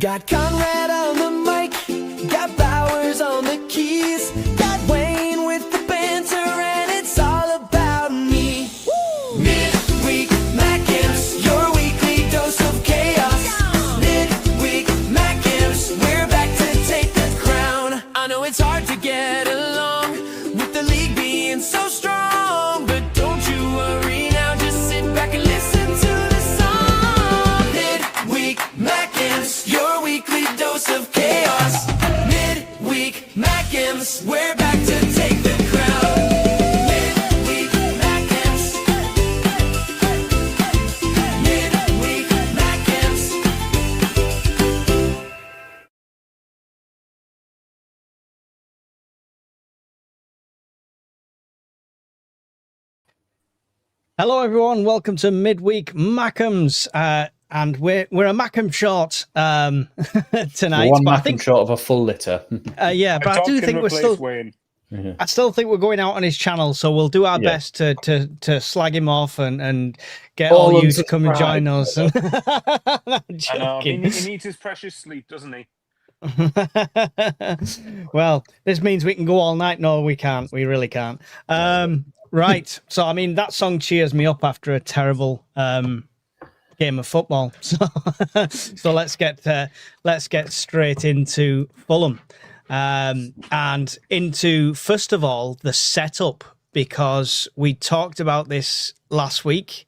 Got Conrad on the mic, got Bowers on the keys, got Wayne with the banter, and it's all about me. Woo! Midweek Mackems, your weekly dose of chaos. Midweek Mackems, we're back to take the crown. I know it's hard to get along with the league being so strong, but don't you worry now, just sit back and listen to the song. Midweek Mackems, your weekly dose of chaos. Midweek Mackems, we're back to take the crown. Midweek Mackems. Midweek Mackems. Hello, everyone. Welcome to Midweek Mackems, and we're a Mackem short tonight. One but I Mackem think short of a full litter. yeah, but I do think we're still. Wayne. I still think we're going out on his channel, so we'll do our best to slag him off and get all you to come and join us. I'm I know, joking. he needs his precious sleep, doesn't he? Well, this means we can go all night. No, we can't. We really can't. Right. So, I mean, that song cheers me up after a terrible game of football. So let's get straight into Fulham, and into, first of all, the setup, because we talked about this last week.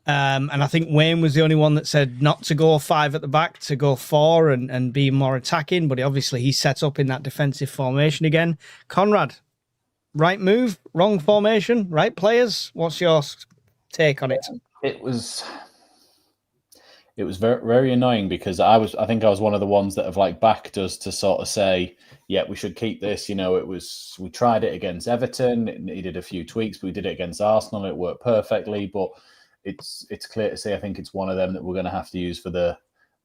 And I think Wayne was the only one that said not to go 5 at the back, to go 4 and be more attacking. But obviously he set up in that defensive formation again. Conrad, right move, wrong formation, right players? What's your take on it? It was very, very annoying because I think I was one of the ones that have like backed us to sort of say, yeah, we should keep this. You know, we tried it against Everton. It needed a few tweaks, but we did it against Arsenal. It worked perfectly, but it's clear to see. I think it's one of them that we're going to have to use for the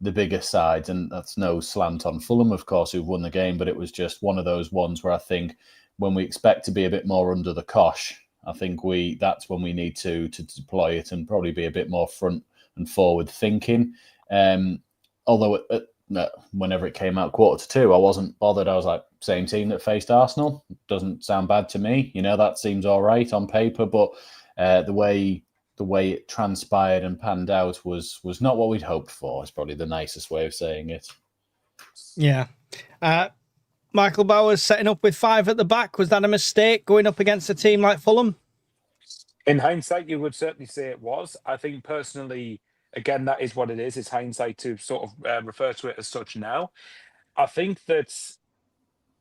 bigger sides, and that's no slant on Fulham, of course, who've won the game, but it was just one of those ones where I think when we expect to be a bit more under the cosh, I think that's when we need to deploy it and probably be a bit more front and forward thinking. Although whenever it came out 1:45, I wasn't bothered. I was like, same team that faced Arsenal. Doesn't sound bad to me. You know, that seems all right on paper, but the way it transpired and panned out was not what we'd hoped for. It's probably the nicest way of saying it. Yeah. Michael Bowers setting up with 5 at the back. Was that a mistake going up against a team like Fulham? In hindsight, you would certainly say it was. I think personally, again, that is what it is. It's hindsight to sort of refer to it as such now. I think that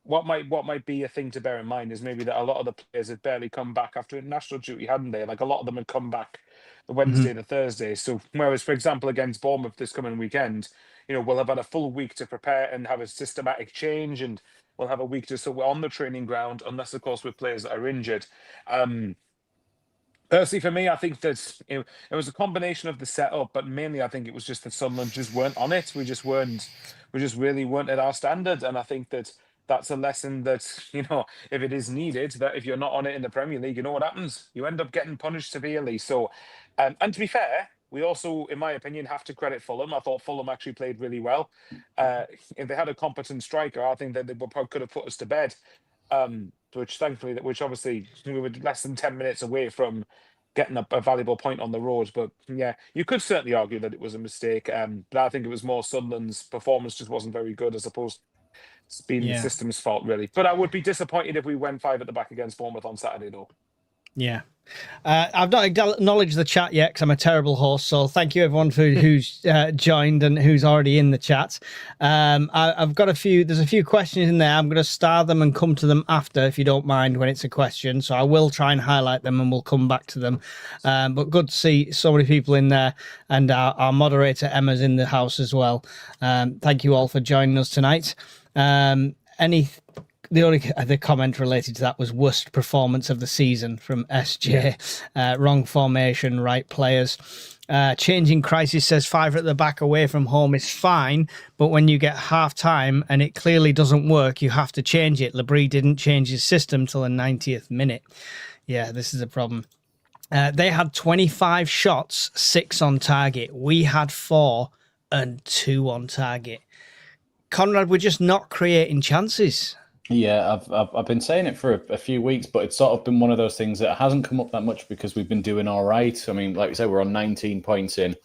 what might be a thing to bear in mind is maybe that a lot of the players had barely come back after international duty, hadn't they? Like a lot of them had come back the Wednesday, the Thursday. So whereas, for example, against Bournemouth this coming weekend, you know, we'll have had a full week to prepare and have a systematic change, and we'll have a week just so we're on the training ground, unless of course with players that are injured. Personally, for me, I think that it was a combination of the setup, but mainly I think it was just that Sunderland just weren't on it. We just really weren't at our standard, and I think that that's a lesson that, you know, if it is needed, that if you're not on it in the Premier League, you know what happens. You end up getting punished severely. So, and to be fair, we also, in my opinion, have to credit Fulham. I thought Fulham actually played really well. If they had a competent striker, I think that they probably could have put us to bed. Which obviously we were less than 10 minutes away from getting a valuable point on the road. But yeah, you could certainly argue that it was a mistake. But I think it was more Sunderland's performance just wasn't very good, as opposed to being the system's fault, really. But I would be disappointed if we went 5 at the back against Bournemouth on Saturday, though. Yeah. I've not acknowledged the chat yet because I'm a terrible host. So thank you everyone who's joined and who's already in the chat. I've got there's a few questions in there. I'm going to star them and come to them after, if you don't mind, when it's a question. So I will try and highlight them and we'll come back to them. But good to see so many people in there, and our moderator Emma's in the house as well. Thank you all for joining us tonight. The comment related to that was worst performance of the season from SJ. Wrong formation, right players. Changing Crisis says 5 at the back away from home is fine, but when you get half time and it clearly doesn't work, you have to change it. Labrie didn't change his system till the 90th minute. Yeah, this is a problem. They had 25 shots, 6 on target. We had 4 and 2 on target. Conrad, we're just not creating chances. Yeah, I've been saying it for a few weeks, but it's sort of been one of those things that hasn't come up that much because we've been doing all right. I mean, like we said, we're on 19 points in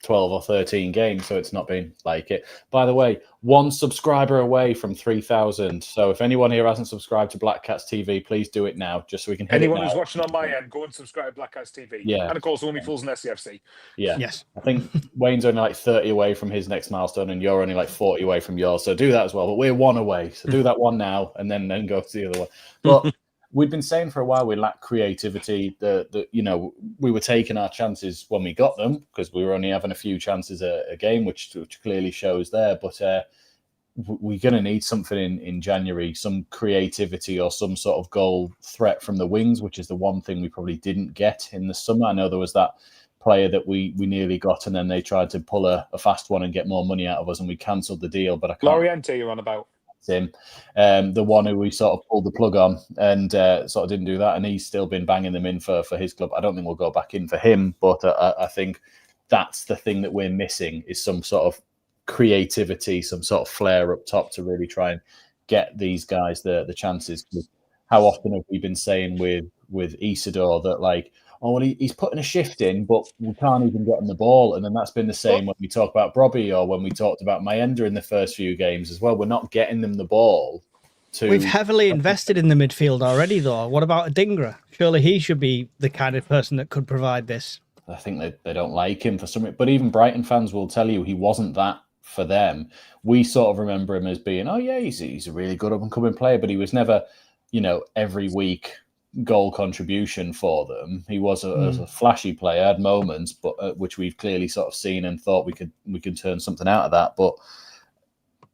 12 or 13 games, so it's not been like it. By the way, 1 subscriber away from 3,000. So if anyone here hasn't subscribed to Black Cats TV, please do it now, just so we can hit Anyone it now. who's watching on my end, go and subscribe to Black Cats TV. Yeah. And of course, Only Fools and SCFC. Yeah. Yes. I think Wayne's only like 30 away from his next milestone, and you're only like 40 away from yours. So do that as well. But we're 1 away. So do that one now, and then go to the other one. But we've been saying for a while we lack creativity. We were taking our chances when we got them because we were only having a few chances a game, which clearly shows there. But we're going to need something in January, some creativity or some sort of goal threat from the wings, which is the one thing we probably didn't get in the summer. I know there was that player that we nearly got, and then they tried to pull a fast one and get more money out of us, and we cancelled the deal. But I can't. Loriente, you're on about. Him, the one who we sort of pulled the plug on and sort of didn't do that, and he's still been banging them in for his club. I don't think we'll go back in for him, but I think that's the thing that we're missing is some sort of creativity, some sort of flair up top to really try and get these guys the chances. How often have we been saying with Isidore that like, oh, well, he's putting a shift in, but we can't even get him the ball. And then that's been the same when we talk about Brobby or when we talked about Mayenda in the first few games as well. We're not getting them the ball. We've heavily invested in the midfield already, though. What about Adingra? Surely he should be the kind of person that could provide this. I think they don't like him for some reason. But even Brighton fans will tell you he wasn't that for them. We sort of remember him as being, oh, yeah, he's a really good up-and-coming player, but he was never, every week goal contribution for them. He was a flashy player, had moments, but which we've clearly sort of seen and thought we could turn something out of that. But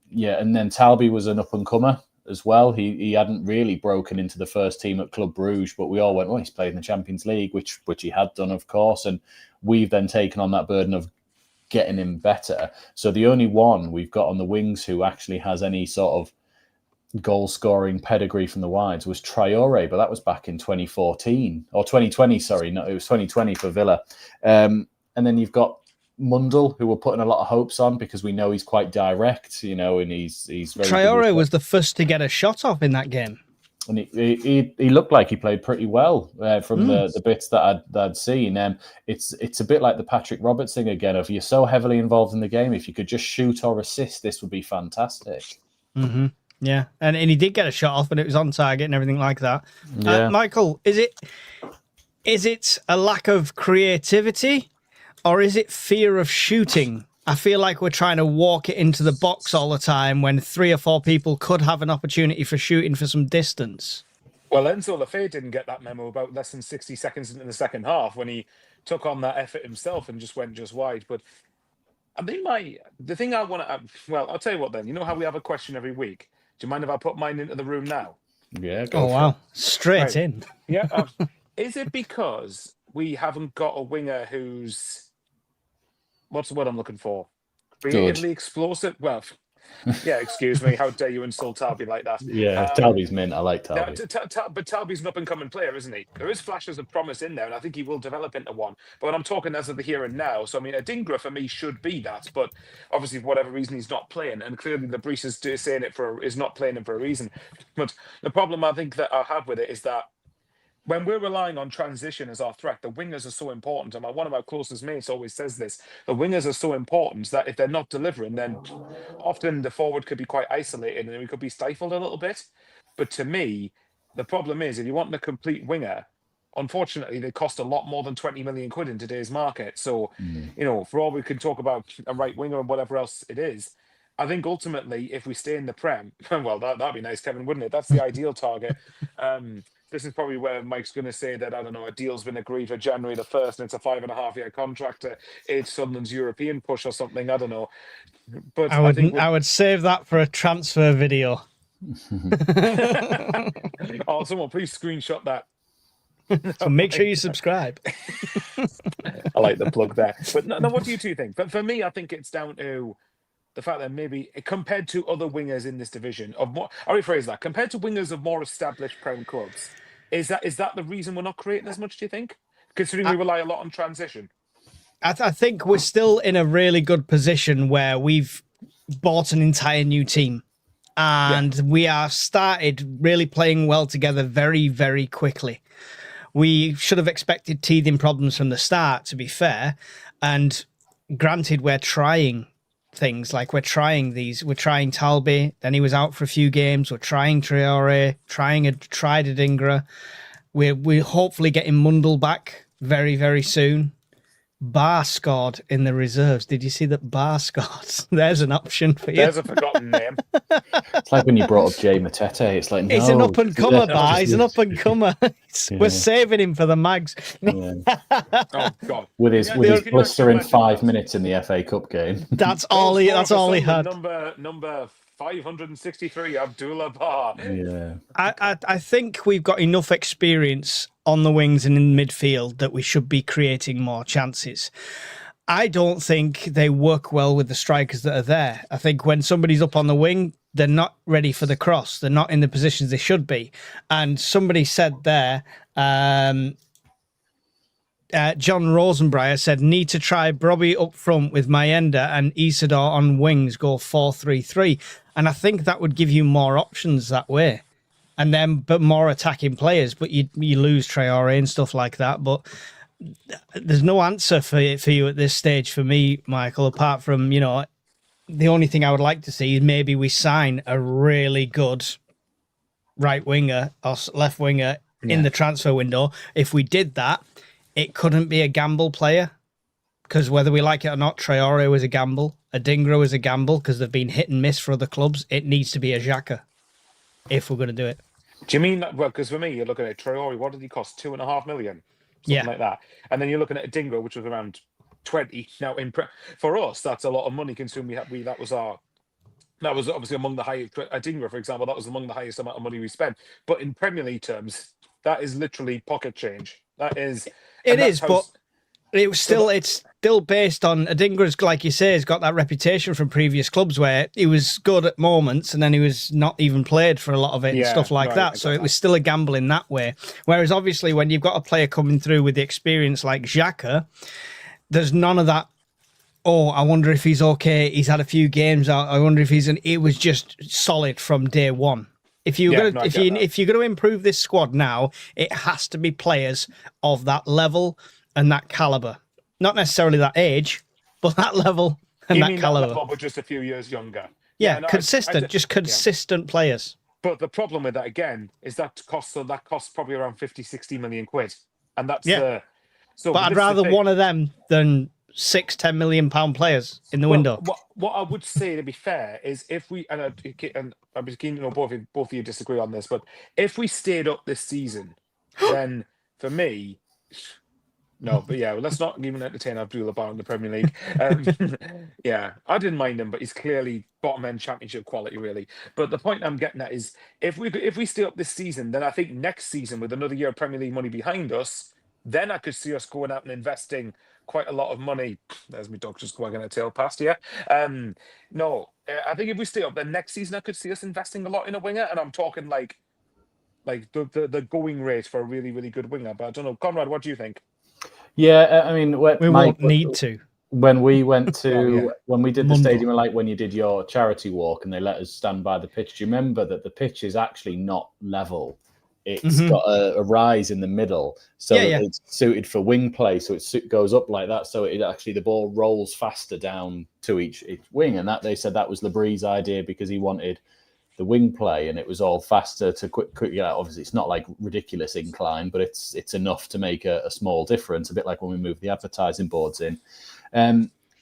yeah, and then Talby was an up and comer as well. He hadn't really broken into the first team at Club Bruges, but we all went, well, he's played in the Champions League, which he had done, of course, and we've then taken on that burden of getting him better. So the only one we've got on the wings who actually has any sort of goal-scoring pedigree from the wides was Traore, but that was back in 2014 or 2020. Sorry, no, it was 2020 for Villa. And then you've got Mundell, who we're putting a lot of hopes on because we know he's quite direct, and he's very. Traore was the first to get a shot off in that game, and he looked like he played pretty well from the bits that I'd seen. It's a bit like the Patrick Roberts thing again. If you're so heavily involved in the game, if you could just shoot or assist, this would be fantastic. Mm-hmm. Yeah, and he did get a shot off, and it was on target and everything like that. Yeah. Michael, is it a lack of creativity, or is it fear of shooting? I feel like we're trying to walk it into the box all the time when 3 or 4 people could have an opportunity for shooting for some distance. Well, Enzo Lafay didn't get that memo about less than 60 seconds into the second half when he took on that effort himself and just went just wide. But I think the thing I want to, well, I'll tell you what then. You know how we have a question every week? Do you mind if I put mine into the room now? Yeah, go wow. it. Straight in. Yeah. Is it because we haven't got a winger who's, what's the word I'm looking for? Creatively explosive? Well, yeah, excuse me. How dare you insult Talby like that? Yeah, Talby's mint. I like Talby. But Talby's an up-and-coming player, isn't he? There is flashes of promise in there, and I think he will develop into one. But when I'm talking as of the here and now, so I mean, Adingra for me should be that, but obviously for whatever reason he's not playing, and clearly the Brees is saying is not playing him for a reason. But the problem I think that I have with it is that when we're relying on transition as our threat, the wingers are so important. And one of our closest mates always says this: the wingers are so important that if they're not delivering, then often the forward could be quite isolated and we could be stifled a little bit. But to me, the problem is if you want a complete winger, unfortunately, they cost a lot more than 20 million quid in today's market. So, for all we can talk about a right winger and whatever else it is, I think ultimately, if we stay in the Prem, well, that'd be nice, Kevin, wouldn't it? That's the ideal target. This is probably where Mike's going to say that, I don't know, a deal's been agreed for January the 1st and it's a 5.5-year contract to aid Sunderland's European push or something. I don't know. But I would save that for a transfer video. Oh, someone please screenshot that. So make sure you subscribe. I like the plug there. But no, what do you two think? But for me, I think it's down to the fact that maybe compared to other wingers in this division, I'll rephrase that, compared to wingers of more established Prem clubs, is that the reason we're not creating as much, do you think? Considering we rely a lot on transition. I think we're still in a really good position where we've bought an entire new team. And we are started really playing well together very, very quickly. We should have expected teething problems from the start, to be fair. And granted, we're trying things, like we're trying Talby, then he was out for a few games. We're trying Traore, tried Adingra. We're hopefully getting Mundle back very, very soon. Barr scored in the reserves. Did you see that Barr scored? There's an option for you. There's a forgotten name. It's like when you brought up Jay Matete. It's like, no. He's an up and comer, Barr. He's an up and comer. We're saving him for the Mags. Yeah. Oh God! With his blister in 5 minutes in the FA Cup game. That's all he had. Number 563, Abdullah Barr. Yeah. I think we've got enough experience on the wings and in midfield that we should be creating more chances. I don't think they work well with the strikers that are there. I think when somebody's up on the wing, they're not ready for the cross. They're not in the positions they should be. And somebody said there, John Rosenbreyer said, need to try Brobby up front with Mayenda and Isidore on wings, go 4-3-3. And I think that would give you more options that way. And then, but more attacking players, but you lose Traore and stuff like that. But there's no answer for you at this stage for me, Michael, apart from, the only thing I would like to see is maybe we sign a really good right winger or left winger in the transfer window. If we did that, it couldn't be a gamble player, because whether we like it or not, Traore was a gamble. Adingra was a gamble because they've been hit and miss for other clubs. It needs to be a Xhaka if we're going to do it. Do you mean that? Well, because for me, you're looking at Traore. What did he cost? 2.5 million, something like that. And then you're looking at Adingra, which was around 20. Now, for us, that's a lot of money. Considering that was obviously among the highest. Adingra, for example, that was among the highest amount of money we spent. But in Premier League terms, that is literally pocket change. That is. It is, but it's still based on Adingra's, like you say, has got that reputation from previous clubs where he was good at moments and then he was not even played for a lot of it and stuff like that. So it was still a gamble in that way. Whereas obviously when you've got a player coming through with the experience like Xhaka, there's none of that. Oh, I wonder if he's okay. He's had a few games out. I wonder if it was just solid from day one. If you're going to improve this squad now, it has to be players of that level and that caliber. Not necessarily that age, but that level and that caliber. That level, but just a few years younger. Yeah, consistent, consistent players. But the problem with that again is that costs probably around 50-60 million quid, and that's But I'd rather one of them than 6-10 million pound players in the window. What I would say, to be fair, is if we and I was keen to know both of you disagree on this, but if we stayed up this season, then for me, let's not even entertain Abdullah Barr in the Premier League. I didn't mind him, but he's clearly bottom end Championship quality, really. But the point I'm getting at is if we stay up this season, then I think next season with another year of Premier League money behind us, then I could see us going out and investing quite a lot of money. There's my dog just wagging a tail past here. I think if we stay up, then next season I could see us investing a lot in a winger, and I'm talking like the going rate for a really, really good winger. But I don't know, Conrad, what do you think? Yeah, I mean, we won't need to. When we went to when we did the stadium, like when you did your charity walk and they let us stand by the pitch, do you remember that the pitch is actually not level? It's got a rise in the middle, so it's suited for wing play. So it goes up like that, so the ball rolls faster down to each wing. And that they said that was Labree's idea because he wanted the wing play, and it was all faster to quick. Obviously, it's not like ridiculous incline, but it's enough to make a small difference. A bit like when we moved the advertising boards in.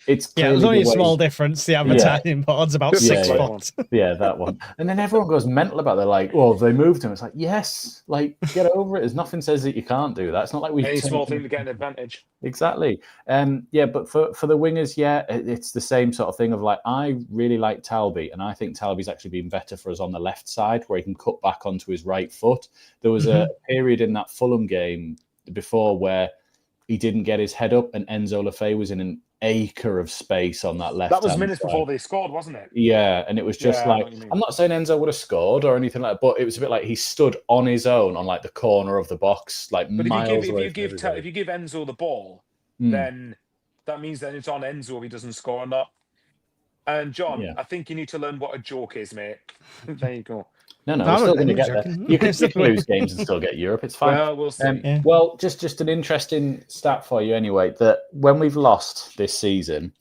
It's it was only a small difference. The advertising board's about 6 foot. Yeah, that one. And then everyone goes mental about it. They're like, well, they moved him. It's like, yes, like get over it. There's nothing says that you can't do that. It's not like we any small thing to get an advantage. Exactly. But for the wingers, it's the same sort of thing of like, I really like Talby, and I think Talby's actually been better for us on the left side where he can cut back onto his right foot. There was a period in that Fulham game before where he didn't get his head up and Enzo Lefebvre was in an acre of space on that left. That was minutes before they scored, wasn't it? Yeah, and it was just I'm not saying Enzo would have scored or anything like that, but it was a bit like he stood on his own on like the corner of the box, like but miles away. If you give Enzo the ball, then that means that it's on Enzo if he doesn't score or not. And John, Yeah. I think you need to learn what a joke is, mate. There you go. No, No, we're still going to I'm get there. joking. You can lose games and still get Europe. It's fine. Well, we'll see. Yeah. Well, just an interesting stat for you anyway, that when we've lost this season,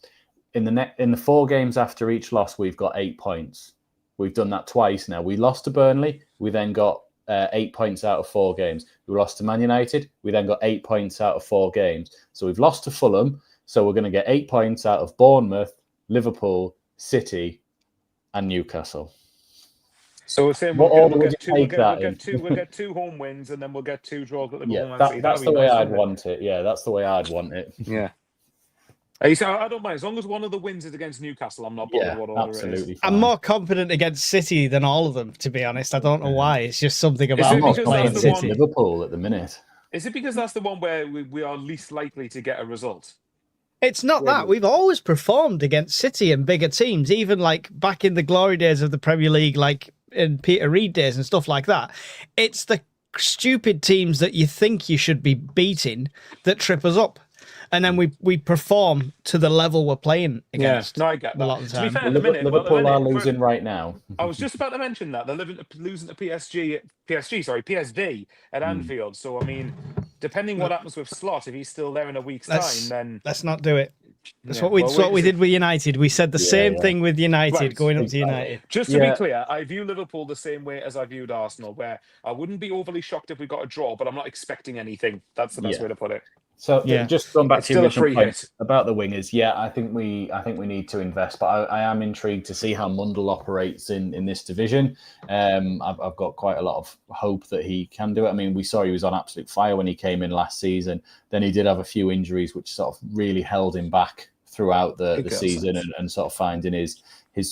in the 4 games after each loss, we've got 8 points. We've done that twice now. We lost to Burnley. We then got 8 points out of 4 games. We lost to Man United. We then got 8 points out of 4 games. So we've lost to Fulham. So we're going to get 8 points out of Bournemouth, Liverpool, City, and Newcastle. So we're saying What order we'll would get you take that in? we'll get 2 home wins, and then we'll get 2 draws at the Yeah, goal. that's the way I'd want it. Yeah, that's the way I'd want it. Yeah. I don't mind as long as one of the wins is against Newcastle. I'm not bothered what order absolutely it is. fine. I'm more confident against City than all of them, to be honest. I don't know why. It's just something it about I'm not because playing that's the confident City. in Liverpool at the minute. Is it because that's the one where we are least likely to get a result? It's not that. We've always performed against City and bigger teams, even like back in the glory days of the Premier League, like in Peter Reid days and stuff like that. It's the stupid teams that you think you should be beating that trip us up. And then we perform to the level we're playing against. Yeah, no, I get that. A lot of the To be time. fair, at the minute, Liverpool are losing right now. I was just about to mention that they're losing to PSV at Anfield. So I mean, depending what happens with Slot, if he's still there in a week's time, then let's not do it. That's Yeah, what we did with United. We said the same yeah. thing with United Right, going up to United. just to be clear, I view Liverpool the same way as I viewed Arsenal, where I wouldn't be overly shocked if we got a draw, but I'm not expecting anything. That's the best way to put it. So Yeah. just going back It's to your still a original free point hit. about the wingers, I think we need to invest, but I am intrigued to see how Mundell operates in this division. I've got quite a lot of hope that he can do it. I mean, we saw he was on absolute fire when he came in last season. Then he did have a few injuries, which sort of really held him back throughout the season and sort of finding his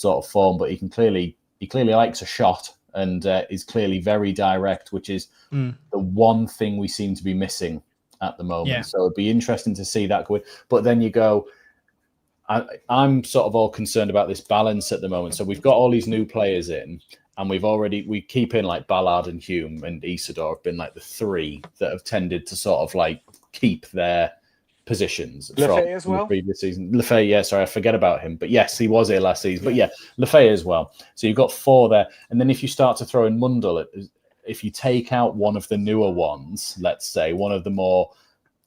sort of form. But he clearly likes a shot and is clearly very direct, which is the one thing we seem to be missing at the moment. Yeah. So it'd be interesting to see that going. But then you go, I'm sort of all concerned about this balance at the moment. So we've got all these new players in, and we keep in like Ballard and Hume and Isidore have been like the 3 that have tended to sort of like keep their positions Lefay as well? the previous season. Lefay, sorry, I forget about him. But yes, he was here last season. But Lefay as well. So you've got 4 there. And then if you start to throw in Mundell, if you take out one of the newer ones, let's say, one of the more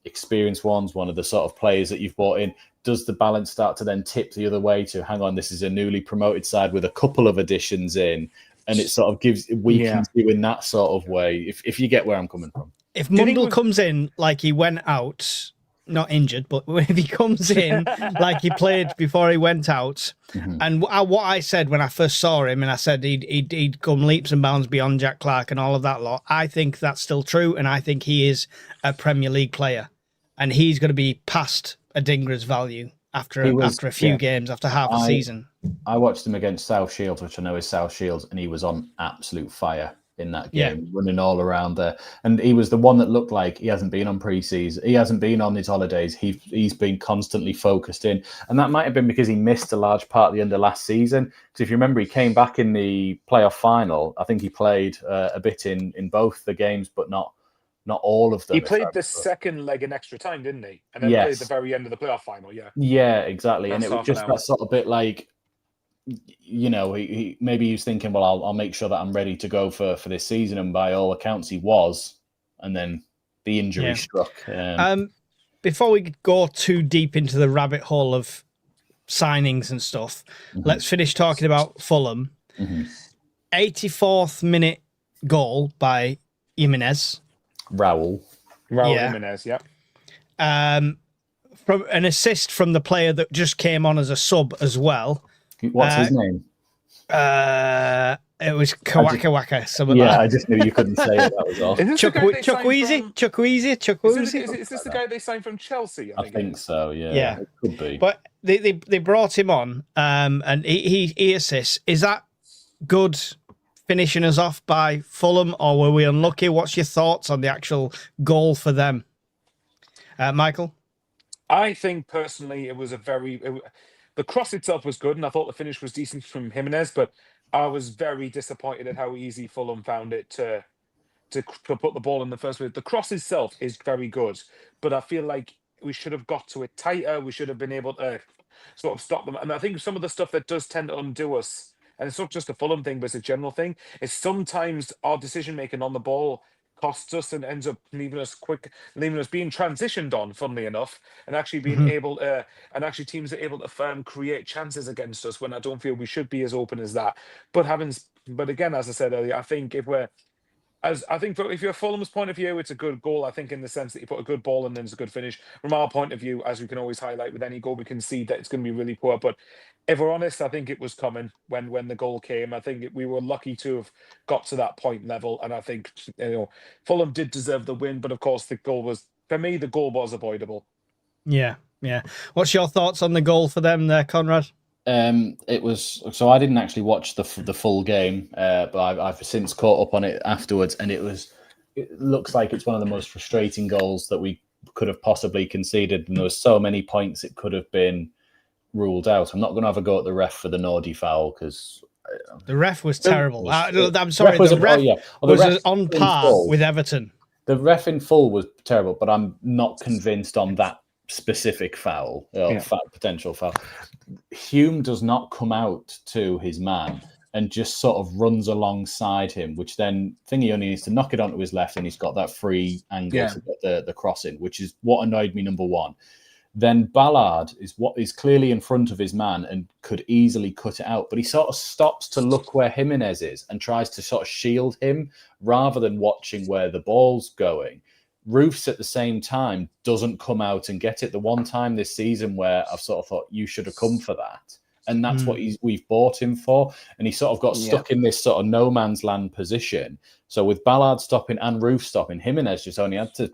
experienced ones, one of the sort of players that you've brought in, does the balance start to then tip the other way to, hang on, this is a newly promoted side with a couple of additions in, and it sort of weakens you in that sort of way, if you get where I'm coming from. If Mundell comes in like he went out, not injured, but if he comes in like he played before he went out, and what I said when I first saw him, and I said he'd come leaps and bounds beyond Jack Clark and all of that lot, I think that's still true, and I think he is a Premier League player, and he's going to be past Adingra's value after a few games, after half a season. I watched him against South Shields, which I know is South Shields, and he was on absolute fire in that game, running all around there. And he was the one that looked like he hasn't been on pre-season. He hasn't been on his holidays. He's been constantly focused in. And that might have been because he missed a large part at the end of last season. Because if you remember, he came back in the playoff final. I think he played a bit in both the games, but not all of them. He played the second leg in extra time, didn't he? And then played the very end of the playoff final, Yeah, exactly. That's and it was just that sort of bit like, you know, he maybe he was thinking, well, I'll make sure that I'm ready to go for this season, and by all accounts he was, and then the injury struck. Before we go too deep into the rabbit hole of signings and stuff, let's finish talking about Fulham. 84th minute goal by Jimenez. Raul Jimenez, From an assist from the player that just came on as a sub as well. What's his name? It was Kawaka something like that. I just knew you couldn't say it. That was all. Chukwueze. Is this the guy they signed from Chelsea? I think so. Yeah, it could be. But they brought him on, and he assists. Is that good? Finishing us off by Fulham, or were we unlucky? What's your thoughts on the actual goal for them, Michael? I think personally, it was the cross itself was good, and I thought the finish was decent from Jimenez, but I was very disappointed at how easy Fulham found it to put the ball in the first place. The cross itself is very good, but I feel like we should have got to it tighter. We should have been able to sort of stop them. And I think some of the stuff that does tend to undo us, and it's not just a Fulham thing, but it's a general thing, is sometimes our decision making on the ball costs us and ends up leaving us being transitioned on, funnily enough, and actually being able to, and actually teams are able to create chances against us when I don't feel we should be as open as that. But again, as I said earlier, I think if you're Fulham's point of view, it's a good goal. I think in the sense that you put a good ball in and it's a good finish. From our point of view, as we can always highlight with any goal, we can see that it's going to be really poor. But if we're honest, I think it was coming when the goal came. I think we were lucky to have got to that point level, and I think Fulham did deserve the win. But of course, the goal was avoidable. Yeah. What's your thoughts on the goal for them there, Conrad? It was, so I didn't actually watch the full game, but I've since caught up on it afterwards, and it looks like it's one of the most frustrating goals that we could have possibly conceded, and there was so many points it could have been ruled out. I'm not going to have a go at the ref for the Nordy foul because the ref was terrible. I'm sorry, the ref was on par with Everton. The ref in full was terrible, but I'm not convinced on that specific foul, potential foul. Hume does not come out to his man and just sort of runs alongside him, which then Thingy only needs to knock it onto his left, and he's got that free angle to get the cross in, which is what annoyed me, number one. Then Ballard is clearly in front of his man and could easily cut it out, but he sort of stops to look where Jimenez is and tries to sort of shield him rather than watching where the ball's going. Roofs at the same time doesn't come out and get it. The one time this season where I've sort of thought you should have come for that, and that's what we've bought him for, and he sort of got stuck in this sort of no man's land position. So with Ballard stopping and Roof stopping, Jimenez just only had to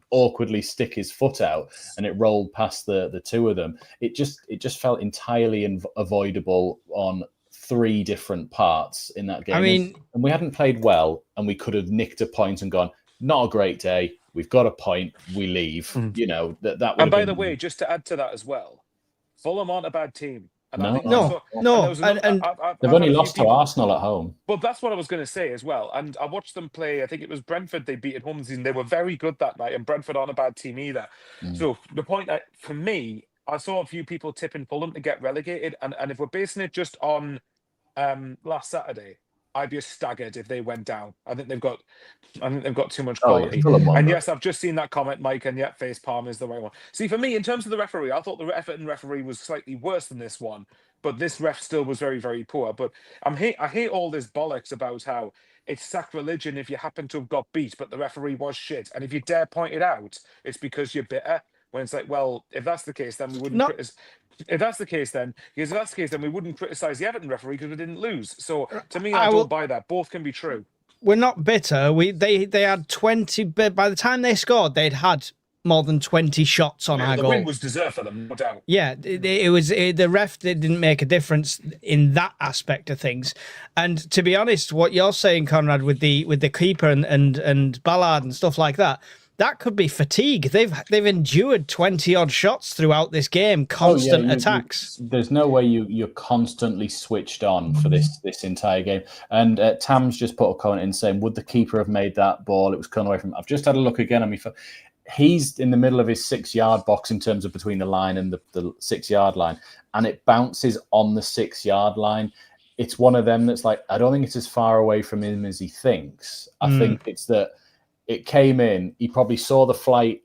awkwardly stick his foot out, and it rolled past the two of them. It just felt entirely avoidable on three different parts in that game. I mean, and we hadn't played well, and we could have nicked a point and gone, not a great day. We've got a point. We leave. That. And by the way, just to add to that as well, Fulham aren't a bad team. No. They've only lost to Arsenal at home. But that's what I was going to say as well. And I watched them play. I think it was Brentford they beat at home this season. They were very good that night, and Brentford aren't a bad team either. So the point for me, I saw a few people tipping Fulham to get relegated, and if we're basing it just on last Saturday, I'd be staggered if they went down. I think they've got too much quality. And yes, I've just seen that comment, Mike, and yet face palm is the right one. See, for me, in terms of the referee, I thought the Everton referee was slightly worse than this one, but this ref still was very, very poor. But I hate all this bollocks about how it's sacrilegion if you happen to have got beat, but the referee was shit. And if you dare point it out, it's because you're bitter. When it's like, well, if that's the case, then we wouldn't. If that's the case, then we wouldn't criticize the Everton referee because we didn't lose. So to me, I don't buy that. Both can be true. We're not bitter. They had 20. By the time they scored, they'd had more than 20 shots on our goal. The win was deserved for them, no doubt. Yeah, it was the ref didn't make a difference in that aspect of things. And to be honest, what you're saying, Conrad, with the keeper and Ballard and stuff like that. That could be fatigue. They've endured 20 odd shots throughout this game, constant attacks. There's no way you're constantly switched on for this entire game. And Tam's just put a comment in saying, would the keeper have made that ball? It was cut away from. I've just had a look again on me. He's in the middle of his 6-yard box in terms of between the line and the 6-yard line, and it bounces on the 6-yard line. It's one of them that's like, I don't think it's as far away from him as he thinks. I think it's that. It came in, he probably saw the flight,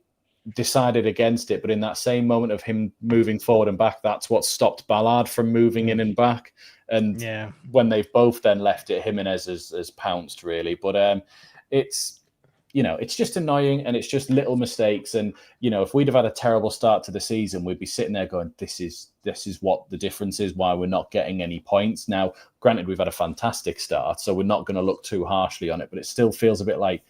decided against it, but in that same moment of him moving forward and back, that's what stopped Ballard from moving in and back. And when they've both then left it, Jimenez has pounced, really. But it's just annoying, and it's just little mistakes. And, if we'd have had a terrible start to the season, we'd be sitting there going, this is what the difference is, why we're not getting any points. Now, granted, we've had a fantastic start, so we're not going to look too harshly on it, but it still feels a bit like,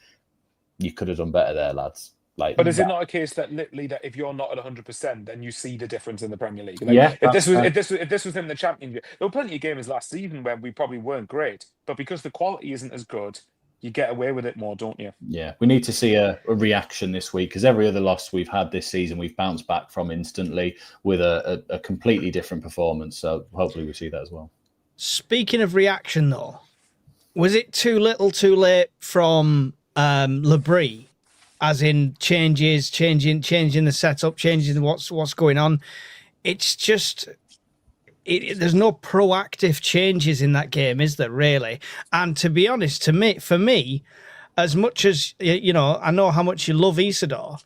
you could have done better there, lads. But is it not a case that literally that if you're not at 100%, then you see the difference in the Premier League? If this was in the Championship, there were plenty of games last season where we probably weren't great, but because the quality isn't as good, you get away with it more, don't you? Yeah, we need to see a reaction this week, because every other loss we've had this season, we've bounced back from instantly with a completely different performance. So hopefully we see that as well. Speaking of reaction, though, was it too little, too late from Labrie, as in changing the setup, changing what's going on? it's just there's no proactive changes in that game, is there really? And to be honest, for me, as much as I know how much you love Isidore,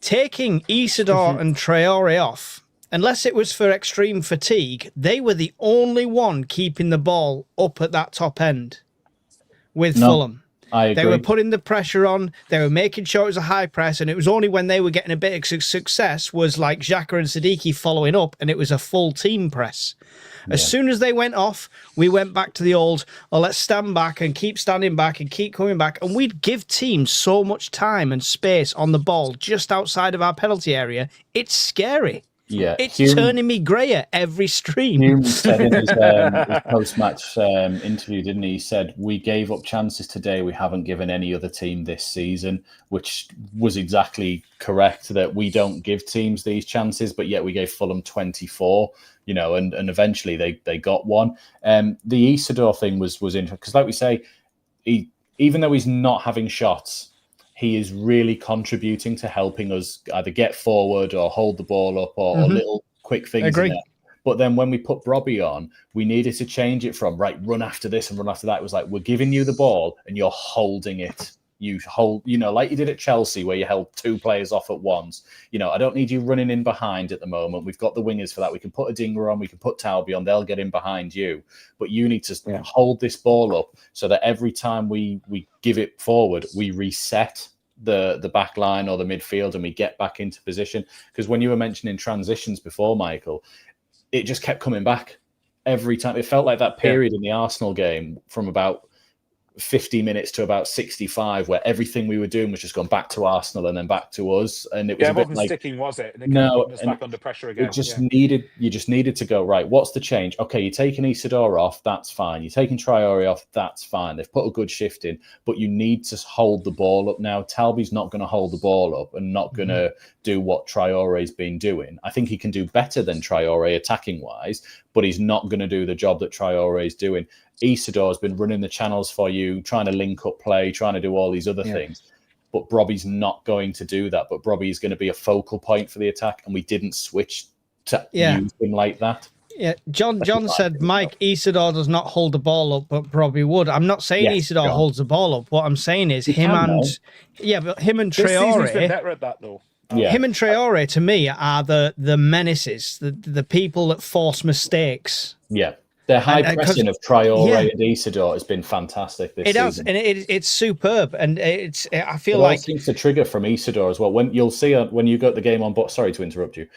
taking Isidore and Traore off, unless it was for extreme fatigue, they were the only one keeping the ball up at that top end with Fulham. I agree. They were putting the pressure on. They were making sure it was a high press, and it was only when they were getting a bit of success was like Xhaka and Siddiqui following up, and it was a full team press. As soon as they went off, we went back to the old, let's stand back and keep standing back and keep coming back. And we'd give teams so much time and space on the ball just outside of our penalty area. It's scary. Yeah, it's turning me grey at every stream. Hume said in his post-match interview, didn't he? He said, we gave up chances today we haven't given any other team this season, which was exactly correct, that we don't give teams these chances, but yet we gave Fulham 24, and eventually they got one. The Isidore thing was interesting, because like we say, even though he's not having shots, he is really contributing to helping us either get forward or hold the ball up or little quick things. In there. But then when we put Brobby on, we needed to change it from, run after this and run after that. It was like, we're giving you the ball and you're holding it. You hold, like you did at Chelsea, where you held two players off at once. I don't need you running in behind at the moment. We've got the wingers for that. We can put a Dinger on, we can put Talby on. They'll get in behind you. But you need to hold this ball up so that every time we give it forward, we reset the back line or the midfield and we get back into position. Because when you were mentioning transitions before, Michael, it just kept coming back every time. It felt like that period in the Arsenal game from about 50 minutes to about 65, where everything we were doing was just going back to Arsenal and then back to us, and it was a bit wasn't like sticking, was it? And it no, was back under pressure again. You just needed to go, right, what's the change? Okay, you're taking Isidore off, that's fine. You're taking Traore off, that's fine. They've put a good shift in, but you need to hold the ball up now. Talby's not going to hold the ball up and not going to do what Traore's been doing. I think he can do better than Traore attacking wise, but he's not going to do the job that Traore is doing. Isidore's been running the channels for you, trying to link up play, trying to do all these other things. But Brobby's not going to do that. But Brobby is going to be a focal point for the attack, and we didn't switch to use him like that. Yeah, John said, Mike, Isidore does not hold the ball up, but Brobby would. I'm not saying Isidore holds the ball up. What I'm saying is him and Traore. This season's been better at that, though. Yeah. Him and Traore, to me, are the menaces, the people that force mistakes. Yeah. The high pressing of Traore and Isidore has been fantastic this season. It has, and it's superb. And I feel like it seems to trigger from Isidore as well. When you'll see when you go to the game sorry to interrupt you.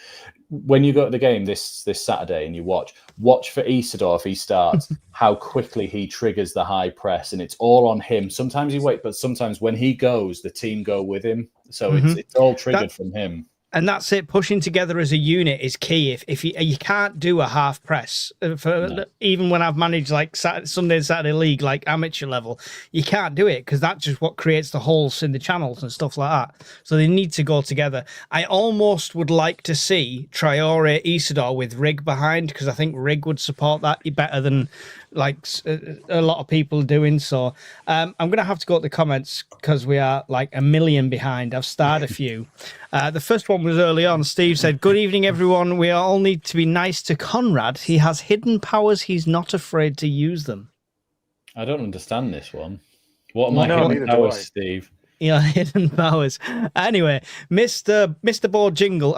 When you go to the game this Saturday and you watch for Isidore if he starts, how quickly he triggers the high press, and it's all on him. Sometimes he waits, but sometimes when he goes, the team go with him. So it's all triggered from him. And that's it. Pushing together as a unit is key. If you can't do a half press, even when I've managed like Sunday and Saturday league, like amateur level, you can't do it because that's just what creates the holes in the channels and stuff like that. So they need to go together. I almost would like to see Traore Isidore with Rig behind, because I think Rig would support that better than like a lot of people doing. So I'm going to have to go to the comments because we are like a million behind. I've started a few. The first one was early on. Steve said, "Good evening, everyone. We all need to be nice to Conrad. He has hidden powers. He's not afraid to use them." I don't understand this one. What are my hidden powers, Steve? Yeah, hidden powers. Anyway, Mr. Bojingles.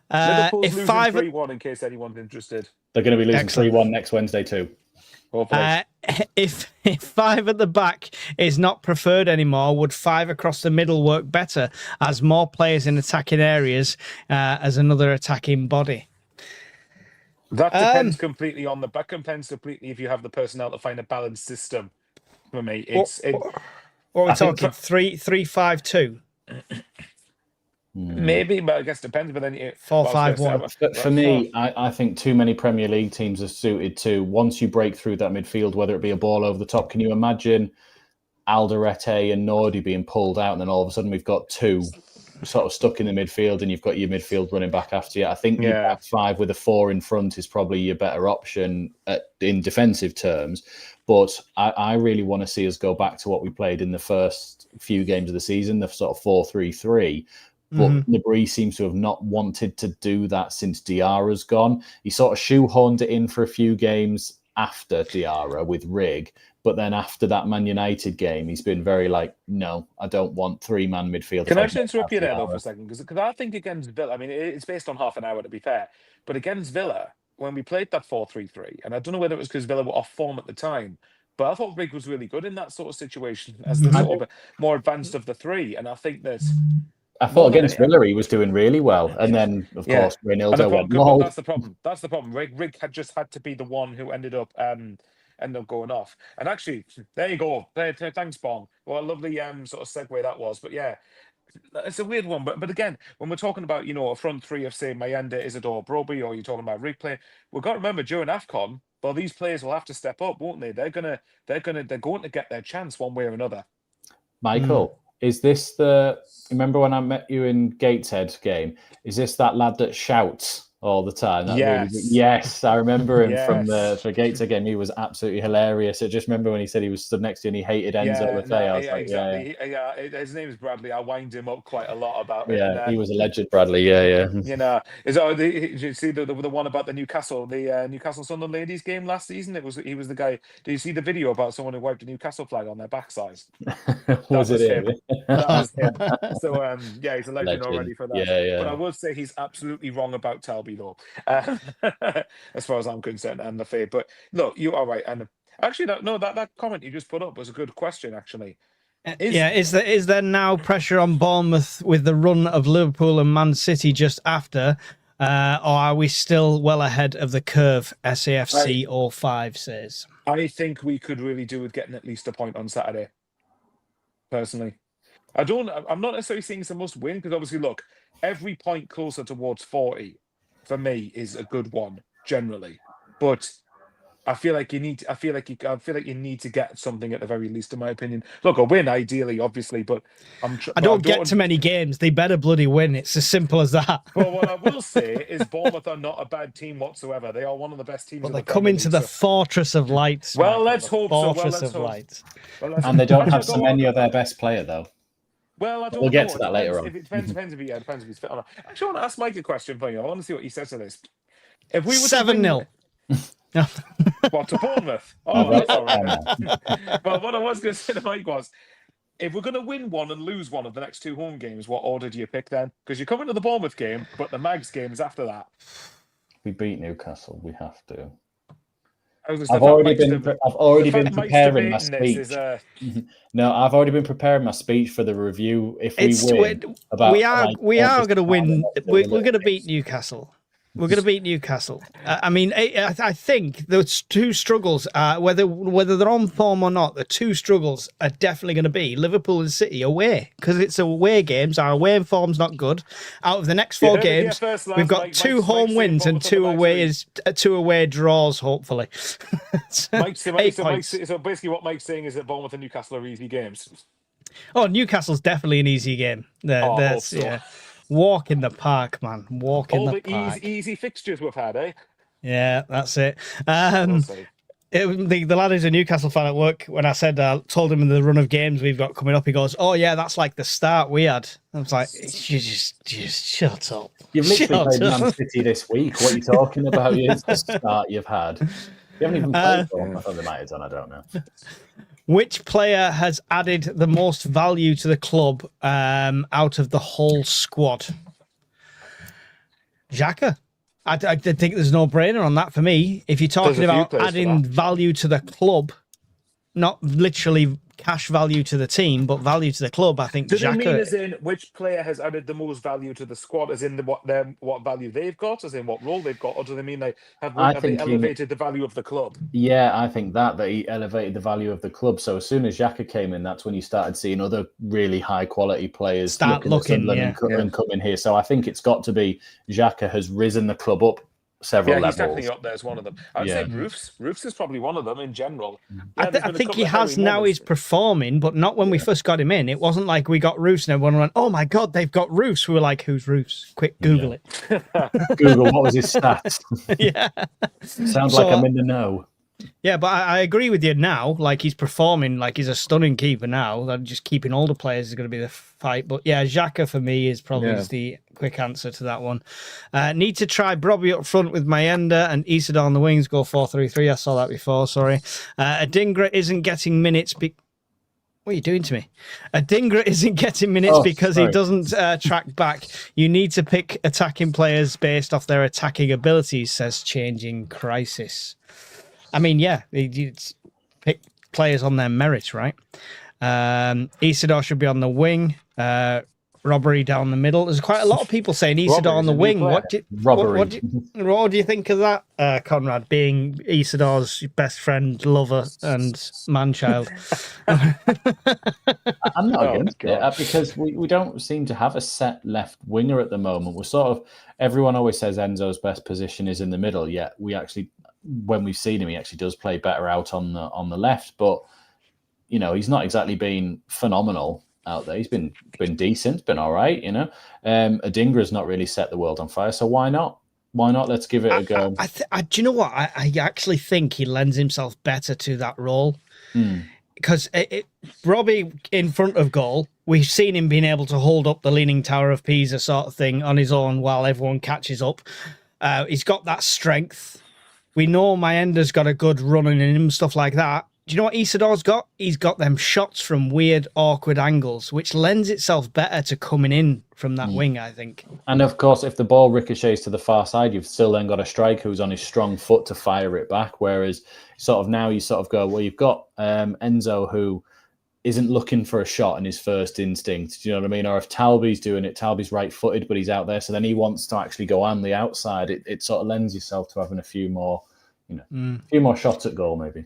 Liverpool's losing 3-1 in case anyone's interested. They're going to be losing 3-1 next Wednesday too. If 5 at the back is not preferred anymore, would 5 across the middle work better as more players in attacking areas as another attacking body? That depends completely on that depends completely if you have the personnel to find a balanced system. For me, what are we talking? 3-5-2. Maybe, but I guess it depends. But then 4-5-1. For me, I think too many Premier League teams are suited to, once you break through that midfield, whether it be a ball over the top. Can you imagine Alderete and Nordi being pulled out, and then all of a sudden we've got 2 sort of stuck in the midfield and you've got your midfield running back after you. I think your back five with a 4 in front is probably your better option in defensive terms. But I really want to see us go back to what we played in the first few games of the season, the sort of 4-3-3. But Nabri seems to have not wanted to do that since Diarra's gone. He sort of shoehorned it in for a few games after Diarra with Rig. But then after that Man United game, he's been very like, no, I don't want 3-man midfield. Can I just interrupt you there, though, for a second? Because I think against Villa, I mean, it's based on half an hour, to be fair. But against Villa, when we played that 4-3-3, and I don't know whether it was because Villa were off form at the time, but I thought Rig was really good in that sort of situation as the sort of more advanced of the three. And I think that... I thought against Villa he was doing really well. And then, of course, Reynolds went, no. That's the problem. That's the problem. Rig had just had to be the one who ended up going off. And actually, there you go. Thanks, Bong. What a lovely sort of segue that was. But yeah, it's a weird one. But again, when we're talking about, a front three of, say, Mayenda, Isidore, Broby, or you're talking about Rig playing, we've got to remember during AFCON, well, these players will have to step up, won't they? They're going to get their chance one way or another. Michael, is this remember when I met you in Gateshead game? Is this that lad that shouts all the time? Yes, I remember him from the Gateshead game. He was absolutely hilarious. I just remember when he said he was stood next to you and he hated Enzo Lefebvre. I was like, exactly. His name is Bradley. I wind him up quite a lot about it. Yeah, he was a legend, Bradley. Yeah. Did you see the one about the Newcastle Sunderland ladies game last season? He was the guy. Did you see the video about someone who wiped a Newcastle flag on their backside? was it him? That was him. So he's a legend already for that. Yeah. But I would say he's absolutely wrong about Talby though, as far as I'm concerned, and Lefebvre. But look, you are right. And actually, that comment you just put up was a good question. Actually, is there now pressure on Bournemouth with the run of Liverpool and Man City just after, or are we still well ahead of the curve? SAFC 05 says. I think we could really do with getting at least a point on Saturday. Personally, I'm not necessarily saying it's a must win because obviously, look, every point closer towards 40 for me is a good one generally, but I feel like you need to get something at the very least, in my opinion. Look, a win ideally, obviously, but I don't get to many games. They better bloody win. It's as simple as that. Well, what I will say is Bournemouth are not a bad team whatsoever. They are one of the best teams. Well, they come into the Fortress of Light. Well, let's hope so. Fortress of Light. And they don't have so many of their best player though. Well, we'll get to that later on. It depends if he's fit or not. Actually, I want to ask Mike a question for you. I want to see what he says to this. If we were 7-0. What, to Bournemouth? Oh, that's all right. But what I was going to say to Mike was, if we're going to win one and lose one of the next 2 home games, what order do you pick then? Because you're coming to the Bournemouth game, but the Mags game is after that. We beat Newcastle. We have to. I've already been preparing my speech. No, I've already been preparing my speech for the review. If we win, we are going to win. We're going to beat Newcastle. We're going to beat Newcastle. I mean, I think those 2 struggles, whether they're on form or not, the 2 struggles are definitely going to be Liverpool and City away, because it's away games. Our away form's not good. Out of the next 4 games, we've got 2 home wins and 2 away draws, hopefully. So basically what Mike's saying is that Bournemouth and Newcastle are easy games. Oh, Newcastle's definitely an easy game. Yeah. Walk in the park, man. Walk in the park. All the easy fixtures we've had, eh? Yeah, that's it. The lad who's a Newcastle fan at work, when I told him in the run of games we've got coming up, he goes, "Oh yeah, that's like the start we had." I was like, "You just shut up." You've literally played Man City this week. What are you talking about? It's the start you've had. You haven't even played them. I thought they might have done. I don't know. Which player has added the most value to the club out of the whole squad? Xhaka. I think there's no brainer on that for me. If you're talking about adding value to the club, not literally cash value to the team, but value to the club, I think. Do they mean as in which player has added the most value to the squad, as in what value they've got, as in what role they've got, or do they mean they have they elevated the value of the club? Yeah, I think that he elevated the value of the club. So as soon as Xhaka came in, that's when you started seeing other really high quality players start looking and coming here. So I think it's got to be Xhaka has risen the club up several Yeah, he's levels. definitely up there as one of them. I'd say Roofs is probably one of them in general. I there's been a think he couple of has hairy now. moments. He's performing, but not when we first got him in. It wasn't like we got Roofs and everyone went, "Oh my god, they've got Roofs." We were like, "Who's Roofs?" Quick, Google it. Google, what was his stats? Yeah. Sounds So, like I'm in the know. Yeah, but I agree with you now. Like, he's performing like he's a stunning keeper now. That just keeping all the players is going to be the fight. But yeah, Xhaka for me is probably the quick answer to that one. Need to try Brobby up front with Mayenda and Isidore on the wings. Go 4-3-3. I saw that before. Sorry. Adingra isn't getting minutes. What are you doing to me? Adingra isn't getting minutes because he doesn't track back. You need to pick attacking players based off their attacking abilities, says Changing Crisis. I mean, yeah, you pick players on their merits, right? Isidore should be on the wing. Robbery down the middle. There's quite a lot of people saying Isidore on the wing. What do you think of that, Conrad, being Isidore's best friend, lover, and man-child? I'm not against it because we don't seem to have a set left winger at the moment. We're sort of, everyone always says Enzo's best position is in the middle, yet we actually, when we've seen him, he actually does play better out on the left. But you know, he's not exactly been phenomenal out there. He's been decent, been all right. You know, Adingra's not really set the world on fire, so why not? Why not? Let's give it a go. Do you know what? I actually think he lends himself better to that role because Robbie in front of goal. We've seen him being able to hold up the Leaning Tower of Pisa sort of thing on his own while everyone catches up. He's got that strength. We know Mayenda's got a good running in him, stuff like that. Do you know what Isidore's got? He's got them shots from weird, awkward angles, which lends itself better to coming in from that wing, I think. And of course, if the ball ricochets to the far side, you've still then got a striker who's on his strong foot to fire it back. Whereas sort of now you sort of go, well, you've got Enzo who isn't looking for a shot in his first instinct. Do you know what I mean? Or if Talby's doing it, Talby's right-footed, but he's out there. So then he wants to actually go on the outside. It sort of lends yourself to having a few more, a few more shots at goal, maybe.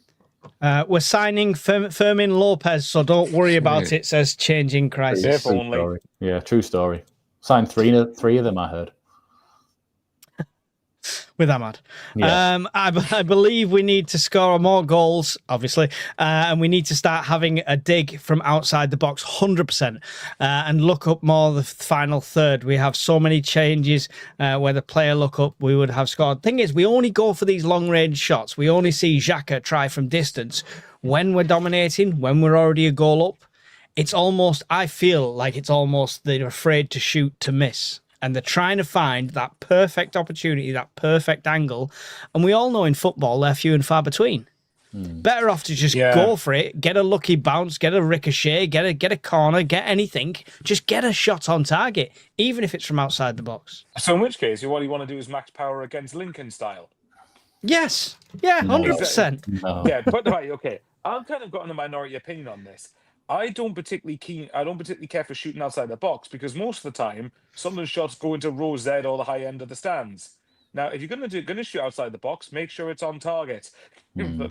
We're signing Fermin Lopez, so don't worry about it, says Changing Crisis. Yeah, true story. Signed three of them, I heard. With Ahmad. Yes. I believe we need to score more goals, obviously, and we need to start having a dig from outside the box, 100%, and look up more the final third. We have so many changes where the player look up, we would have scored. Thing is, we only go for these long-range shots. We only see Xhaka try from distance. When we're dominating, when we're already a goal up, it's almost, I feel like it's almost they're afraid to shoot to miss. And they're trying to find that perfect opportunity, that perfect angle. And we all know in football, they're few and far between. Better off to just go for it, get a lucky bounce, get a ricochet, get a corner, get anything. Just get a shot on target, even if it's from outside the box. So in which case, what you want to do is max power against Lincoln style? Yes. Yeah, 100%. No. Yeah, but right, okay. I've kind of gotten a minority opinion on this. I don't particularly care for shooting outside the box because most of the time, Sunderland shots go into row Z or the high end of the stands. Now, if you're gonna shoot outside the box, make sure it's on target.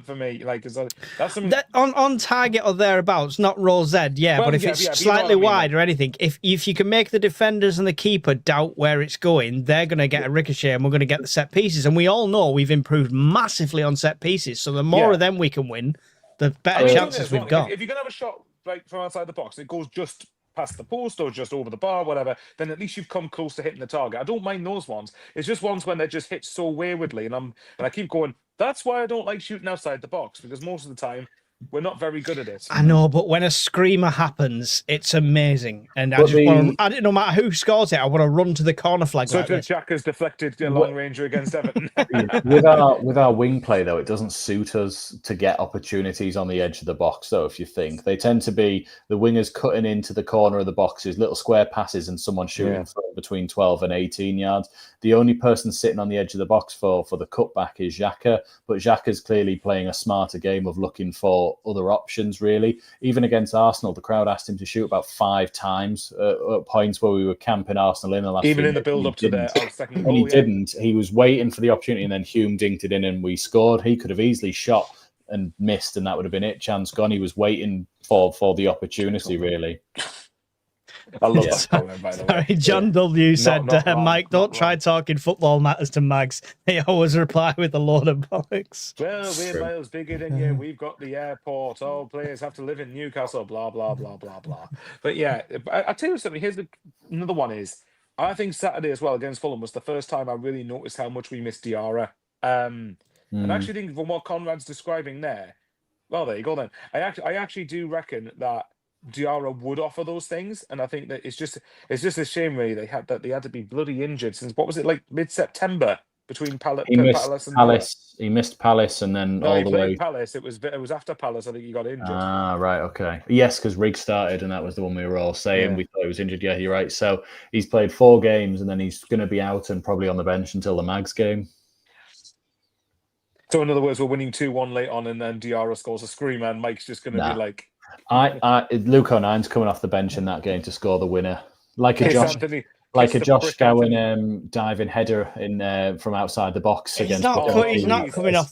For me, like that's something on target or thereabouts, not row Z. Yeah, but if it's slightly wide or anything, if you can make the defenders and the keeper doubt where it's going, they're gonna get a ricochet, and we're gonna get the set pieces. And we all know we've improved massively on set pieces. So the more of them we can win, the better chances we've got. If you're gonna have a shot like from outside the box, it goes just past the post or just over the bar, whatever, then at least you've come close to hitting the target. I don't mind those ones. It's just ones when they're just hit so waywardly, and I keep going, that's why I don't like shooting outside the box, because most of the time we're not very good at it. I know, but when a screamer happens, it's amazing. And no matter who scores it, I want to run to the corner flag. Such as Jack has deflected a long ranger against Everton. With our wing play, though, it doesn't suit us to get opportunities on the edge of the box, though, if you think. They tend to be the wingers cutting into the corner of the boxes, little square passes, and someone shooting from between 12 and 18 yards. The only person sitting on the edge of the box for the cutback is Xhaka, but Xhaka's clearly playing a smarter game of looking for other options, really. Even against Arsenal, the crowd asked him to shoot about 5 times at points where we were camping Arsenal in the last even in the build-up to their second goal. And he didn't. He was waiting for the opportunity, and then Hume dinked it in and we scored. He could have easily shot and missed, and that would have been it. Chance gone. He was waiting for the opportunity, really. I love that comment, by the way. Sorry, John W. said, not wrong, Mike, not don't try wrong. talking football matters to Mags. They always reply with a load of bollocks. Well, we're miles bigger than you. We've got the airport. All players have to live in Newcastle. Blah blah blah blah blah. But yeah, I tell you something. Here's another one. I think Saturday as well against Fulham was the first time I really noticed how much we missed Diarra. And I actually think from what Conrad's describing there, well, there you go then. I actually do reckon that Diarra would offer those things, and I think that it's just a shame really they had to be bloody injured since what was it, like mid-September between Palace and Palace. He missed Palace, and then all the way Palace. It was after Palace. I think he got injured. Ah, right, okay. Yes, because Riggs started, and that was the one we were all saying. We thought he was injured. Yeah, you're right. So he's played 4 games, and then he's going to be out and probably on the bench until the Mags game. So in other words, we're winning 2-1 late on, and then Diarra scores a screamer, and Mike's just going to be like, Luke O'Nine's coming off the bench in that game to score the winner, like a Josh Gowen diving header in from outside the box. He's not coming off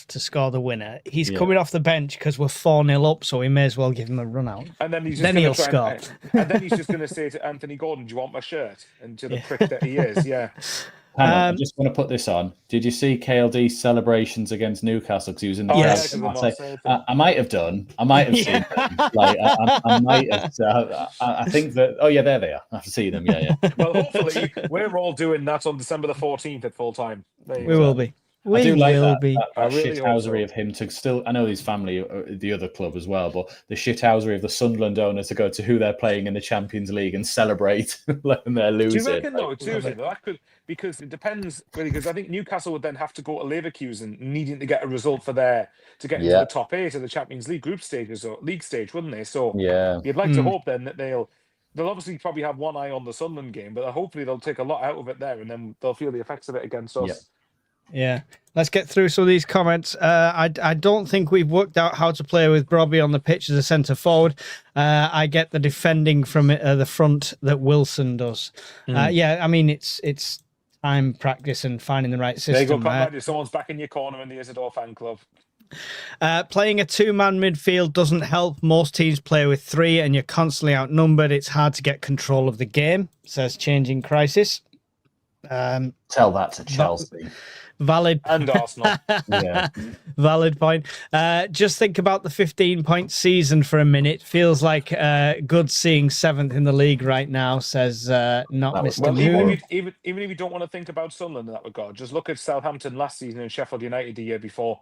to score the winner. He's coming off the bench because we're 4-0 up, so we may as well give him a run out. And then he'll score. And then he's just going to say to Anthony Gordon, "Do you want my shirt?" And to the prick that he is, yeah. I just want to put this on. Did you see KLD's celebrations against Newcastle because he was in the crowd? I might have done. I might have seen them. Like I might have. I think that. Oh yeah, there they are. I have to see them. Yeah. Well, hopefully we're all doing that on December the 14th at full time. We will be. I do like that really shithousery of him to still. I know his family, the other club as well, but the shithousery of the Sunderland owner to go to who they're playing in the Champions League and celebrate when they're losing. Do you reckon though, that could, because it depends really, because I think Newcastle would then have to go to Leverkusen needing to get a result to get into the top 8 of the Champions League group stages or league stage, wouldn't they? So you'd like to hope then that they'll obviously probably have one eye on the Sunderland game, but hopefully they'll take a lot out of it there, and then they'll feel the effects of it against us. Yeah, let's get through some of these comments. I don't think we've worked out how to play with Brobby on the pitch as a centre forward. I get the defending from the front that Wilson does. Yeah, I mean it's time, practice, and finding the right system. There you go, Conrad. Someone's back in your corner in the Isidore fan club. Playing a 2-man midfield doesn't help. Most teams play with 3, and you're constantly outnumbered. It's hard to get control of the game, says Changing Crisis. Tell that to Chelsea. Valid. And Arsenal. Valid point. Just think about the 15-point season for a minute. Feels like good seeing 7th in the league right now, says Mr. Moon. Even if you don't want to think about Sunderland in that regard, just look at Southampton last season and Sheffield United the year before.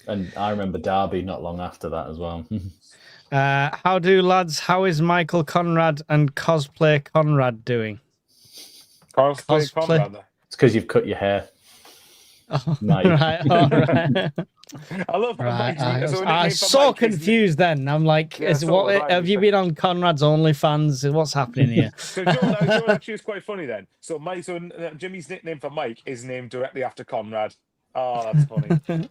And I remember Derby not long after that as well. How is Michael Conrad and Cosplay Conrad doing? Cosplay Conrad? It's because you've cut your hair. Oh, right, all right. I love right. I was so confused then. I'm like, have you been on Conrad's OnlyFans? What's happening here? So actually it's quite funny then. So Jimmy's nickname for Mike is named directly after Conrad. Oh, that's funny.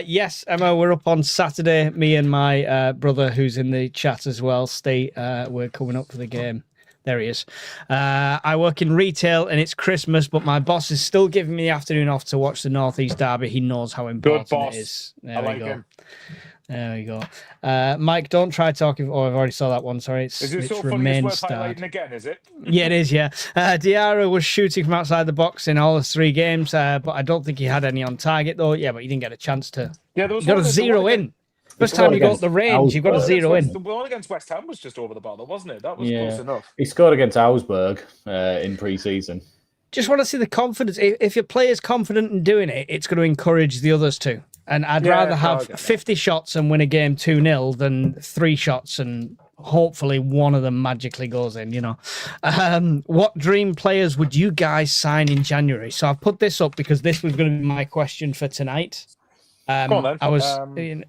Yes, Emma, we're up on Saturday. Me and my brother, who's in the chat as well, we're coming up for the game. There he is. I work in retail and it's Christmas, but my boss is still giving me the afternoon off to watch the Northeast Derby. He knows how important it is. There we go. Him. There we go. Mike, don't try talking. Oh, I've already saw that one. Sorry. Is it so funny it's worth highlighting again, is it? Yeah, it is, yeah. Diarra was shooting from outside the box in all the 3 games, but I don't think he had any on target, though. Yeah, but he didn't get a chance to. Yeah, there was got to zero in. First time you got the range, you've got to zero in. The one against West Ham was just over the bar, wasn't it? That was close enough. He scored against Augsburg in pre-season. Just want to see the confidence. If your player's confident in doing it, it's going to encourage the others to. And I'd rather have 50 shots and win a game 2-0 than 3 shots and hopefully one of them magically goes in, you know. What dream players would you guys sign in January? So I've put this up because this was going to be my question for tonight. Go on, then.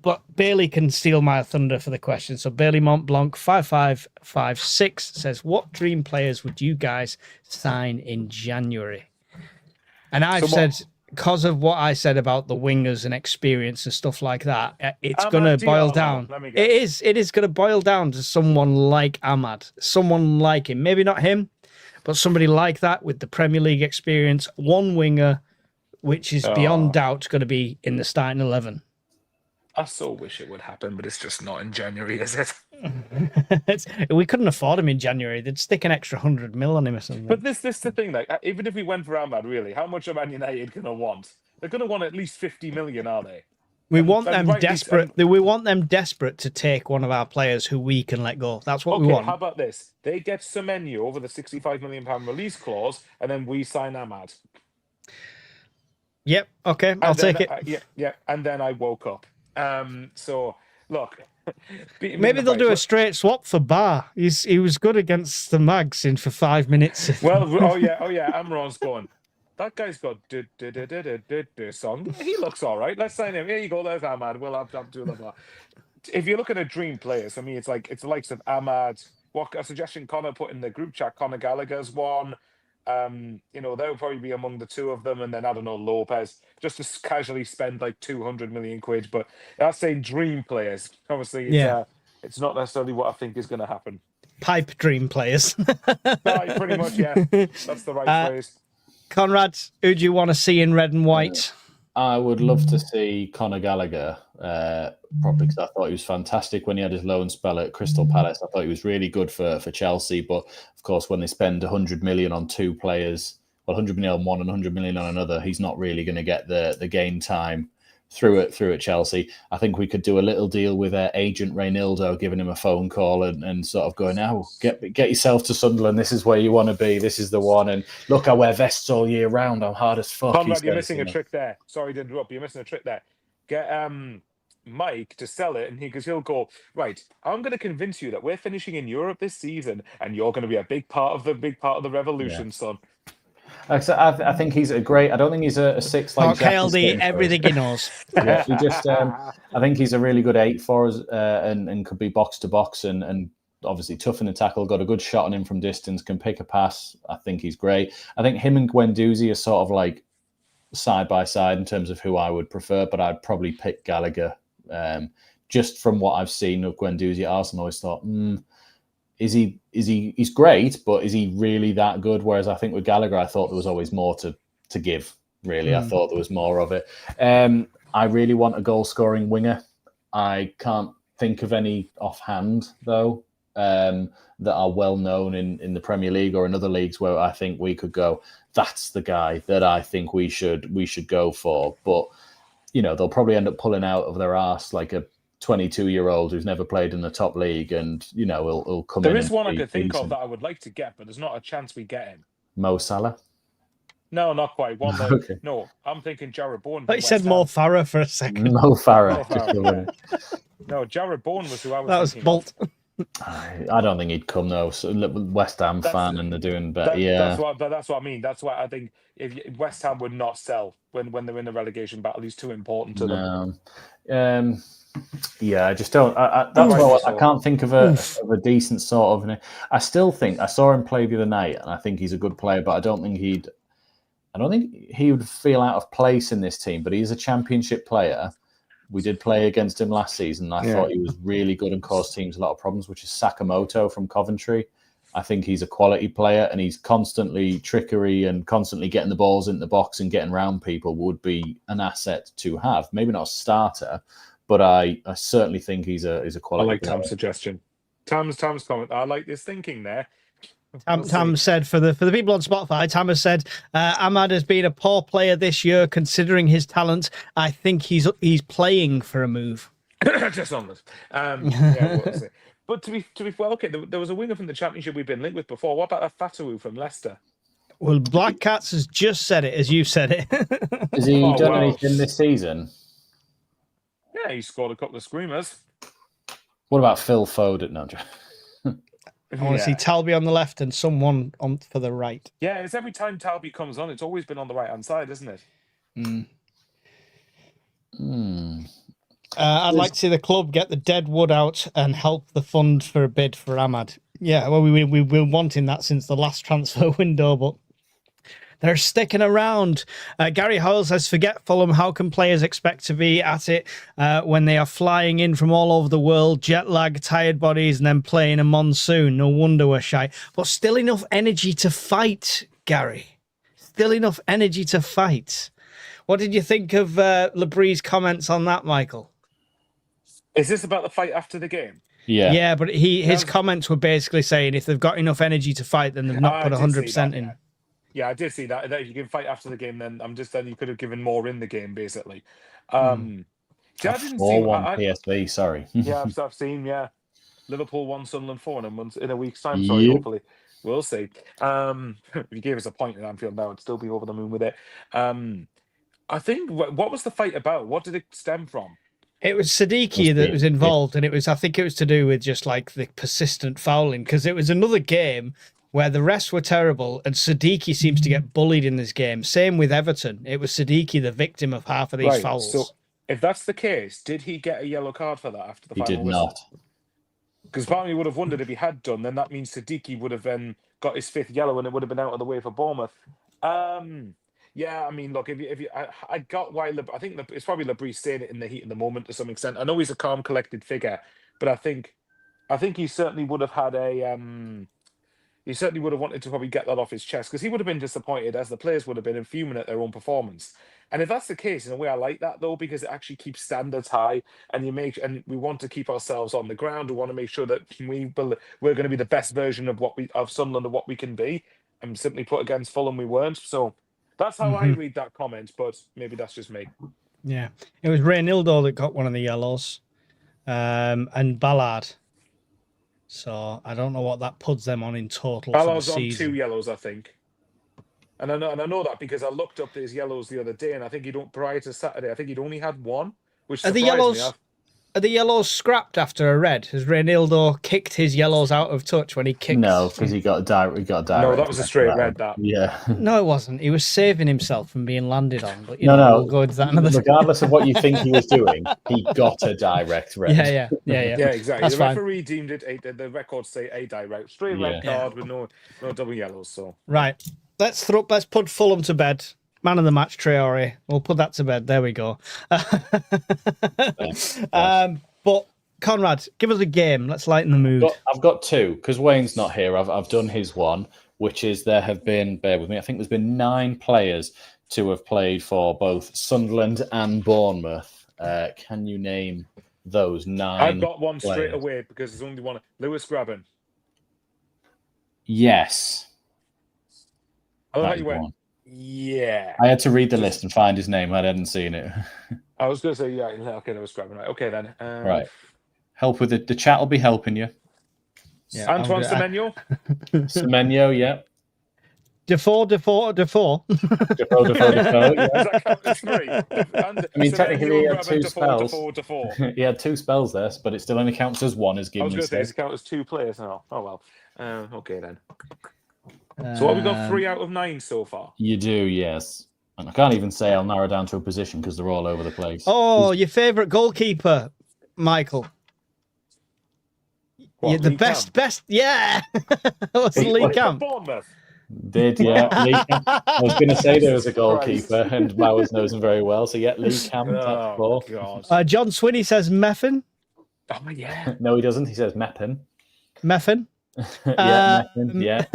But Bailey can steal my thunder for the question. So Bailey Montblanc 5556 says, "What dream players would you guys sign in January?" And I've said, because of what I said about the wingers and experience and stuff like that, it's going to boil down. It is going to boil down to someone like Ahmad, someone like him. Maybe not him, but somebody like that with the Premier League experience, one winger, which is beyond doubt going to be in the starting 11. I so wish it would happen, but it's just not in January, is it? We couldn't afford him in January. They'd stick an extra 100 mil on him or something. But this the thing, like even if we went for Ahmad, really, how much are Man United gonna want? They're gonna want at least 50 million, are they? We And- want and them rightly- desperate. and- We want them desperate to take one of our players who we can let go. That's what we Okay, want. how about this? They get Semenyo over the 65 million pound release clause, and then we sign Ahmad. Yep. Okay. I'll And then, take it. yeah. And then I woke up. So look, Maybe they'll do a straight swap for Bar. He was good against the Mags in for 5 minutes. Well, oh yeah. Amron's going. That guy's got song. He looks all right. Let's sign him. Here you go. There's Ahmad. We'll have to do that. If you're looking at dream players, for me, it's the likes of Ahmad. What a suggestion Connor put in the group chat. Connor Gallagher's one. They'll probably be among the two of them, and then I don't know, Lopez, just to casually spend like 200 million quid. But that's saying dream players. Obviously, it's not necessarily what I think is going to happen. Pipe dream players. Right, pretty much, yeah. That's the right phrase. Conrad, who do you want to see in red and white? I would love to see Conor Gallagher, probably because I thought he was fantastic when he had his loan spell at Crystal Palace. I thought he was really good for Chelsea. But, of course, when they spend 100 million on two players, 100 million on one and 100 million on another, he's not really going to get the game time through at Chelsea. I think we could do a little deal with agent Reynildo, giving him a phone call and sort of going, "Now get yourself to Sunderland. This is where you want to be. This is the one. And look, I wear vests all year round. I'm hard as fuck." Conrad, you're missing a trick there. Sorry to interrupt. You're missing a trick there. Get Mike to sell it, and he'll go, right, I'm going to convince you that we're finishing in Europe this season, and you're going to be a big part of the revolution, son. I think he's a great. I don't think he's a six like KLD, everything he knows. Yeah, he just. I think he's a really good 8 for us, and could be box to box and obviously tough in the tackle. Got a good shot on him from distance. Can pick a pass. I think he's great. I think him and Guendouzi are sort of like side by side in terms of who I would prefer, but I'd probably pick Gallagher. Just from what I've seen of Guendouzi at Arsenal, I always thought, he's great, but is he really that good? Whereas I think with Gallagher, I thought there was always more to give, really. I thought there was more of it. I really want a goal-scoring winger. I can't think of any offhand, though, that are well-known in the Premier League or in other leagues where I think we could go, that's the guy that I think we should go for. But, they'll probably end up pulling out of their arse like a 22-year-old who's never played in the top league, and he'll come in. There is one I could think of that I would like to get, but there's not a chance we get him. Mo Salah. No, not quite. One that, Okay. No, I'm thinking Jared Bourne. I thought you said Mo Farah for a second. Mo Farah. No, Jared Bourne was who I was. That was thinking Bolt. I don't think he'd come though. So, West Ham fan, and they're doing better. That's what I mean. That's why I think if West Ham would not sell when they're in the relegation battle. He's too important to them. I just don't. That's why I can't think of a decent sort of. I still think I saw him play the other night, and I think he's a good player. But I don't think he would feel out of place in this team. But he's a championship player. We did play against him last season. I thought he was really good and caused teams a lot of problems, which is Sakamoto from Coventry. I think he's a quality player, and he's constantly trickery and constantly getting the balls into the box and getting around people would be an asset to have. Maybe not a starter, but I certainly think he's a quality. I like player. Tam's suggestion. Tam's comment. I like this thinking there. Tam said for the people on Spotify, Tam has said Ahmad has been a poor player this year considering his talent. I think he's playing for a move. Just on this. But to be well, okay, there was a winger from the Championship we've been linked with before. What about Fatawu from Leicester? Well, Black Cats has just said it as you said it. Has he done anything this season? Yeah, he scored a couple of screamers. What about Phil Foden? No, I want to see Talby on the left and someone on for the right. Yeah, it's every time Talby comes on, it's always been on the right hand side, isn't it? I'd like to see the club get the dead wood out and help the fund for a bid for Ahmad. Yeah, well, we've been wanting that since the last transfer window, but they're sticking around. Gary Hoyle says, forget Fulham. How can players expect to be at it when they are flying in from all over the world, jet lag, tired bodies, and then playing a monsoon? No wonder we're shy. But still enough energy to fight, Gary. Still enough energy to fight. What did you think of Labree's comments on that, Michael? Is this about the fight after the game? Yeah, but his comments were basically saying if they've got enough energy to fight, then they've not put 100% in. Yeah, I did see that. That if you can fight after the game, then you could have given more in the game, basically. See, I didn't see 4-1 PSV. Sorry. Yeah, I've seen. Yeah, Liverpool won Sunderland 4 in a week's time. Sorry, hopefully we'll see. If you gave us a point at Anfield now, I'd still be over the moon with it. I think what was the fight about? What did it stem from? It was Siddiqui that was involved, and I think it was to do with just like the persistent fouling, because it was another game where the rest were terrible, and Siddiqui seems to get bullied in this game. Same with Everton. It was Siddiqui the victim of half of these fouls. So if that's the case, did he get a yellow card for that after the final whistle? He did not. Because part of me would have wondered if he had done, then that means Siddiqui would have then got his 5th yellow, and it would have been out of the way for Bournemouth. Yeah, I mean, look, I got why I think it's probably Labrie saying it in the heat of the moment to some extent. I know he's a calm, collected figure, but I think he certainly would have had he certainly would have wanted to probably get that off his chest, because he would have been disappointed, as the players would have been, and fuming at their own performance. And if that's the case, in a way, I like that though, because it actually keeps standards high, and we want to keep ourselves on the ground. We want to make sure that we're going to be the best version of Sunderland and what we can be. And simply put, against Fulham, we weren't. So that's how I read that comment, but maybe that's just me. Yeah, it was Reynildo that got one of the yellows, and Ballard. So I don't know what that puts them on in total. Ballard's on 2 yellows, I think. And I know that because I looked up his yellows the other day, and I think prior to Saturday, I think he'd only had 1, which surprised me. Are the yellows scrapped after a red? Has Reynildo kicked his yellows out of touch when he kicked? No, because he got a direct. No, that was a straight red. That. Yeah. No, it wasn't. He was saving himself from being landed on. But no. We'll go into that another. Regardless of what you think he was doing, he got a direct red. Yeah, exactly. That's the fine. referee deemed it. The records say a direct straight red card with no double yellows. So right, let's put Fulham to bed. Man of the match, Traore. We'll put that to bed. There we go. But Conrad, give us a game. Let's lighten the mood. I've got 2 because Wayne's not here. I've done his one, which is there have been. Bear with me. I think there's been 9 players to have played for both Sunderland and Bournemouth. Can you name those 9? I've got one players? Straight away because there's only one. Lewis Graben. Yes. I like you went. Yeah. I had to read the list and find his name. I hadn't seen it. I was going to say, yeah, okay, Lewis Graben. Right. Okay, then. Right. Help with it. The chat will be helping you. Yeah, Antoine Semenyo? Semenyo, yeah. Defoe. Defoe, yeah. Does that count as 3? I mean, technically he had 2 spells. Defoe. He had 2 spells there, but it still only counts as 1 as I was given. going to say, does it count as 2 players now? Oh, well. Okay, then. So what, we got 3 out of 9 so far? You do, yes. And I can't even say I'll narrow down to a position because they're all over the place. Oh, your favourite goalkeeper, Michael. You're the best. Yeah. What's Lee Camp? Bournemouth. Did, yeah. Lee Camp. I was going to say there was a goalkeeper, and Bowers knows him very well. So, yeah, Lee Camp, that's 4. God. John Swinney says Meffin. Oh, yeah. No, he doesn't. He says Meppen. Meffin. Yeah, Meppen, yeah.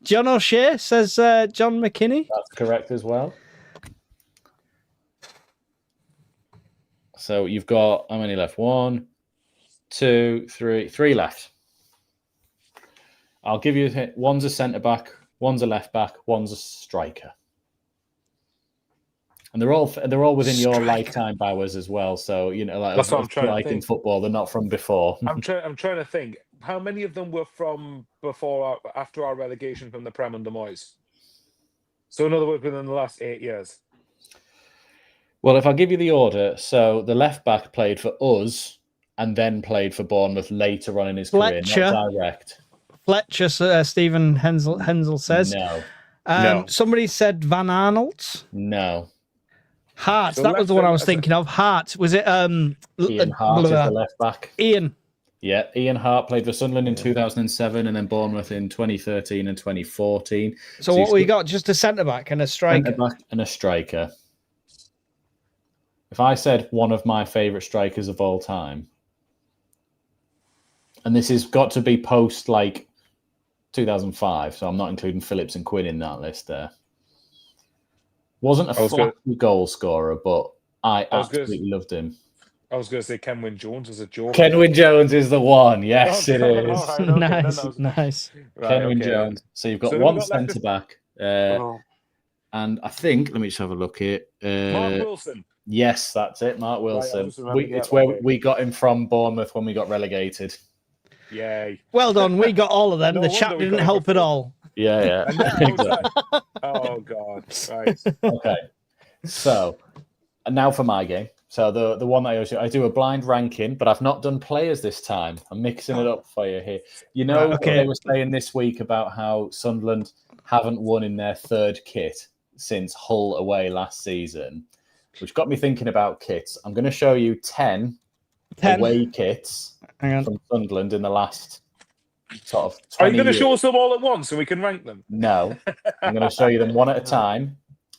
John O'Shea says John McKinney. That's correct as well. So you've got how many left? 1, 2, 3 left. I'll give you one's a centre back, one's a left back, one's a striker, and they're all within your lifetime, Bowers, as well. So that's what I'm trying to think. In football, they're not from before. I'm trying to think. How many of them were from after our relegation from the Prem under Moyes? So in other words, within the last 8 years. Well, if I give you the order, so the left back played for us and then played for Bournemouth later on in his career, not direct. Fletcher, Stephen Hensel says. No. Somebody said Van Arnold. No. Hart, so that was the one I was thinking of. Hart, was it? Ian Hart is the left back. Ian. Yeah, Ian Hart played for Sunderland in 2007 and then Bournemouth in 2013 and 2014. So what we got? Just a centre-back and a striker? Centre-back and a striker. If I said one of my favourite strikers of all time, and this has got to be post, 2005, so I'm not including Phillips and Quinn in that list there. Wasn't a flashy goal scorer, but I absolutely loved him. I was going to say Kenwyn Jones as a joke. Kenwyn Jones is the one. Yes, it All is. right, okay, then Nice, that was- nice. Right, Kenwyn okay. Jones. So you've got So who one we got left? centre back. Oh, And I think, let me just have a look here. Mark Wilson. Yes, that's it, Mark Wilson. just remembered, It's yeah, where okay. we got him from Bournemouth when we got relegated. Yay. Well done. We got all of them. No The wonder chat we didn't got help at through. all. Yeah, And yeah. now- Exactly. Oh, God. Right. Okay. So, and now for my game. So the one that I do a blind ranking, but I've not done players this time. I'm mixing it up for you here. You know Right, what okay. they were saying this week about how Sunderland haven't won in their third kit since Hull away last season, which got me thinking about kits. I'm going to show you 10 10. away kits Hang on. from Sunderland in the last sort of 20 Are you going to years. show us them all at once so we can rank them? No, I'm going to show you them one at a time,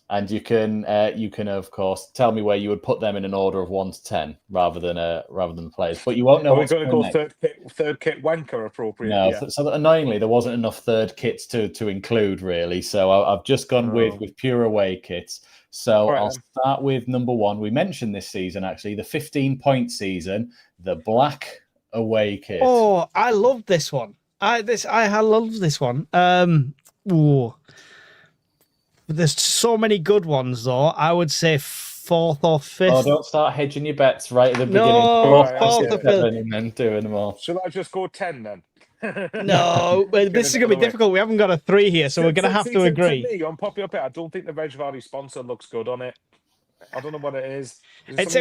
and you can of course tell me where you would put them in an order of 1 to 10 rather than the players. But you won't know Are we what's going to coming go next. third kit wanker appropriate? No, Yeah. so annoyingly there wasn't enough third kits to include really. So I've just gone with pure away kits. So All right, I'll then. start with number 1. We mentioned this season actually, the 15-point season, the black away kit. Oh, I love this one. I love this one. Ooh. There's so many good ones though. I would say 4th or 5th. Oh, don't start hedging your bets right at the beginning. No, Pull off fourth the or 5th. 7 and then doing them all. Shall I just go 10 then? No, well, this is it going to be out of the way. difficult. We haven't got a 3 here, so we're going to have to agree. To me, on Poppy Up It, I don't think the Reg Valley sponsor looks good on it. I don't know what it is. It's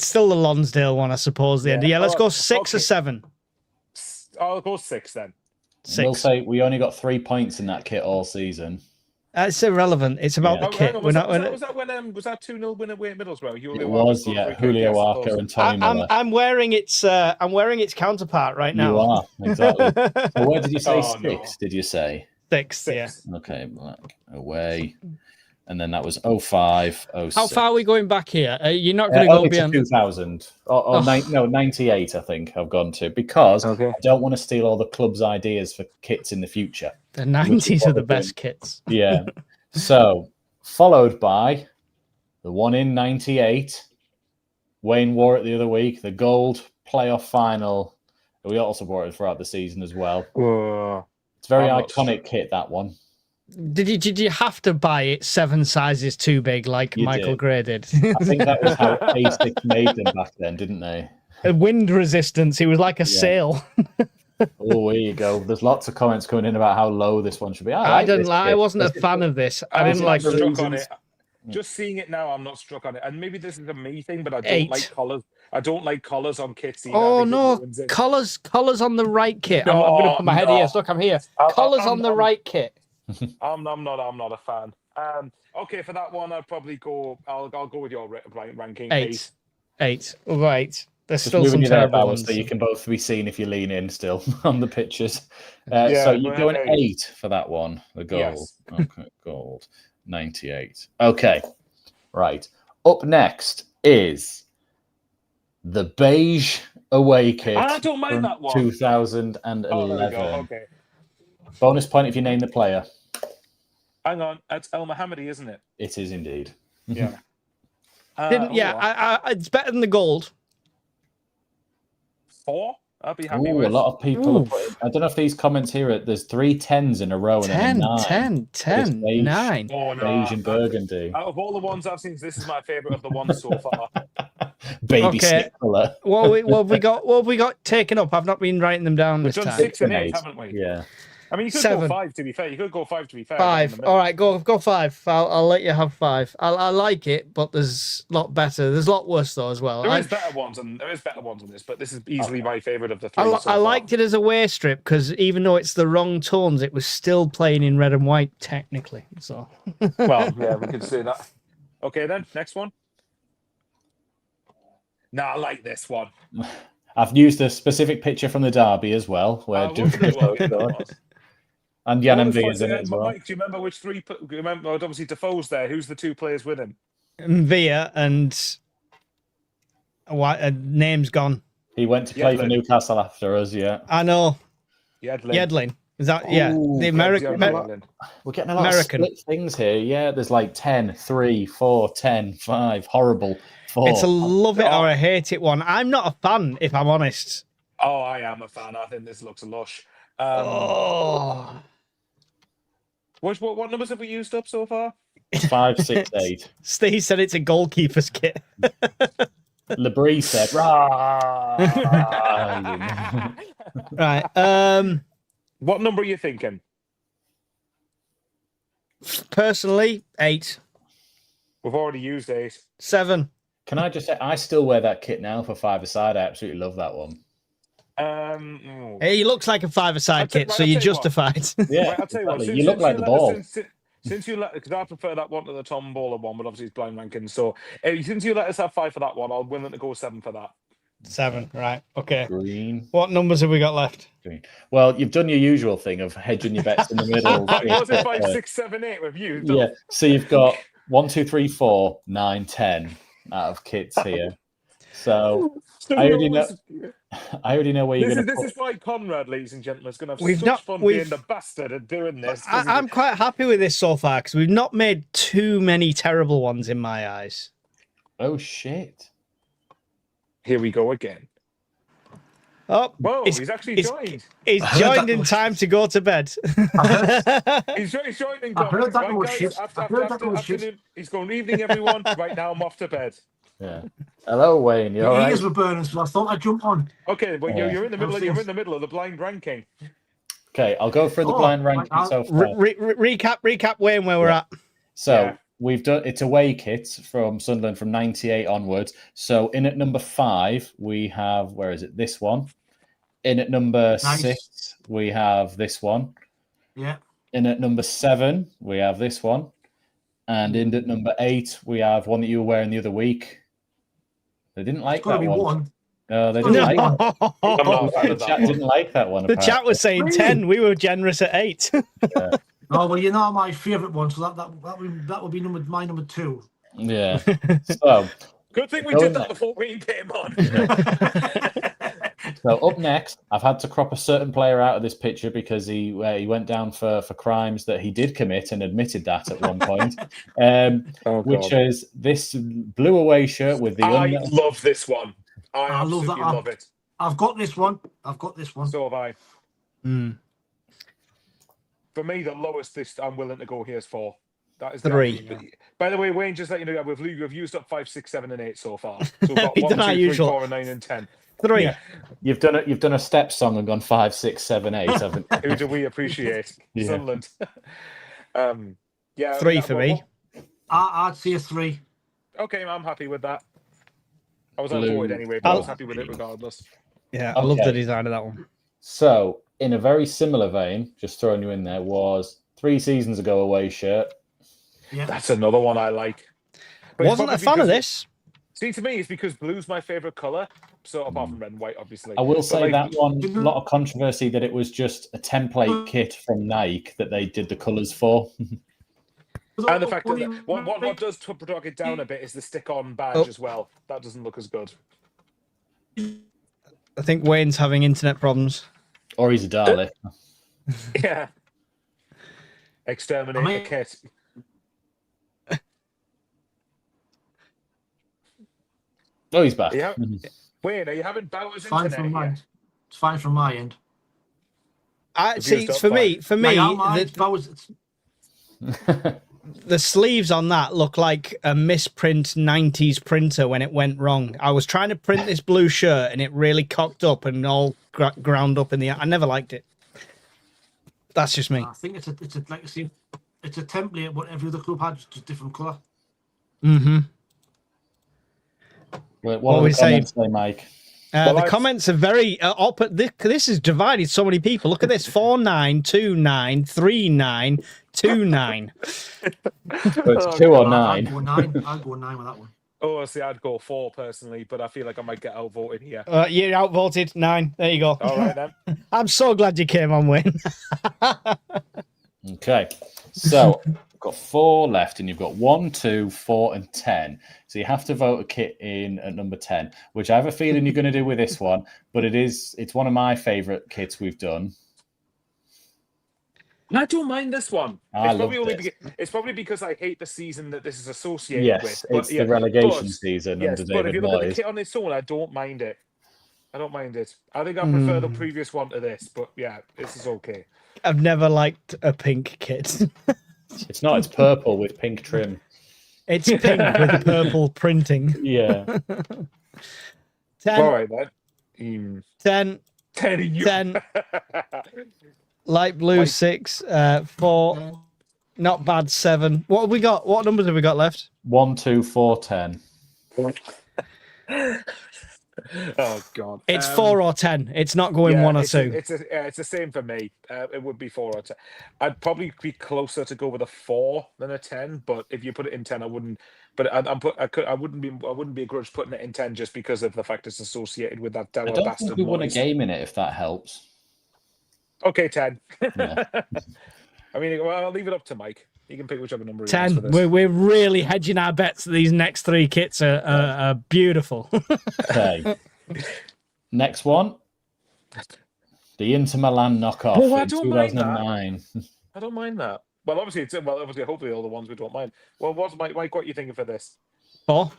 still the Lonsdale one, I suppose. Yeah. Yeah, let's Oh, go 6 or okay. 7. I'll go 6 then. 6. We'll say we only got 3 points in that kit all season. It's irrelevant. It's about Yeah. the kit. Was that 2-0 win away at Middlesbrough? It was, yeah. Julio Arca and Tony Miller. I'm wearing its counterpart right now. You are, exactly. So where did you say Oh, 6, no. did you say? 6, yeah. Okay, black away. And then that was 05, 06. How far are we going back here? You're not going to go only to beyond 2000. Or 98, I think I've gone to. Because I don't want to steal all the club's ideas for kits in the future. the 90s are the best kits. Yeah. So, followed by the one in 98. Wayne wore it the other week. The gold playoff final. We also wore it throughout the season as well. It's a very I'm not iconic kit, that one. Did you have to buy it 7 sizes too big like You Michael did. Gray did? I think that was how A6 made them back then, didn't they? Wind resistance. It was like a sail. Oh, there you go. There's lots of comments coming in about how low this one should be. I this kit. wasn't a fan of this. I didn't I'm like not the struck on reasons. it. Just seeing it now, I'm not struck on it. And maybe this is a me thing, but I don't 8. like colours. I don't like colours on kits either. I Oh think it no, ruins it. colours on the right kit. I'm going to put my head No. here. Look, I'm here. Colours on the right kit. I'm not a fan. Okay, for that one, I'll probably go. I'll go with your ranking. 8. 8. Right. There's Just still moving some you there, terrible Bowers, ones. so you can both be seen if you lean in still on the pictures. Yeah, So you're going right. 8 for that one, the gold. Yes. Okay, gold. 98. Okay, right. Up next is the beige away kit. I don't mind from that one. 2011. Oh, there we go. Okay. Bonus point if you name the player. Hang on. That's El Mohammadi, isn't it? It is indeed. Yeah. It's better than the gold. 4? I'll be happy Ooh, with. a lot of people. Are Oof. putting, I don't know if these comments here. There's 3 10s in a row and 10, then a 9. 10, 10, beige. 9. Oh, no. Beige and burgundy. Out of all the ones I've seen, this is my favourite of the ones so far. Baby Okay. stick colour. What have we got taken up? I've not been writing them down We've this done time. 6 and 8, 8. haven't we? Yeah. I mean, you could 7. go 5 to be fair. You could go 5 to be fair. 5. All right, go 5. I'll let you have 5. I like it, but there's a lot better. There's a lot worse though as well. There is better ones, and there is better ones in this, but this is easily my favourite of the 3. I liked it as a away strip because even though it's the wrong tones, it was still playing in red and white technically. So Well, yeah, we could say that. Okay, then next one. Nah, I like this one. I've used a specific picture from the derby as well, where We'll do it well, yeah, of course. and Jan Oh, and it's is in fun. it as well. Mike, do you remember which 3? Do you remember? Well, obviously, Defoe's there. Who's the 2 players with him? Villa and name's gone. He went to play for Yedlin. Newcastle after us. Yeah. I know Yedlin. Yedlin. Is that the Yeah, American? Ireland. We're getting a lot American. of split things here. Yeah, there's like 10, 3, 4, 10, 5, horrible, 4. It's a love it or a hate it one. I'm not a fan, if I'm honest. Oh, I am a fan. I think this looks lush. Oh, What numbers have we used up so far? 5, 6, 8. Steve said it's a goalkeeper's kit. Labrie said, "Rah." Right. What number are you thinking? Personally, 8, We've already used 8. 7. Can I just say, I still wear that kit now for 5-a-side. I absolutely love that one. He looks like a 5-a-side kit, so you're justified. Yeah, I'll tell you what. exactly. You look like the ball. Since you let, because I prefer that one to the Tom Bowler one, but obviously it's blind ranking. So since you let us have 5 for that one, I'll willing to go 7 for that. 7, right? Okay. Green. What numbers have we got left? Green. Well, you've done your usual thing of hedging your bets in the middle. Was it 5, 6, 7, 8 with you? Yeah. So you've got 1, 2, 3, 4, 9, 10 out of kits here. So I already know where you're going to. This is why Conrad, ladies and gentlemen, is going to have such fun being the bastard at doing this. I'm quite happy with this so far because we've not made too many terrible ones in my eyes. Oh shit! Here we go again. Oh, whoa! He's actually joined. He's joined in time to go to bed. He's joining. I heard that was shit. He's going, evening, everyone. Right now, I'm off to bed. Yeah. Hello, Wayne. You all right? Ears were burning, so I thought I'd jump on. Okay, well, you're in the middle. You're in the middle of the blind ranking. Okay, I'll go through the blind ranking so far. Recap, Wayne, where we're at. So we've done it's away kits from Sunderland from '98 onwards. So in at number 5 we have this one. In at number 6 we have this one. Yeah. In at number 7 we have this one, and in at number 8 we have one that you were wearing the other week. They didn't like that one. No, they didn't like that. The chat didn't like that one. The chat was saying 10. We were generous at 8. Yeah. Oh well, you know my favourite one, so that would be my number 2. Yeah. So good thing we did that before we came on. So up next, I've had to crop a certain player out of this picture because he went down for crimes that he did commit and admitted that at one point, which is this blue away shirt with the. I love this one. I love that. Love it. I've got this one. So have I. Mm. For me, the lowest I'm willing to go here is 4. That is 3. By the way, Wayne, just let you know, we've used up 5, 6, 7, and 8 so far. So we've got We've 1, 2, done our 3, usual. 4, and 9, and 10. 3. Yeah. You've done a step song and gone 5, 6, 7, 8, haven't you? Who do we appreciate? Yeah. Sunderland. 3 for me. I'd say a 3. Okay, I'm happy with that. I was Blue. unavoided anyway, but I was happy with it regardless. Yeah, I love the design of that one. So, in a very similar vein, just throwing you in there, was 3 seasons ago away shirt. Yeah. That's another one I like. But Wasn't a fan of this. See, to me, it's because blue's my favourite colour. So apart from red and white, obviously. I will say that one, a lot of controversy that it was just a template kit from Nike that they did the colours for. And the fact that what does drag it down a bit is the stick-on badge as well. That doesn't look as good. I think Wayne's having internet problems. Or he's a Dalek. Yeah. Exterminate the kit. Oh, he's back. Yeah. Wayne, are you having Bowers Fine internet from here? It's fine from my end. See, for me, the sleeves on that look like a misprint 90s printer when it went wrong. I was trying to print this blue shirt and it really cocked up and all ground up in the. I never liked it. That's just me. I think it's a template what every other club had, just a different colour. Mm-hmm. What are we saying, Mike? The comments are very this has divided so many people. Look at this: 4929 3929. So it's 2 or 9. I'd go 9 with that one. Oh, see, I'd go 4 personally, but I feel like I might get outvoted here. You're outvoted 9. There you go. All right then. I'm so glad you came on, Wayne. Okay, so you've got 4 left, and you've got 1, 2, 4, and 10. So you have to vote a kit in at number 10, which I have a feeling you're going to do with this one, but it's one of my favourite kits we've done. I don't mind this one. I It's probably loved only it. it's probably because I hate the season that this is associated Yes, with. it's the relegation but- season Yes, under but if David you look at the Moyes. kit on its own, I don't mind it. I don't mind it. I think I prefer the previous one to this, but yeah, this is okay. I've never liked a pink kit. It's not. It's purple with pink trim. It's pink with purple printing. Yeah. 10. All right, then. 10. 10. 10. Light blue, Like, 6. 4. Not bad, 7. What have we got? What numbers have we got left? 1, 2, 4, 10. Oh God! It's 4 or 10. It's not going 1 or 2. It's the same for me. It would be 4 or 10. I'd probably be closer to go with a 4 than a 10. But if you put it in 10, I wouldn't. But I wouldn't be begrudged putting it in 10 just because of the fact it's associated with that dour I don't bastard. think we won a Moyes. game in it, if that helps. Okay, 10. Yeah. I mean, well, I'll leave it up to Mike. He can pick whichever number he wants for 10. this. We're really hedging our bets. These next 3 kits are beautiful. Okay. Next one. The Inter Milan knockoff Oh, I in don't mind that. 2009. I don't mind that. Well, obviously, hopefully, all the ones we don't mind. Well, what's Mike? What are you thinking for this? 4.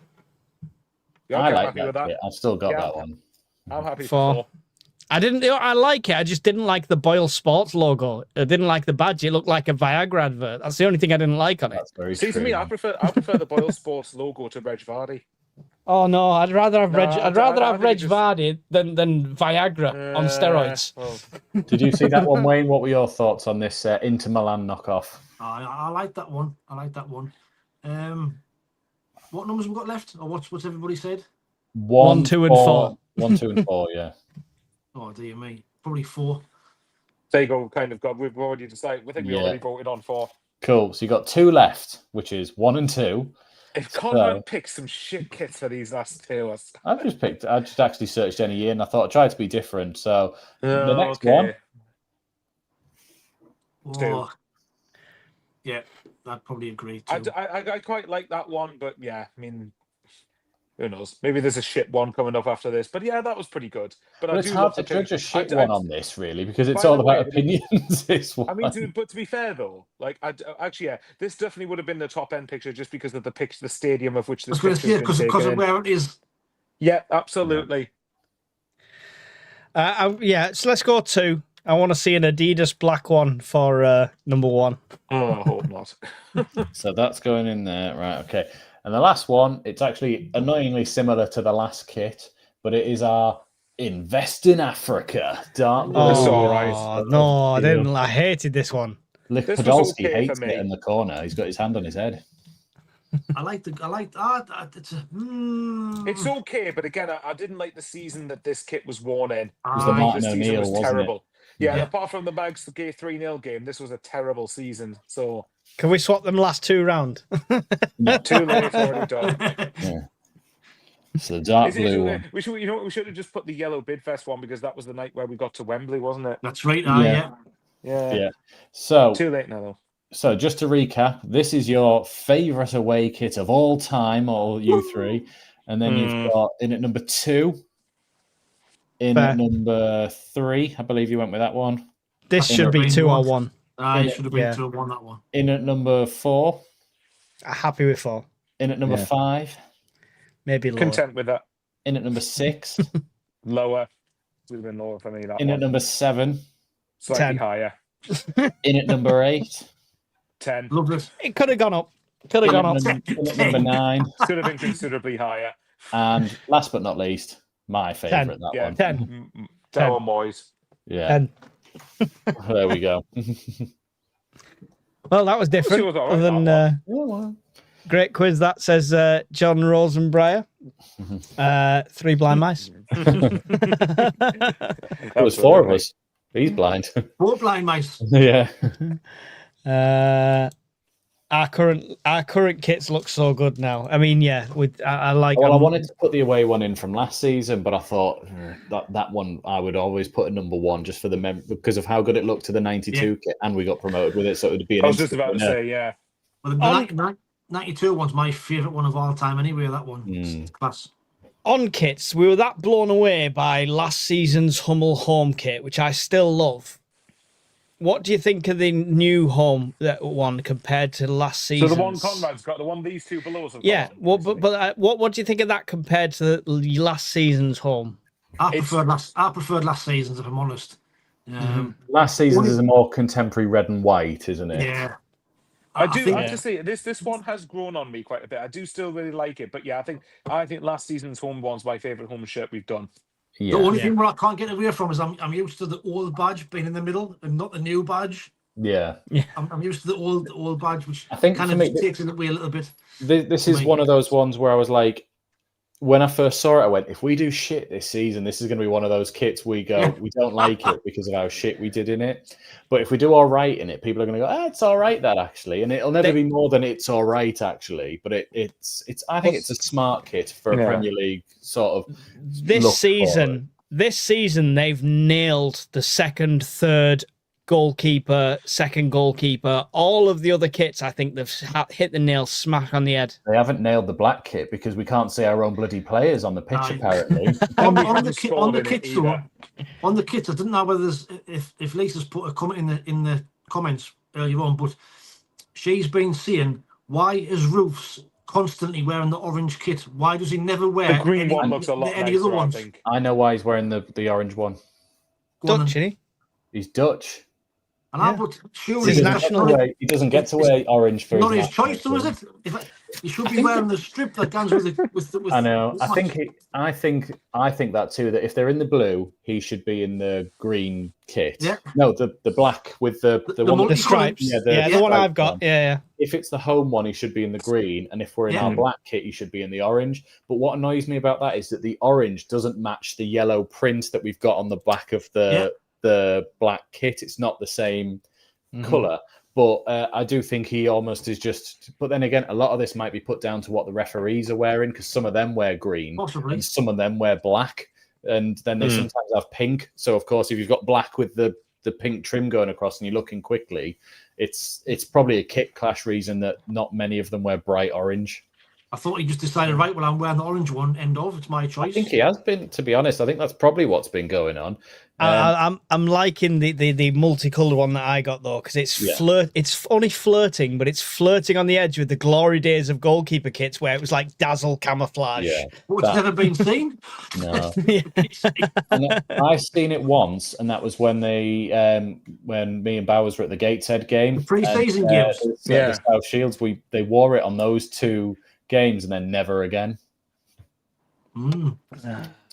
Yeah, I okay, I'm like happy that with that. kit. I've still got Yeah. that one. I'm happy 4. for 4. I like it. I just didn't like the Boyle Sports logo. I didn't like the badge. It looked like a Viagra advert. That's the only thing I didn't like on it. That's very See, true. to me, I prefer the Boyle Sports logo to Reg Vardy. Oh no, I'd rather have Reg. No, I'd rather I have think Reg it just- Vardy than Viagra on steroids. Well, Did you see that one, Wayne? What were your thoughts on this Inter Milan knockoff? I like that one. I like that one. What numbers we got left? Or what's everybody said? 1, 2, and 4. 1, 2, and 4, yeah. Oh dear me, probably 4. there you go. Kind of got. We've already decided. We think we Yeah. already voted on 4. Cool. So you got 2 left, which is 1 and 2. If Conrad picked some shit kits for these last 2, I just actually searched any year and I thought I'd try to be different. So the next one. Oh, yeah, I'd probably agree too. I quite like that one, but yeah, I mean, who knows? Maybe there's a shit one coming up after this. But yeah, that was pretty good. But Well, I it's do hard love to the judge a pic- shit I- one on this, really, because it's By all the about way, opinions. This one. I mean, to be fair though, like actually, yeah, this definitely would have been the top end picture just because of the stadium of which this picture has been because taken of where it is. Yeah, absolutely. Yeah, so let's go 2. I want to see an Adidas black one for number 1. Oh, I hope not. So that's going in there, right? Okay. And the last one, it's actually annoyingly similar to the last kit, but it is our Invest in Africa dark blue. That's all right. No, I didn't. I hated this one. Lik This was Podolski okay hates for me. it in the corner. He's got his hand on his head. It's okay, but again, I didn't like the season that this kit was worn in. It was the I think Martin this season O'Neill, was wasn't terrible. Yeah, Yeah. apart from the Mags 3-0 game, this was a terrible season. So Can we swap them last 2 round? too late, already done. Yeah. So the dark Is it- blue one. we should have just put the yellow Bidfest one because that was the night where we got to Wembley, wasn't it? That's right. Yeah. Yeah. Yeah. So Too late now, though. So just to recap, this is your favourite away kit of all time, all you three. And then you've got in at number 2. In Fair. at number 3, I believe you went with that one. This should be 2 or 1. I should have been Yeah. to have won that one. In at number 4. Happy with 4. In at number Yeah. 5. Maybe lower. Content with that. In at number 6. Lower. Would have been lower for me. That In at one. number 7. Slightly 10. higher. In at number 8. 10. Love this. It could have gone up. Could have In gone at, up. in at number 9. Could have been considerably higher. And last but not least, my favourite, that Yeah. one. 10. Tower Moyes. Yeah, 10. there we go. Well, that was different. She was all right, Other than It great quiz, that says John Rosenbreyer. 3 blind mice. was 4 of us. He's blind. 4 blind mice. Yeah. Our current kits look so good now. I mean, yeah, I like. Well, I wanted to put the away one in from last season, but I thought that one I would always put at number 1 just for the because of how good it looked to the 92 kit, and we got promoted with it, so it would be an I was just instant about to winner. say, yeah. Well, the 92 one's my favourite one of all time anyway, that one. It's class. On kits, we were that blown away by last season's Hummel home kit, which I still love. What do you think of the new home one compared to last season? So the one Conrad's got, the one these two below us have Yeah. got. Well, but what do you think of that compared to the last season's home? I preferred last season's, if I'm honest. Last season's is a more contemporary red and white, isn't it? Yeah. I have to say this one has grown on me quite a bit. I do still really like it, but yeah, I think last season's home one's my favourite home shirt we've done. Yeah. The only thing where I can't get away from is I'm used to the old badge being in the middle and not the new badge. Yeah. I'm used to the old badge, which I think kind for of me, takes it away a little bit. This is one of those ones where I was like, when I first saw it, I went, if we do shit this season, this is going to be one of those kits we go, we don't like it because of how shit we did in it. But if we do all right in it, people are going to go, it's all right, that actually. And it'll never be more than it's all right, actually. But it's I think it's a smart kit for a Premier League sort of This season, they've nailed the second, third goalkeeper, second goalkeeper. All of the other kits, I think they've hit the nail smack on the head. They haven't nailed the black kit because we can't see our own bloody players on the pitch, apparently. on the kits, though, on the kits, I didn't know whether if Lisa's put a comment in the comments earlier on, but she's been saying, why is Roofs constantly wearing the orange kit? Why does he never wear the green one? Looks a lot any nicer, other ones? I think. I know why he's wearing the orange one. Dutch, isn't he? He's Dutch. And I put His national. He doesn't get to wear orange for not his his choice, though, is it? He should be wearing the strip that goes with the. I know. I think that too. That if they're in the blue, he should be in the green kit. Yeah. No, the black with the one The stripes. The one I've got. Yeah. If it's the home one, he should be in the green, and if we're in our black kit, he should be in the orange. But what annoys me about that is that the orange doesn't match the yellow print that we've got on the back of the black kit. It's not the same color. But I do think he almost is just. But then again, a lot of this might be put down to what the referees are wearing, because some of them wear green, Possibly. and some of them wear black, and then they sometimes have pink. So of course, if you've got black with the pink trim going across and you're looking quickly, it's probably a kit clash reason that not many of them wear bright orange. I thought he just decided, right, well, I'm wearing the orange one, end of. It's my choice. I think he has been, to be honest. I think that's probably what's been going on. I'm liking the multicolored one that I got, though, because it's only flirting, but it's flirting on the edge with the glory days of goalkeeper kits where it was like dazzle camouflage. Yeah, It's never been seen. No. And I've seen it once, and that was when when me and Bowers were at the Gateshead game. The pre-season games. The South Shields, they wore it on those two games and then never again. Do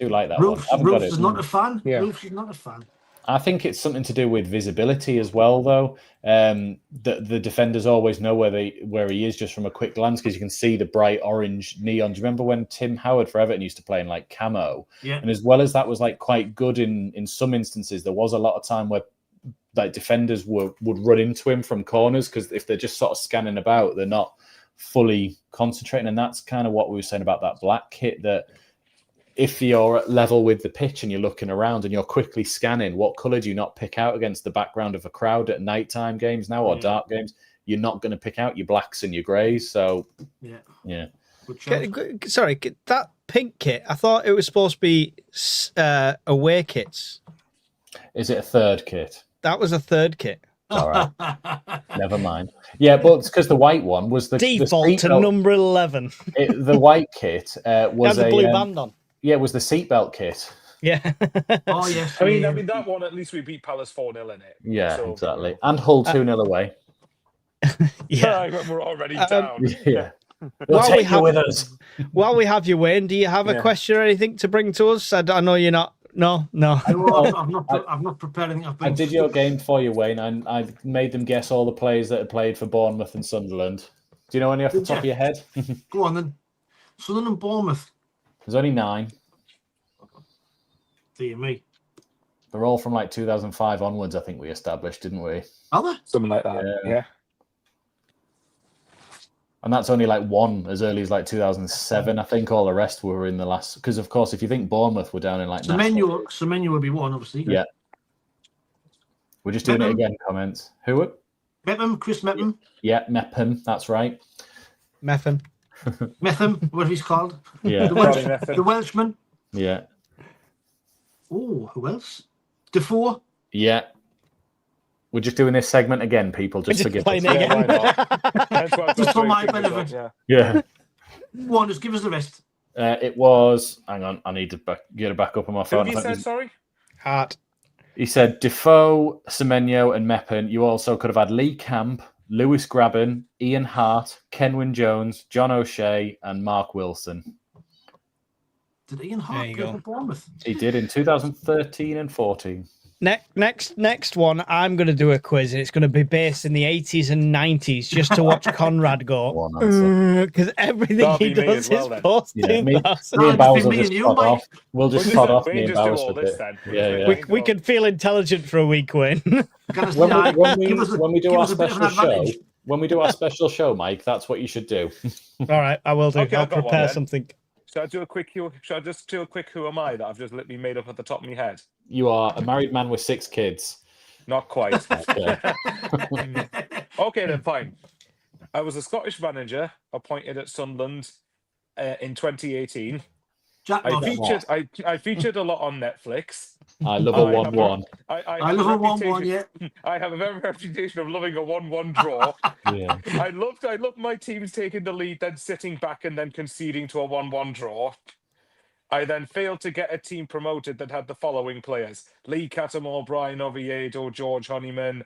like that Roofs one. is not a fan. Yeah. Roofs is not a fan. I think it's something to do with visibility as well, though. The defenders always know where he is just from a quick glance, because you can see the bright orange neon. Do you remember when Tim Howard for Everton used to play in like camo? Yeah. And as well as that was like quite good in some instances, there was a lot of time where like defenders would run into him from corners, because if they're just sort of scanning about, they're not fully concentrating. And that's kind of what we were saying about that black kit, that if you're at level with the pitch and you're looking around and you're quickly scanning, what colour do you not pick out against the background of a crowd at nighttime games now, or dark games? You're not going to pick out your blacks and your greys. So yeah. Sorry, that pink kit, I thought it was supposed to be away kits. Is it a third kit? That was a third kit. All right. Never mind. Yeah, but it's because the white one was the default to number 11. The white kit was had the blue band on. Yeah, it was the seatbelt kit. Yeah. Oh yes. I mean that one, at least we beat Palace 4-0 in it. Yeah, so, exactly. And Hull 2-0 away. Yeah. We're already down. Yeah. We'll take you with us. While we have you, Wayne, do you have a question or anything to bring to us? I know you're not. No. I'm not prepared anything. I did your game for you, Wayne. I made them guess all the players that had played for Bournemouth and Sunderland. Do you know any off the top of your head? Go on then. Sunderland and Bournemouth. There's only 9. Dear me. They're all from like 2005 onwards, I think we established, didn't we? Are they? Something like that. Yeah. And that's only like one as early as like 2007. I think all the rest were in the last. Because, of course, if you think Bournemouth were down in like. Semenyo would be one, obviously. Yeah. We're just doing it again, comments. Who would? Mepham, Chris Mepham. Yeah, Mepham, that's right. Mepham, whatever he's called. Yeah. The Welshman. Yeah. Oh, who else? Defoe. Yeah. We're just doing this segment again, people. Just forgive us. playing it Yeah, why again. not? Just for my benefit. Yeah. Yeah. Go on, just give us the rest. It was. Hang on, I need to get it back up on my Who phone. have you said, sorry? Hart. He said Defoe, Semenyo, and Meppen. You also could have had Lee Camp, Lewis Grabban, Ian Hart, Kenwyn Jones, John O'Shea, and Mark Wilson. Did Ian There Hart you play go. for Bournemouth? He did in 2013 and 14. Next one, I'm going to do a quiz, and it's going to be based in the 80s and 90s, just to watch Conrad go. One answer. Because everything That'll he be me does as well, is then. posting Me that. and just Bowers be will me just and you, pod Mike. off. We'll just pod off me and Bowers for a bit. Yeah. We can feel intelligent for a week, Wayne. When we do our give us a bit of an special show, advantage. when we do our special show, Mike, that's what you should do. All right, I will do. Okay, I'll I've got one prepare then. something. Should I just do a quick who am I that I've just literally made up at the top of my head? You are a married man with 6 kids. Not quite. Okay. Okay, then fine. I was a Scottish manager appointed at Sunderland in 2018. Jack I Ross. featured a lot on Netflix. I love a 1-1. I love a 1-1, yeah. I have a very reputation of loving a 1-1 draw. Yeah. I loved my teams taking the lead, then sitting back and then conceding to a 1-1 draw. I then failed to get a team promoted that had the following players: Lee Cattermore, Brian Oviedo, George Honeyman,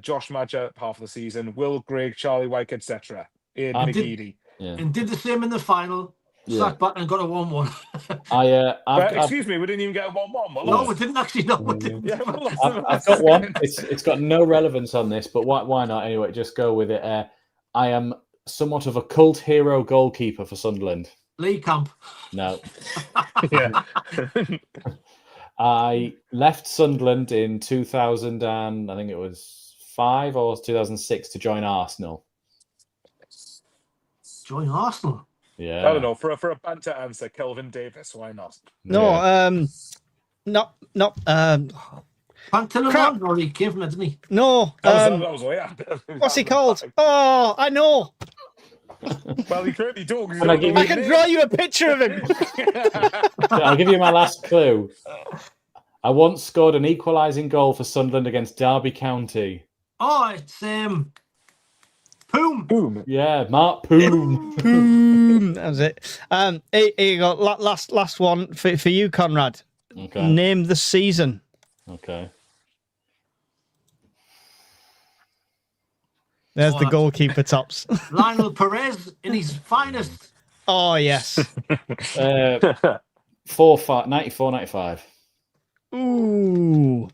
Josh Madger, half the season, Will Grigg, Charlie Wyke, etc. Ian McGeady. And did the same in the final. Sat back and got a 1-1. Excuse me, we didn't even get a 1-1. No, we didn't actually. No, we didn't. Yeah, I've got one. It's got no relevance on this, but why not? Anyway, just go with it. I am somewhat of a cult hero goalkeeper for Sunderland. Lee Camp. No. Yeah. I left Sunderland in 2000 and I think it was 5 or 2006 to join Arsenal. Join Arsenal. Yeah. I don't know. For a banter answer, Kelvin Davis. Why not? No, not Pantilimon, or he came from it, didn't he? no. That was way after. What's he called? Oh, I know. Well, he clearly does. Can I give you- I can draw you a picture of him. I'll give you my last clue. I once scored an equalising goal for Sunderland against Derby County. Oh, it's Poom. Boom. Yeah, Mark Poom. That was it. Here you go. Last one for you, Conrad. Okay. Name the season. Okay. There's Oh, the that's- goalkeeper tops. Lionel Perez in his finest. Oh, yes. 94, 95. Ooh.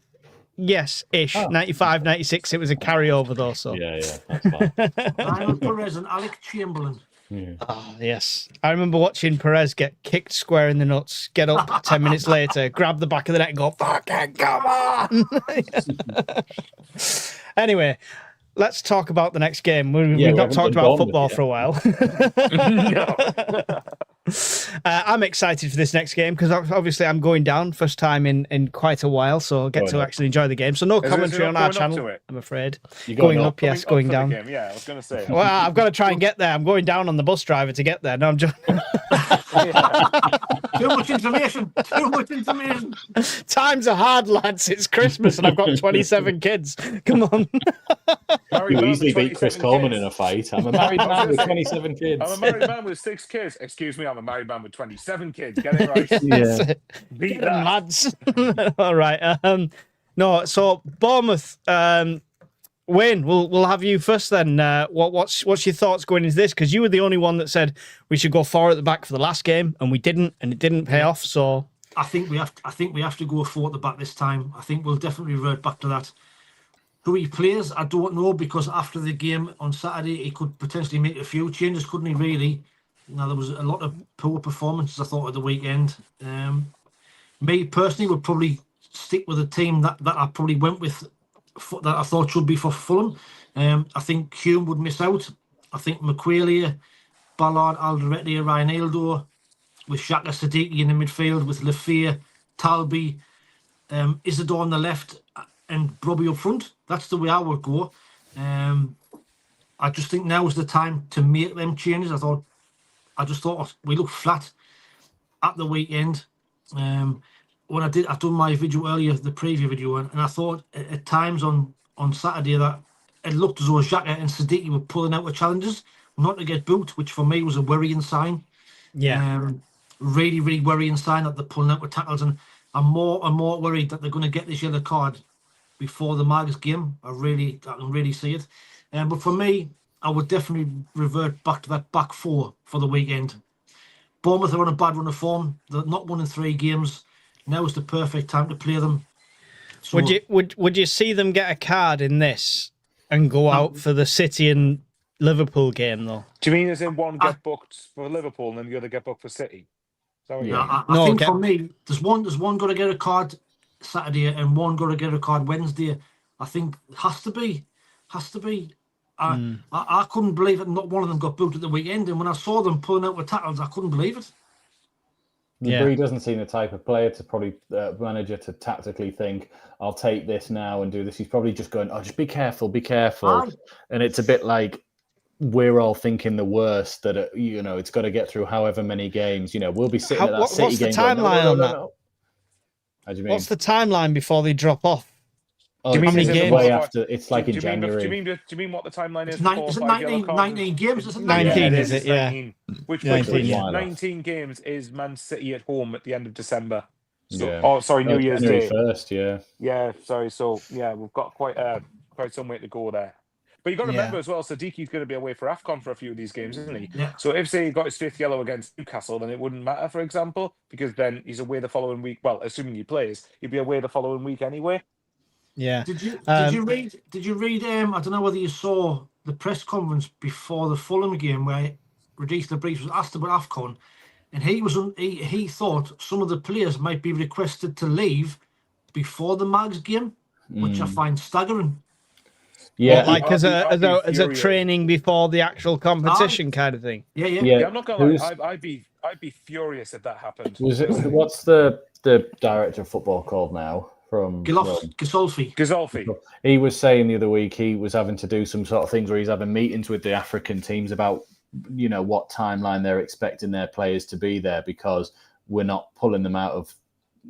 Yes, ish. 95, 96. It was a carryover, though. So. Yeah, that's fine. Lionel Perez and Alec Chamberlain. Yeah. Oh, yes. I remember watching Perez get kicked square in the nuts, get up 10 minutes later, grab the back of the net and go, fucking come on. Anyway, let's talk about the next game. We've not haven't talked done about Bournemouth football yet. for a while. I'm excited for this next game because obviously I'm going down first time in quite a while, so I'll get to actually enjoy the game. So no commentary on our channel, I'm afraid. You're Going up, yes, going for the down. game. Yeah, I was going to say. Well, I've got to try and get there. I'm going down on the bus driver to get there. No, I'm just Too much information. Too much information. times are hard, lads. It's Christmas and I've got 27 kids. Come on. Married You man easily with beat Chris 27 Coleman kids. in a fight. I'm a married man with 27 kids. I'm a married man with 6 kids. Excuse me, I'm a married man with 27 kids. Get it right. Yeah. Beat Get 'em, that. lads. All right. No, so Bournemouth. Wayne, we'll have you first then. What's your thoughts going into this? Because you were the only one that said we should go 4 at the back for the last game, and we didn't, and it didn't pay off. So I think we have to go 4 at the back this time. I think we'll definitely revert back to that. Who he plays, I don't know, because after the game on Saturday, he could potentially make a few changes, couldn't he? Really. Now there was a lot of poor performances, I thought, at the weekend. Me personally would probably stick with a team that I probably went with, that I thought should be for Fulham. I think Hume would miss out. I think McQualia, Ballard, Alderete, Reinaldo, with Xhaka Siddiqui in the midfield, with Lafayette, Talby, Isidore on the left, and Brobby up front. That's the way I would go. I just think now is the time to make them changes. I just thought we looked flat at the weekend. When I've done my video earlier, the preview video, and I thought at times on on Saturday that it looked as though Xhaka and Siddiqui were pulling out the challenges, not to get booked, which for me was a worrying sign. Yeah. Really, really worrying sign that they're pulling out with tackles, and I'm more and more worried that they're going to get this yellow card before the Mags game. I can really see it. But for me, I would definitely revert back to that back four for the weekend. Bournemouth are on a bad run of form. They're not won in 3 games. Now is the perfect time to play them. So, Would you see them get a card in this and go out for the City and Liverpool game though? Do you mean as in one get booked for Liverpool and then the other get booked for City? Is that what you mean? I think for me, there's one got to get a card Saturday and one got to get a card Wednesday. I think it has to be. I couldn't believe it. Not one of them got booked at the weekend, and when I saw them pulling out with tackles, I couldn't believe it. He doesn't seem the type of player to probably manager to tactically think, I'll take this now and do this. He's probably just going, just be careful. And it's a bit like we're all thinking the worst, that it's got to get through however many games. We'll be sitting at that City what's game. What's the timeline on that? How do you mean? What's the timeline before they drop off? Do you mean after? It's like in January. Do you mean what the timeline is? Is it 19 games? Is it 19? Is it? Yeah. 19. Which 19 games is Man City at home at the end of December. So, New Year's Day. 1st, yeah. Yeah, sorry. So we've got quite some way to go there. But you've got to remember as well, Sadiqi's going to be away for AFCON for a few of these games, isn't he? Yeah. So if, say, he got his 5th yellow against Newcastle, then it wouldn't matter, for example, because then he's away the following week. Well, assuming he plays, he'd be away the following week anyway. Yeah. Did you read? I don't know whether you saw the press conference before the Fulham game where Regis Lebris was asked about AFCON, and he thought some of the players might be requested to leave before the Mags game, which I find staggering. Yeah, like as a training before the actual competition kind of thing. Yeah. I'm not gonna lie, I'd be furious if that happened. What's the director of football called now? From Gisolfi. He was saying the other week he was having to do some sort of things where he's having meetings with the African teams about what timeline they're expecting their players to be there, because we're not pulling them out of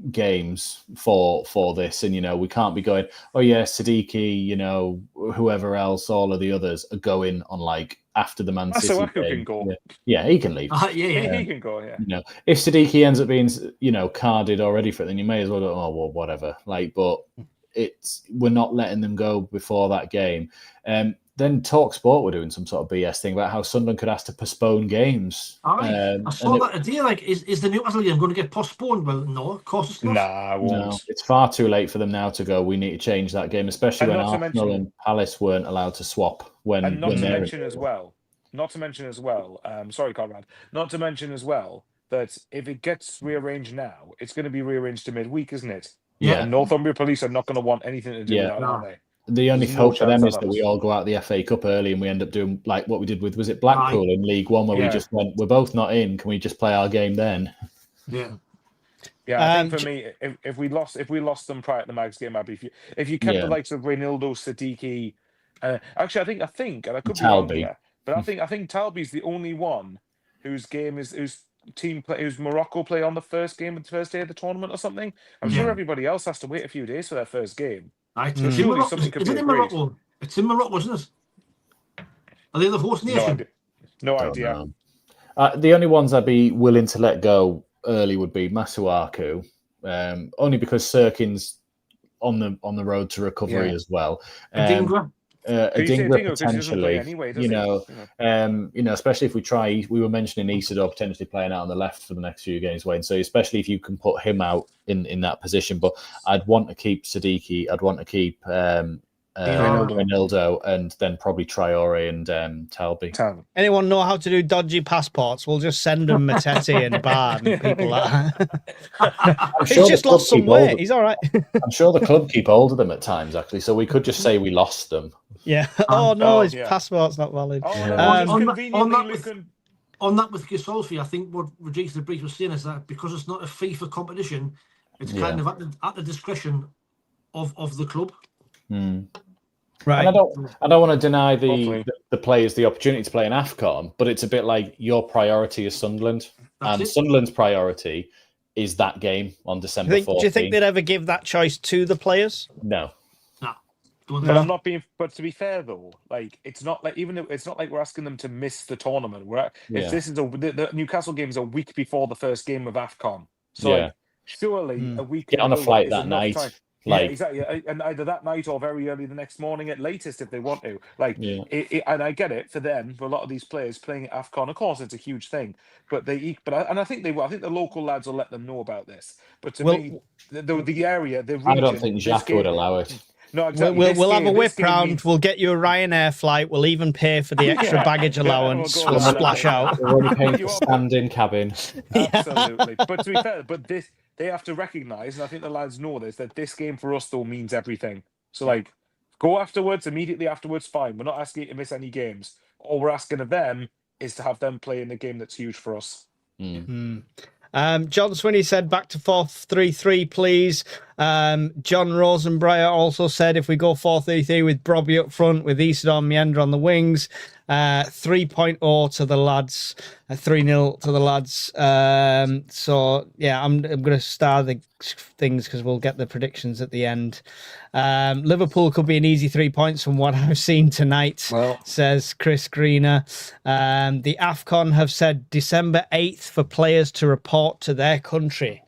games for this, and we can't be going, Siddiqui, whoever else, all of the others are going on like after the Man City game. Can go. Yeah, he can leave. He can go. Yeah. If Siddiqui ends up being carded already for it, then you may as well go, whatever. But we're not letting them go before that game. Then TalkSport were doing some sort of BS thing about how Sunderland could ask to postpone games. I saw that idea. Like, is the Newcastle game going to get postponed? Well, no, of course it's not. Nah, it won't. No, it's far too late for them now to go, we need to change that game, especially when Arsenal and Palace weren't allowed to swap when not to mention as well, sorry, Conrad. Not to mention as well that if it gets rearranged now, it's going to be rearranged to midweek, isn't it? Yeah. And Northumbria Police are not going to want anything to do with that, are they? The only hope for them is that we all go out the FA Cup early and we end up doing like what we did with, was it Blackpool in League One, where we just went, we're both not in, can we just play our game then? Yeah. Yeah, I think for me, if we lost them prior to the Mags game, if you kept the likes of Reynaldo, Siddiqui, actually, I think, and I could be wrong here, but I think Talby's the only one whose Morocco play on the first day of the tournament or something. I'm sure everybody else has to wait a few days for their first game. It's in Morocco. It's in Morocco, isn't it? Are they the host nation? No idea. The only ones I'd be willing to let go early would be Masuaku, only because Sirkin's on the road to recovery as well. Adingra potentially, anyway, especially if we were mentioning Isidore potentially playing out on the left for the next few games, Wayne. So especially if you can put him out in that position, but I'd want to keep Siddiqui, I'd want to keep Reynaldo, and then probably Traore and Talby. Anyone know how to do dodgy passports? We'll just send them Matete and Bard and people like that. He's just lost some weight. He's all right. I'm sure the club keep hold of them at times, actually, so we could just say we lost them. Yeah. His passport's not valid. On that with Gisolfi, I think what Regis Lebris was saying is that because it's not a FIFA competition, it's kind of at the discretion of the club. Right. And I don't want to deny the players the opportunity to play in AFCON, but it's a bit like your priority is Sunderland, Sunderland's priority is that game on December 14th. Do you think they'd ever give that choice to the players? No. But I'm not being. But to be fair though, like it's not like it's not like we're asking them to miss the tournament. This is the Newcastle game is a week before the first game of AFCON. So like surely a week Get on a notice flight is that enough night. time. Like, Yeah, exactly, and either that night or very early the next morning at latest if they want to. Like, and I get it for them, for a lot of these players playing at AFCON. Of course, it's a huge thing, but I think they will. I think the local lads will let them know about this. But to me, the area, the region, I don't think Xhaka would allow it. No, exactly. We'll have a whip round. We'll get you a Ryanair flight. We'll even pay for the extra baggage allowance. We'll splash out. We're only paying for stand-in cabin. Absolutely. But to be fair, they have to recognise, and I think the lads know this, that this game for us though means everything. So like, go afterwards, immediately afterwards, fine. We're not asking you to miss any games. All we're asking of them is to have them play in the game that's huge for us. John Swinney said back to 4-3-3, please. John Rosenbreyer also said if we go 4-3-3 with Brobby up front, with Isidore Meander on the wings, 3.0 to the lads, 3-0 to the lads. So yeah, I'm going to star the things because we'll get the predictions at the end. Liverpool could be an easy 3 points from what I've seen tonight, says Chris Greener. The AFCON have said December 8th for players to report to their country.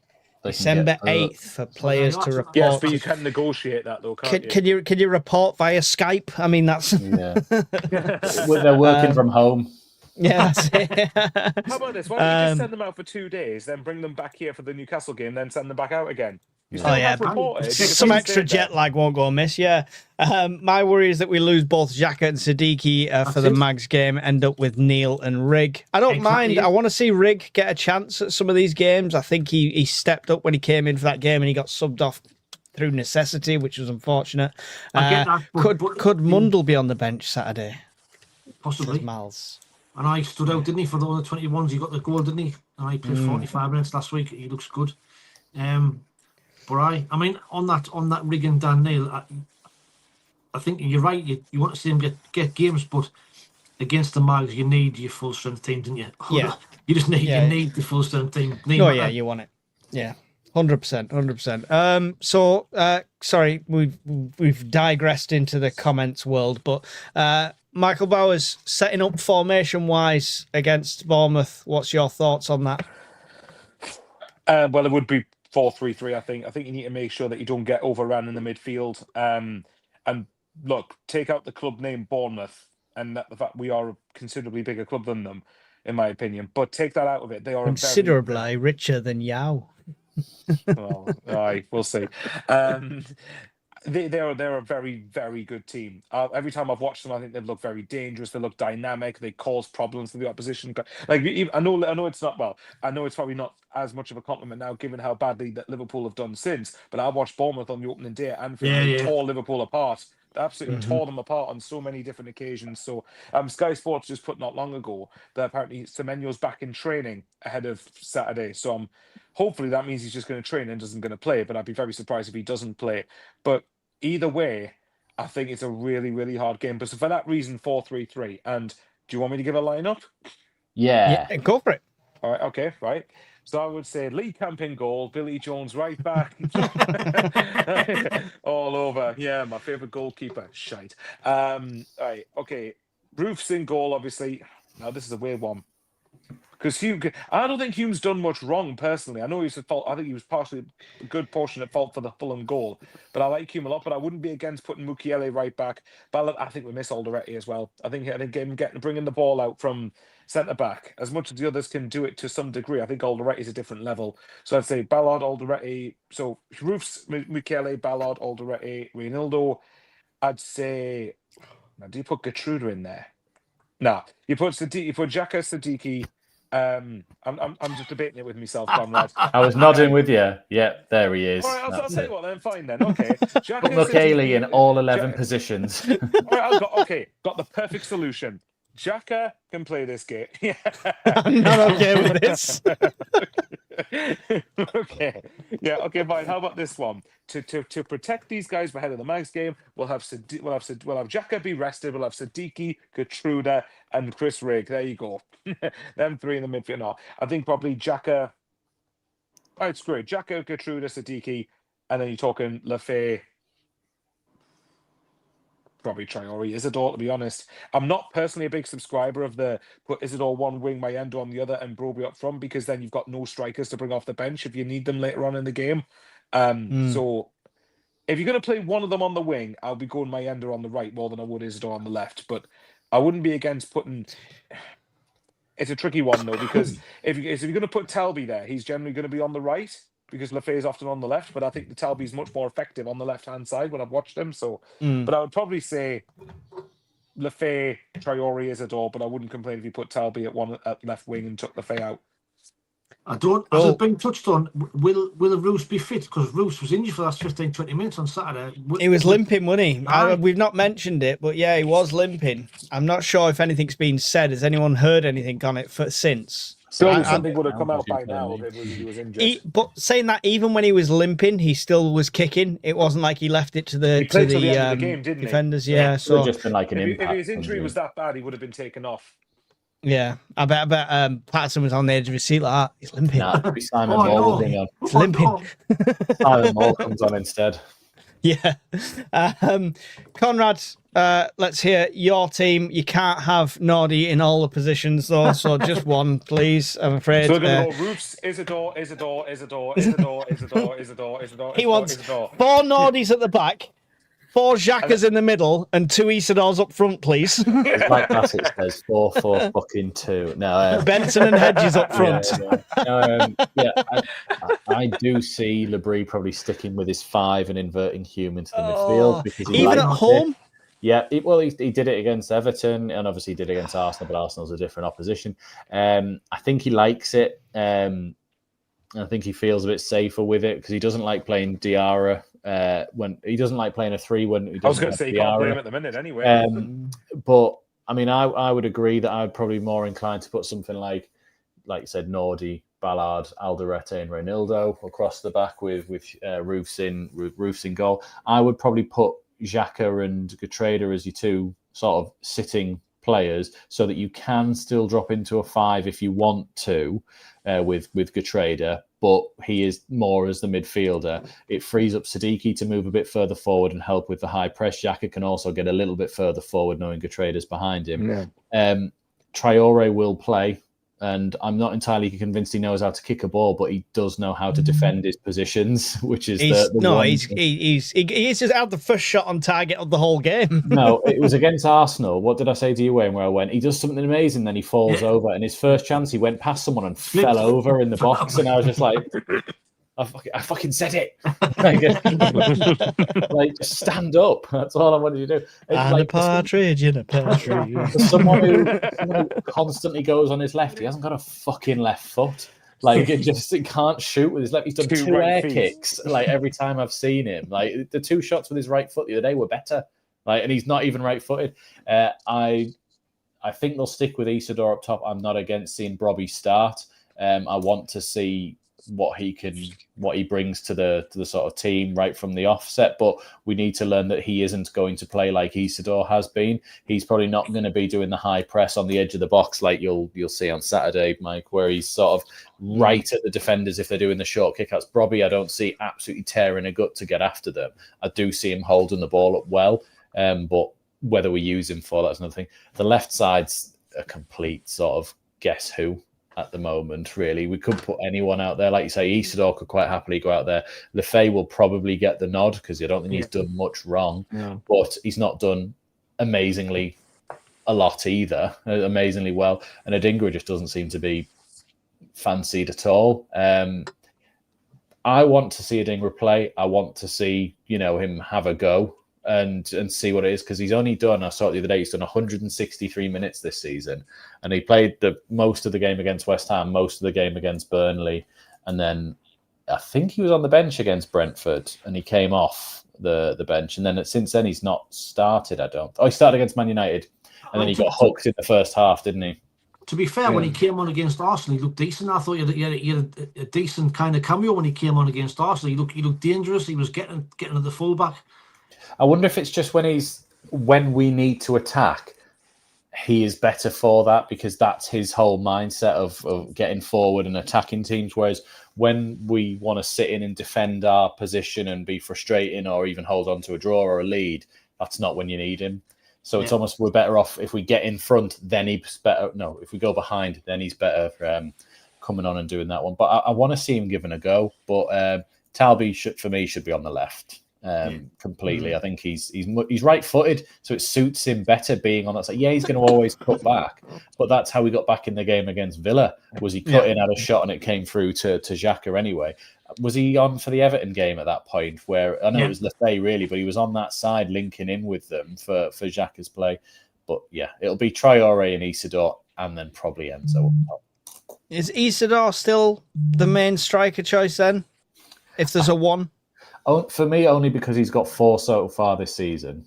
December 8th for players to report. Yes, but you can negotiate that though, can't you? Can you report via Skype? I mean, that's... They're working from home. Yeah, that's it. How about this? Why don't you just send them out for 2 days, then bring them back here for the Newcastle game, then send them back out again? Some extra jet lag won't go amiss. Yeah. My worry is that we lose both Xhaka and Siddiqui for the Mags game, end up with Neil and Rig. I don't mind. I want to see Rig get a chance at some of these games. I think he stepped up when he came in for that game and he got subbed off through necessity, which was unfortunate. Could Mundle be on the bench Saturday? Possibly. Miles. And I stood out, didn't he, for the under 21s? He got the goal, didn't he? And I played 45 minutes last week. He looks good. But I mean, on that Rig and Dan Neil, I think you're right. You want to see him get games, but against the Mags, you need your full strength team, don't you? Yeah. You just need the full strength team. You want it. Yeah. 100%. So sorry, we've digressed into the comments world, but Michael Bowers setting up formation wise against Bournemouth. What's your thoughts on that? Well, it would be 4-3-3. I think you need to make sure that you don't get overrun in the midfield. And look, take out the club name Bournemouth, and the fact we are a considerably bigger club than them, in my opinion. But take that out of it. They are considerably richer than Yao. Well, we'll see. They're a very, very good team. Every time I've watched them, I think they look very dangerous. They look dynamic. They cause problems for the opposition. Like I know it's not. Well, I know it's probably not as much of a compliment now, given how badly that Liverpool have done since. But I watched Bournemouth on the opening day and they tore Liverpool apart. They absolutely tore them apart on so many different occasions. So Sky Sports just put not long ago that apparently Semenyo's back in training ahead of Saturday. So hopefully that means he's just going to train and isn't going to play. But I'd be very surprised if he doesn't play. But either way, I think it's a really, really hard game. But so for that reason, 4-3-3. And do you want me to give a lineup? Yeah, go for it. All right, okay, right. So I would say Lee Camp in goal, Billy Jones right back. All over. Yeah, my favourite goalkeeper. Shite. All right, okay. Roofs in goal, obviously. Now, this is a weird one. Because I don't think Hume's done much wrong, personally. I know he's at fault. I think he was partially a good portion at fault for the Fulham goal. But I like Hume a lot, but I wouldn't be against putting Mukiele right back. But I think we miss Alderete as well. I think him bringing the ball out from centre-back, as much as the others can do it to some degree, I think Alderete is a different level. So I'd say Ballard, Alderete. So Roofs, Mukiele, Ballard, Alderete, Reynaldo. I'd say... Now, do you put Gertruda in there? No. You put Xhaka, Siddiqui... I'm just debating it with myself, Conrad. I was nodding with you. Yeah, there he is. All right, I'll tell you what, then fine then. Okay. Put Mukiele in all 11 positions. All right, got the perfect solution. Xhaka can play this game. Yeah. I'm not okay with this. Okay. Yeah, okay, fine. How about this one? To protect these guys ahead of the Mags game, we'll have Xhaka be rested, we'll have Siddiqui, Gertruda, and Chris Rigg. There you go. Them three in the midfield. No, I think probably Xhaka. All right, screw it. Xhaka, Gertruda, Siddiqui, and then you're talking Lafay. probably Traore Isidore, to be honest. I'm not personally a big subscriber of the put Isidore one wing, Mayendo on the other, and Broby up front, because then you've got no strikers to bring off the bench if you need them later on in the game. So if you're going to play one of them on the wing, I'll be going Mayendo on the right more than I would Isidore on the left. But I wouldn't be against putting... It's a tricky one, though, because if you're going to put Talby there, he's generally going to be on the right, because Lefay is often on the left, but I think the Talby is much more effective on the left-hand side when I've watched him. So, but I would probably say Lefay, Traore, Isidore, but I wouldn't complain if you put Talby at left wing and took Lefay out. I don't, as it's been touched on, will Roos be fit? Because Roos was injured for the last 15-20 minutes on Saturday. He was limping, wasn't he? We've not mentioned it, but yeah, he was limping. I'm not sure if anything's been said. Has anyone heard anything on it since? So something would have come out by now if he was injured. But saying that, even when he was limping, he still was kicking. It wasn't like he left it to the end of the game, didn't defenders. He? Yeah, so just been like an if his injury was that bad, he would have been taken off. Yeah, I bet Patterson was on the edge of his seat like that. He's limping. Nah, it'd be Simon Moore. He's limping. Simon Moore comes on instead. Yeah. Conrad, let's hear your team. You can't have Nordy in all the positions, though, so just one, please, I'm afraid. So we're going to go Roofs, Isidore. He wants 4 Nordys at the back, 4 Xhakas in the middle, and 2 Isidores up front, please. As Mike Bassett says, 4-4-2. No, Benson and Hedges up front. I do see Labrie probably sticking with his 5 and inverting Hume into the midfield, because he even at home. It. Yeah, he did it against Everton, and obviously he did it against Arsenal, but Arsenal's a different opposition. I think he likes it. I think he feels a bit safer with it, because he doesn't like playing Diarra. When he doesn't like playing a 3 when he doesn't. I was going to say you can't play him at the minute anyway. But I mean, I would agree that I'd probably be more inclined to put something like you said, Nordy, Ballard, Alderete, and Reinildo across the back with Roofs in goal. I would probably put Xhaka and Getraider as your 2 sort of sitting players, so that you can still drop into a 5 if you want to with Getraider, but he is more as the midfielder. It frees up Siddiqui to move a bit further forward and help with the high press. Xhaka can also get a little bit further forward knowing Getraider's behind him. Yeah. Traore will play, and I'm not entirely convinced he knows how to kick a ball, but he does know how to defend his positions, which is he just had the first shot on target of the whole game. No, it was against Arsenal. What did I say to you, Wayne, where I went? He does something amazing, then he falls over, and his first chance, he went past someone and fell over in the box, and I was just like, I fucking said it. Like, just stand up. That's all I wanted to do. And a partridge in a pear tree. Someone who constantly goes on his left, he hasn't got a fucking left foot. Like, it can't shoot with his left. He's done 2 air kicks, like, every time I've seen him. Like, the 2 shots with his right foot the other day were better. Like, and he's not even right-footed. I think they'll stick with Isidore up top. I'm not against seeing Brobbey start. I want to see what he brings to the sort of team right from the offset, but we need to learn that he isn't going to play like Isidore has been. He's probably not going to be doing the high press on the edge of the box like you'll see on Saturday, Mike, where he's sort of right at the defenders if they're doing the short kickouts. Brobbey, I don't see absolutely tearing a gut to get after them. I do see him holding the ball up well, but whether we use him for that's another thing. The left side's a complete sort of guess who at the moment, really. We could put anyone out there. Like you say, Isidore could quite happily go out there. Lefay will probably get the nod, because I don't think he's done much wrong, but he's not done amazingly a lot either, amazingly well. And Adingra just doesn't seem to be fancied at all. I want to see Adingra play. I want to see, him have a go and see what it is, because he's only done, I saw it the other day, he's done 163 minutes this season, and he played the most of the game against West Ham, most of the game against Burnley, and then I think he was on the bench against Brentford, and he came off the bench, and then since then he's not started. He started against Man United, and then he got hooked in the first half, didn't he? To be fair, when he came on against Arsenal, he looked decent. I thought he had a decent kind of cameo when he came on against Arsenal. He looked dangerous. He was getting at the fullback. I wonder if it's just when we need to attack, he is better for that, because that's his whole mindset of getting forward and attacking teams. Whereas when we want to sit in and defend our position and be frustrating or even hold on to a draw or a lead, that's not when you need him. So it's almost, we're better off if we get in front, then he's better. No, if we go behind, then he's better coming on and doing that one. But I want to see him giving a go. But Talby for me should be on the left completely. I think he's right-footed, so it suits him better being on that side. Yeah, he's going to always cut back, but that's how we got back in the game against Villa. Was he cut in, had a shot, and it came through to Xhaka anyway. Was he on for the Everton game at that point? Where I know it was Lefebvre really, but he was on that side linking in with them for Xhaka's play. But yeah, it'll be Traore and Isidore, and then probably Enzo up top. Is Isidore still the main striker choice then? If there's a one? Oh, for me, only because he's got 4 so far this season.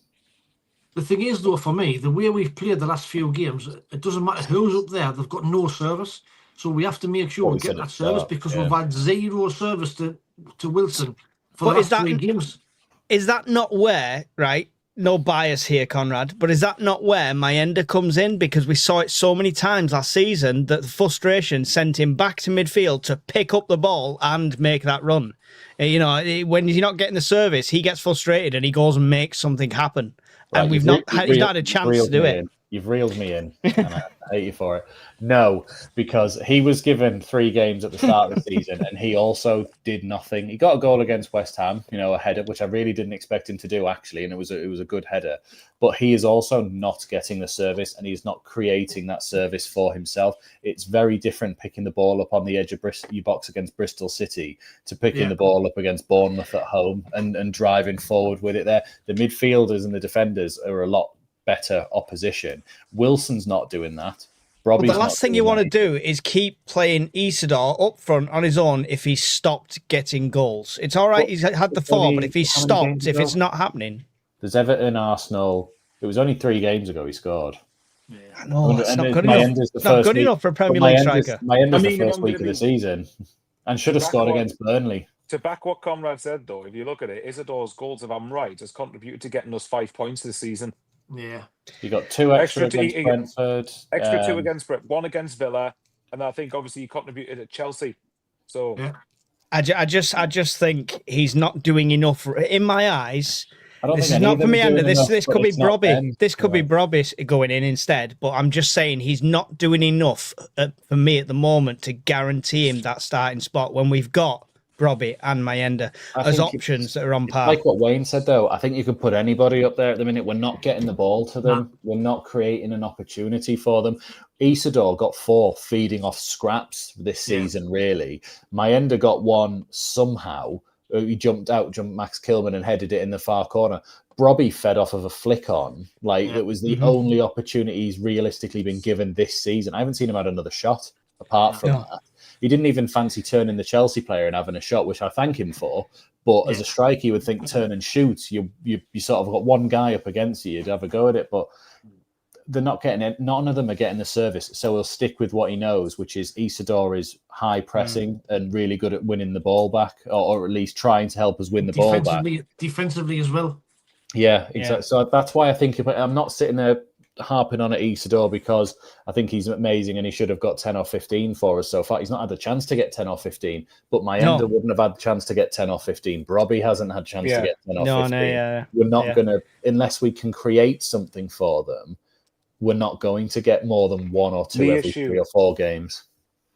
The thing is, though, for me, the way we've played the last few games, it doesn't matter who's up there. They've got no service. So we have to make sure we get that service because we've had 0 service to Wilson for the last 3 games. Is that not where, right? No bias here, Conrad, but is that not where Mayenda comes in? Because we saw it so many times last season that the frustration sent him back to midfield to pick up the ball and make that run. You know, when he's not getting the service, he gets frustrated and he goes and makes something happen. Right, and he's not had a chance to do it. You've reeled me in, and I hate you for it. No, because he was given 3 games at the start of the season, and he also did nothing. He got a goal against West Ham, a header, which I really didn't expect him to do, actually, and it was a good header. But he is also not getting the service, and he's not creating that service for himself. It's very different picking the ball up on the edge of your box against Bristol City to picking the ball up against Bournemouth at home and driving forward with it there. The midfielders and the defenders are a lot better opposition. Wilson's not doing that. Well, the last thing you want to do is keep playing Isidore up front on his own if he's stopped getting goals. It's all right, he's had the form, but if he's stopped, if it's not happening. There's Everton, Arsenal. It was only 3 games ago he scored. Yeah. I know, it's not good enough. It's not good enough for a Premier League striker. Mayenda's the first week of the season and should have scored against Burnley. To back what Conrad said, though, if you look at it, Isidore's goals, if I'm right, has contributed to getting us 5 points this season. Yeah, you got 2 extra against Brentford, extra 2 against Brentford, 1 against Villa, and I think obviously he contributed at Chelsea. So I just think he's not doing enough in my eyes. This is not for me, Andy. This could be Brobby. This could be Brobby going in instead. But I'm just saying he's not doing enough for me at the moment to guarantee him that starting spot when we've got Brobby and Mayenda as options that are on par. Like what Wayne said, though, I think you could put anybody up there at the minute. We're not getting the ball to them. No. We're not creating an opportunity for them. Isidore got 4 feeding off scraps this season, really. Mayenda got 1 somehow. He jumped Max Kilman and headed it in the far corner. Brobby fed off of a flick on. It was the only opportunity he's realistically been given this season. I haven't seen him had another shot apart from that. He didn't even fancy turning the Chelsea player and having a shot, which I thank him for. But as a striker, you would think turn and shoot. You sort of got 1 guy up against you. You'd have a go at it. But they're not getting it. None of them are getting the service. So he'll stick with what he knows, which is Isidore is high pressing and really good at winning the ball back, or at least trying to help us win the ball back. Defensively as well. Yeah, exactly. So that's why I think I'm not sitting there harping on at Isidore because I think he's amazing and he should have got 10 or 15 for us so far. He's not had the chance to get 10 or 15, but Mayenda wouldn't have had the chance to get 10 or 15. Brobby hasn't had a chance to get 10 or 15. We're not going to, unless we can create something for them, we're not going to get more than 1 or 2 every 3 or 4 games.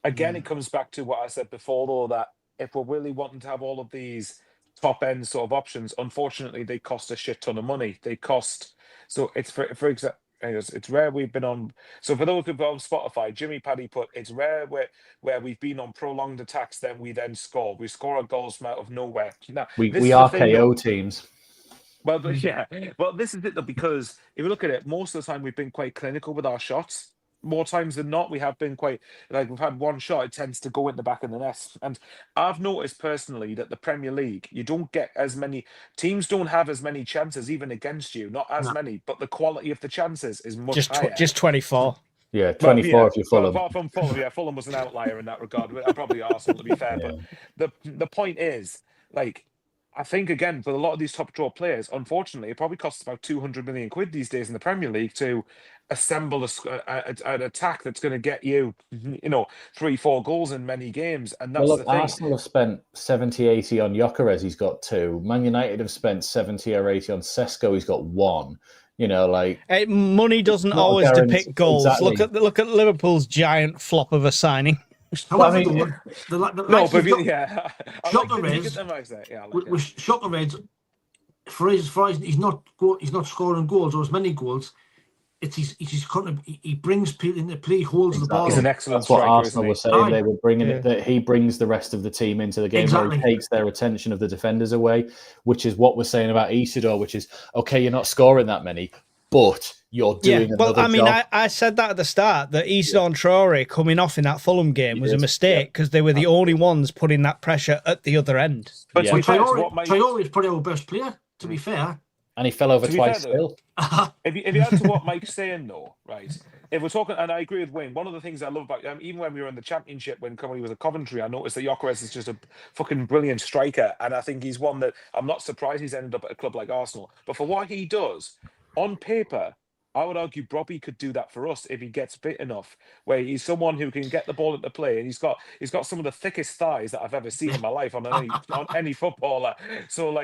Again, it comes back to what I said before, though, that if we're really wanting to have all of these top-end sort of options, unfortunately, they cost a shit ton of money. They cost... So it's, for example, it's rare we've been on. So for those who've on Spotify, Jimmy Paddy put, it's rare where we've been on prolonged attacks, then we then score. We score our goals from out of nowhere. Now, we are KO teams. Well, but well, this is it though, because if you look at it, most of the time we've been quite clinical with our shots. More times than not, we have been quite, we've had 1 shot, it tends to go in the back of the net. And I've noticed personally that the Premier League, you don't get as many, teams don't have as many chances even against you, not as many, but the quality of the chances is much higher. Just 24. Yeah, 24 if you're Fulham. Apart from Fulham, Fulham was an outlier in that regard. Probably Arsenal, to be fair. But the point is, I think, again, for a lot of these top draw players, unfortunately, it probably costs about 200 million quid these days in the Premier League to assemble an attack that's going to get you, 3-4 goals in many games. And that's Well, the look, thing. Arsenal have spent 70, 80 on Gyökeres, he's got 2. Man United have spent 70 or 80 on Sesko, he's got 1. Money doesn't not a always guarantee. depict goals. Exactly. Look at Liverpool's giant flop of a signing. However, I mean, with Gyökeres, for his he's not scoring goals or as many goals. He brings people into play, holds the ball. He's an excellent That's what striker, Arsenal were saying. They were bringing Yeah. it, that he brings the rest of the team into the game, Exactly. where he takes their attention of the defenders away, which is what we're saying about Isidore, which is, okay, you're not scoring that many, but you're doing Well, another job. I said that at the start, that Isidore and Traore coming off in that Fulham game was a mistake because they were the only ones putting that pressure at the other end. But to be fair, Traore is probably our best player, to be fair. And he fell over To be twice fair, still. if you add to what Mike's saying, though, right? If we're talking, and I agree with Wayne, one of the things I love about even when we were in the Championship, when Coventry was at Coventry, I noticed that Gyökeres is just a fucking brilliant striker, and I think he's one that I'm not surprised he's ended up at a club like Arsenal. But for what he does, on paper, I would argue Bobby could do that for us if he gets fit enough, where he's someone who can get the ball into play, and he's got some of the thickest thighs that I've ever seen in my life on any footballer. So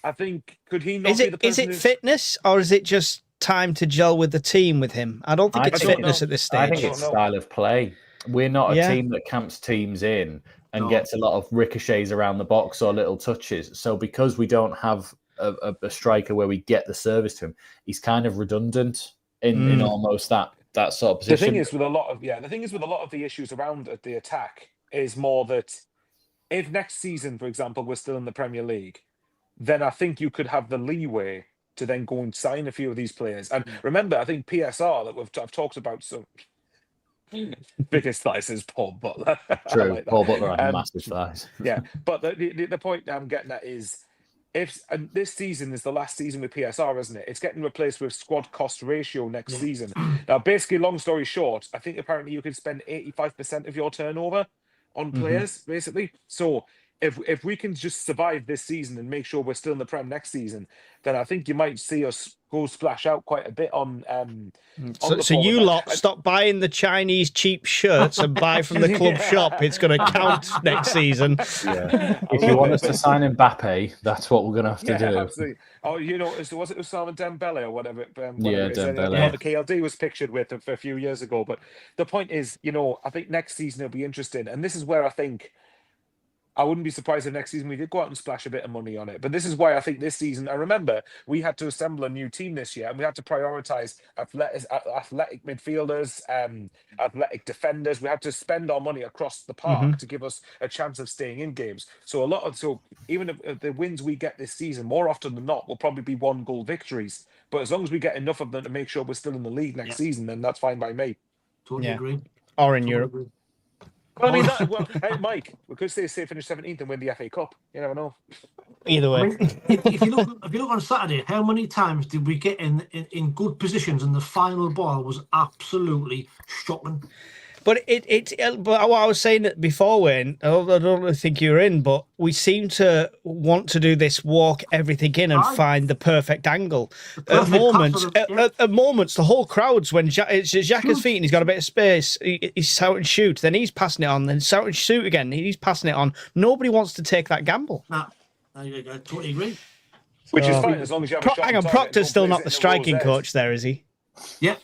I think, could he not be the person? Is it fitness, or is it just time to gel with the team with him? I don't think it's fitness at this stage. I think it's style of play. We're not a team that camps teams in and gets a lot of ricochets around the box or little touches. So because we don't have a striker where we get the service to him, he's kind of redundant in almost that sort of position. The thing is with a lot of the issues around the attack is more that if next season, for example, we're still in the Premier League, then I think you could have the leeway to then go and sign a few of these players. And remember, I think PSR that I've talked about some biggest thighs is Paul Butler. True, like Paul Butler had massive thighs. Yeah, but the point I'm getting at is, if this season is the last season with PSR, isn't it? It's getting replaced with squad cost ratio next season. Now, basically, long story short, I think apparently you could spend 85% of your turnover on players, basically. So if we can just survive this season and make sure we're still in the Prem next season, then I think you might see us go splash out quite a bit on. So you lot stop buying the Chinese cheap shirts and buy from the club shop. It's going to count next season. Yeah. If you want us to sign Mbappe, that's what we're going to have to do. Absolutely. Oh, was it Osama Dembele or whatever? Dembele. The KLD was pictured with a few years ago. But the point is, I think next season it'll be interesting, and this is where I think I wouldn't be surprised if next season we did go out and splash a bit of money on it. But this is why I think this season, I remember we had to assemble a new team this year, and we had to prioritize athletic midfielders, athletic defenders. We had to spend our money across the park to give us a chance of staying in games. So even if the wins we get this season, more often than not, will probably be 1-goal victories. But as long as we get enough of them to make sure we're still in the league next season, then that's fine by me. Totally agree. Or in Europe. Well, hey, Mike, we could say finish 17th and win the FA Cup. You never know. Either way. I mean, if you look on Saturday, how many times did we get in good positions, and the final ball was absolutely shocking. But but what I was saying before, Wayne, I don't think you're in, but we seem to want to do this walk everything in and find the perfect angle. At moments, the whole crowd's when it's Xhaka's feet and he's got a bit of space, he's shouting shoot, then he's passing it on, then shouting shoot again, he's passing it on. Nobody wants to take that gamble. Nah, I totally agree. Which is fine as long as you have a shot. Hang on, Proctor's still not the striking coach there, is he? Yeah.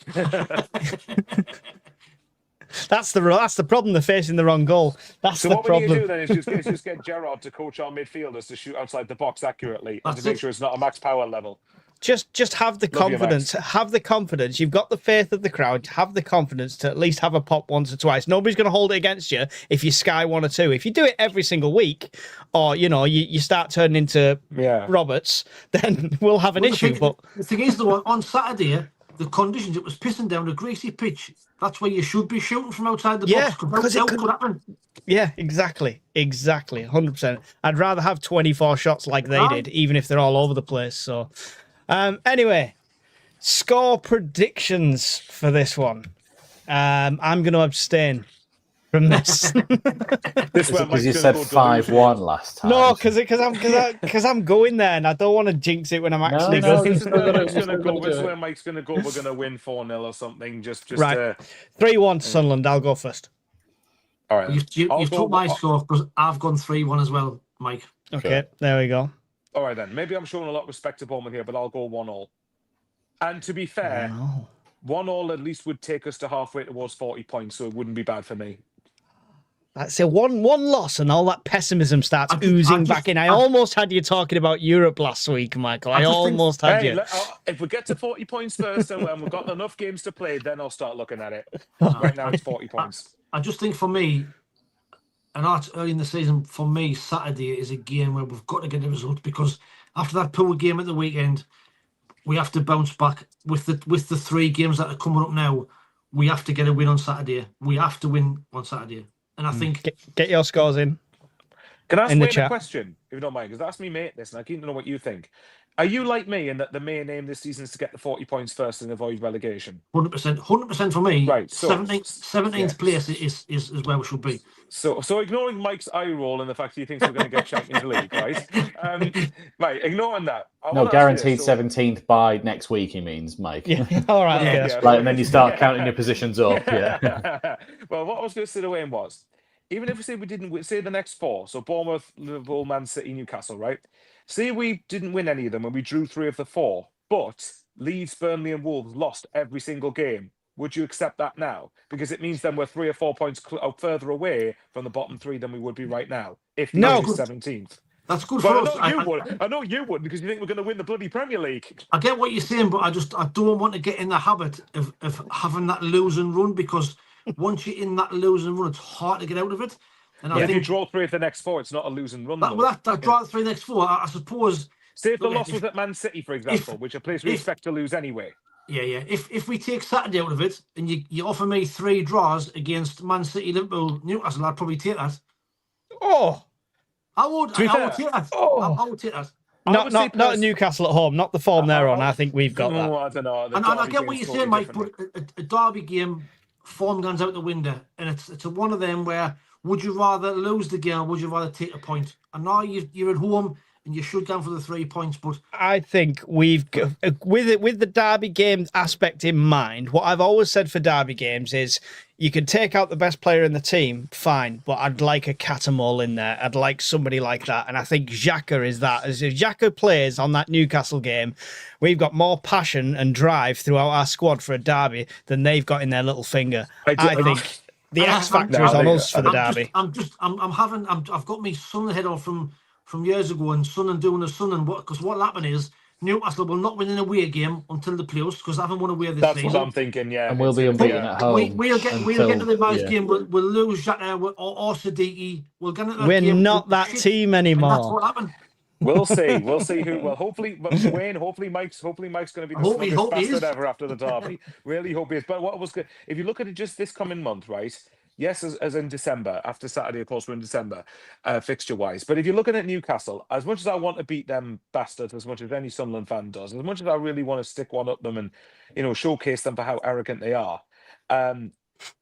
That's the problem. They're facing the wrong goal. That's the problem. So what we need to do then is just get Gerrard to coach our midfielders to shoot outside the box accurately and to make sure it's not a max power level. Just have the confidence. Have the confidence. You've got the faith of the crowd. Have the confidence to at least have a pop once or twice. Nobody's going to hold it against you if you sky 1 or 2. If you do it every single week, or you start turning into Roberts, then we'll have an issue. But the thing is, though, on Saturday, the conditions, it was pissing down a greasy pitch. That's where you should be shooting from outside the box. Because it could happen. Yeah, exactly, 100%. I'd rather have 24 shots like they did, even if they're all over the place. So, anyway, score predictions for this one. I'm going to abstain. from this. This Is it one because you said 5-1 last time? No, because I'm going there, and I don't want to jinx it when I'm actually no, going. This is where Mike's Still going to gotta go. do This is it. where Mike's going to go. We're going to win 4-0 or something. Just Right. 3-1 to Sunderland. I'll go first. all right. You've took my score because I've gone 3-1 as well, Mike. Okay, there we go. All right then. Maybe I'm showing a lot of respect to Bournemouth here, but I'll go 1-0. And to be fair, 1-0 at least would take us to halfway towards 40 points, so it wouldn't be bad for me. That's a one loss, and all that pessimism starts oozing back in. I almost had you talking about Europe last week, Michael. I almost had you. If we get to 40 points first and we've got enough games to play, then I'll start looking at it. Right now it's 40 points. I just think for me, and that's early in the season, for me, Saturday is a game where we've got to get a result, because after that poor game at the weekend, we have to bounce back with the 3 games that are coming up now. We have to get a win on Saturday. We have to win on Saturday. And I think... Get your scores in. Can I ask in the Wayne chat a question, if you don't mind? Because that's me, mate, this, and I keen to know what you think. Are you like me in that the main aim this season is to get the 40 points first and avoid relegation? 100% for me. Right. So 17th place is where we should be. So ignoring Mike's eye roll and the fact he thinks we're going to get Champions League, right? Right, ignoring that. No, guaranteed 17th by next week, he means, Mike. Yeah. All right. Yeah. Right, and then you start counting your positions up. Yeah. Well, what I was going to say to Wayne was, even if we say we didn't say the next 4, so Bournemouth, Liverpool, Man City, Newcastle, right? Say we didn't win any of them and we drew 3 of the 4, but Leeds, Burnley, and Wolves lost every single game. Would you accept that now? Because it means then we're 3 or 4 points further away from the bottom 3 than we would be right now. If No. 17th. That's good for us. I know you would, because you think we're going to win the bloody Premier League. I get what you're saying, but I don't want to get in the habit of having that losing run, because once you're in that losing run, it's hard to get out of it. And I If think you draw 3 of the next 4, it's not a losing run. that draw 3 next 4, I suppose. Say if the loss was at Man City, for example, which a place we expect to lose anyway. Yeah. If we take Saturday out of it and you offer me 3 draws against Man City, Liverpool, Newcastle, I'd probably take that. Oh, I would take that. I would take that. Not Newcastle at home. Not the form they're on. I think we've got that. I don't know. And I get what you're saying, Mike, but a derby game, form guns out the window, and it's one of them where would you rather lose the game or would you rather take a point? And now you're at home and you should go for the 3 points, but I think with the derby game aspect in mind, what I've always said for derby games is you can take out the best player in the team, fine, but I'd like a Catamol in there. I'd like somebody like that, and I think Xhaka is that. As if Xhaka plays on that Newcastle game, we've got more passion and drive throughout our squad for a derby than they've got in their little finger. I think the X factor is on us for the derby. I've got me Sunderland head off from years ago, and Sunderland doing the Sunderland, because what'll happen is Newcastle will not win an away game until the playoffs, because I haven't won away this season. That's what I'm thinking, yeah. And we'll be unbeaten at home. We'll get to the last game. We'll lose Xhaka or Siddiqui. We're not that team anymore. That's what happened. We'll see. We'll see who. Well, hopefully, Wayne. Hopefully, Mike's going to be the smartest bastard ever after the derby. Really hope he is. But what was good? If you look at it just this coming month, right? Yes, as in December, after Saturday, of course, we're in December, fixture-wise. But if you're looking at Newcastle, as much as I want to beat them bastards, as much as any Sunderland fan does, as much as I really want to stick one up them and, showcase them for how arrogant they are,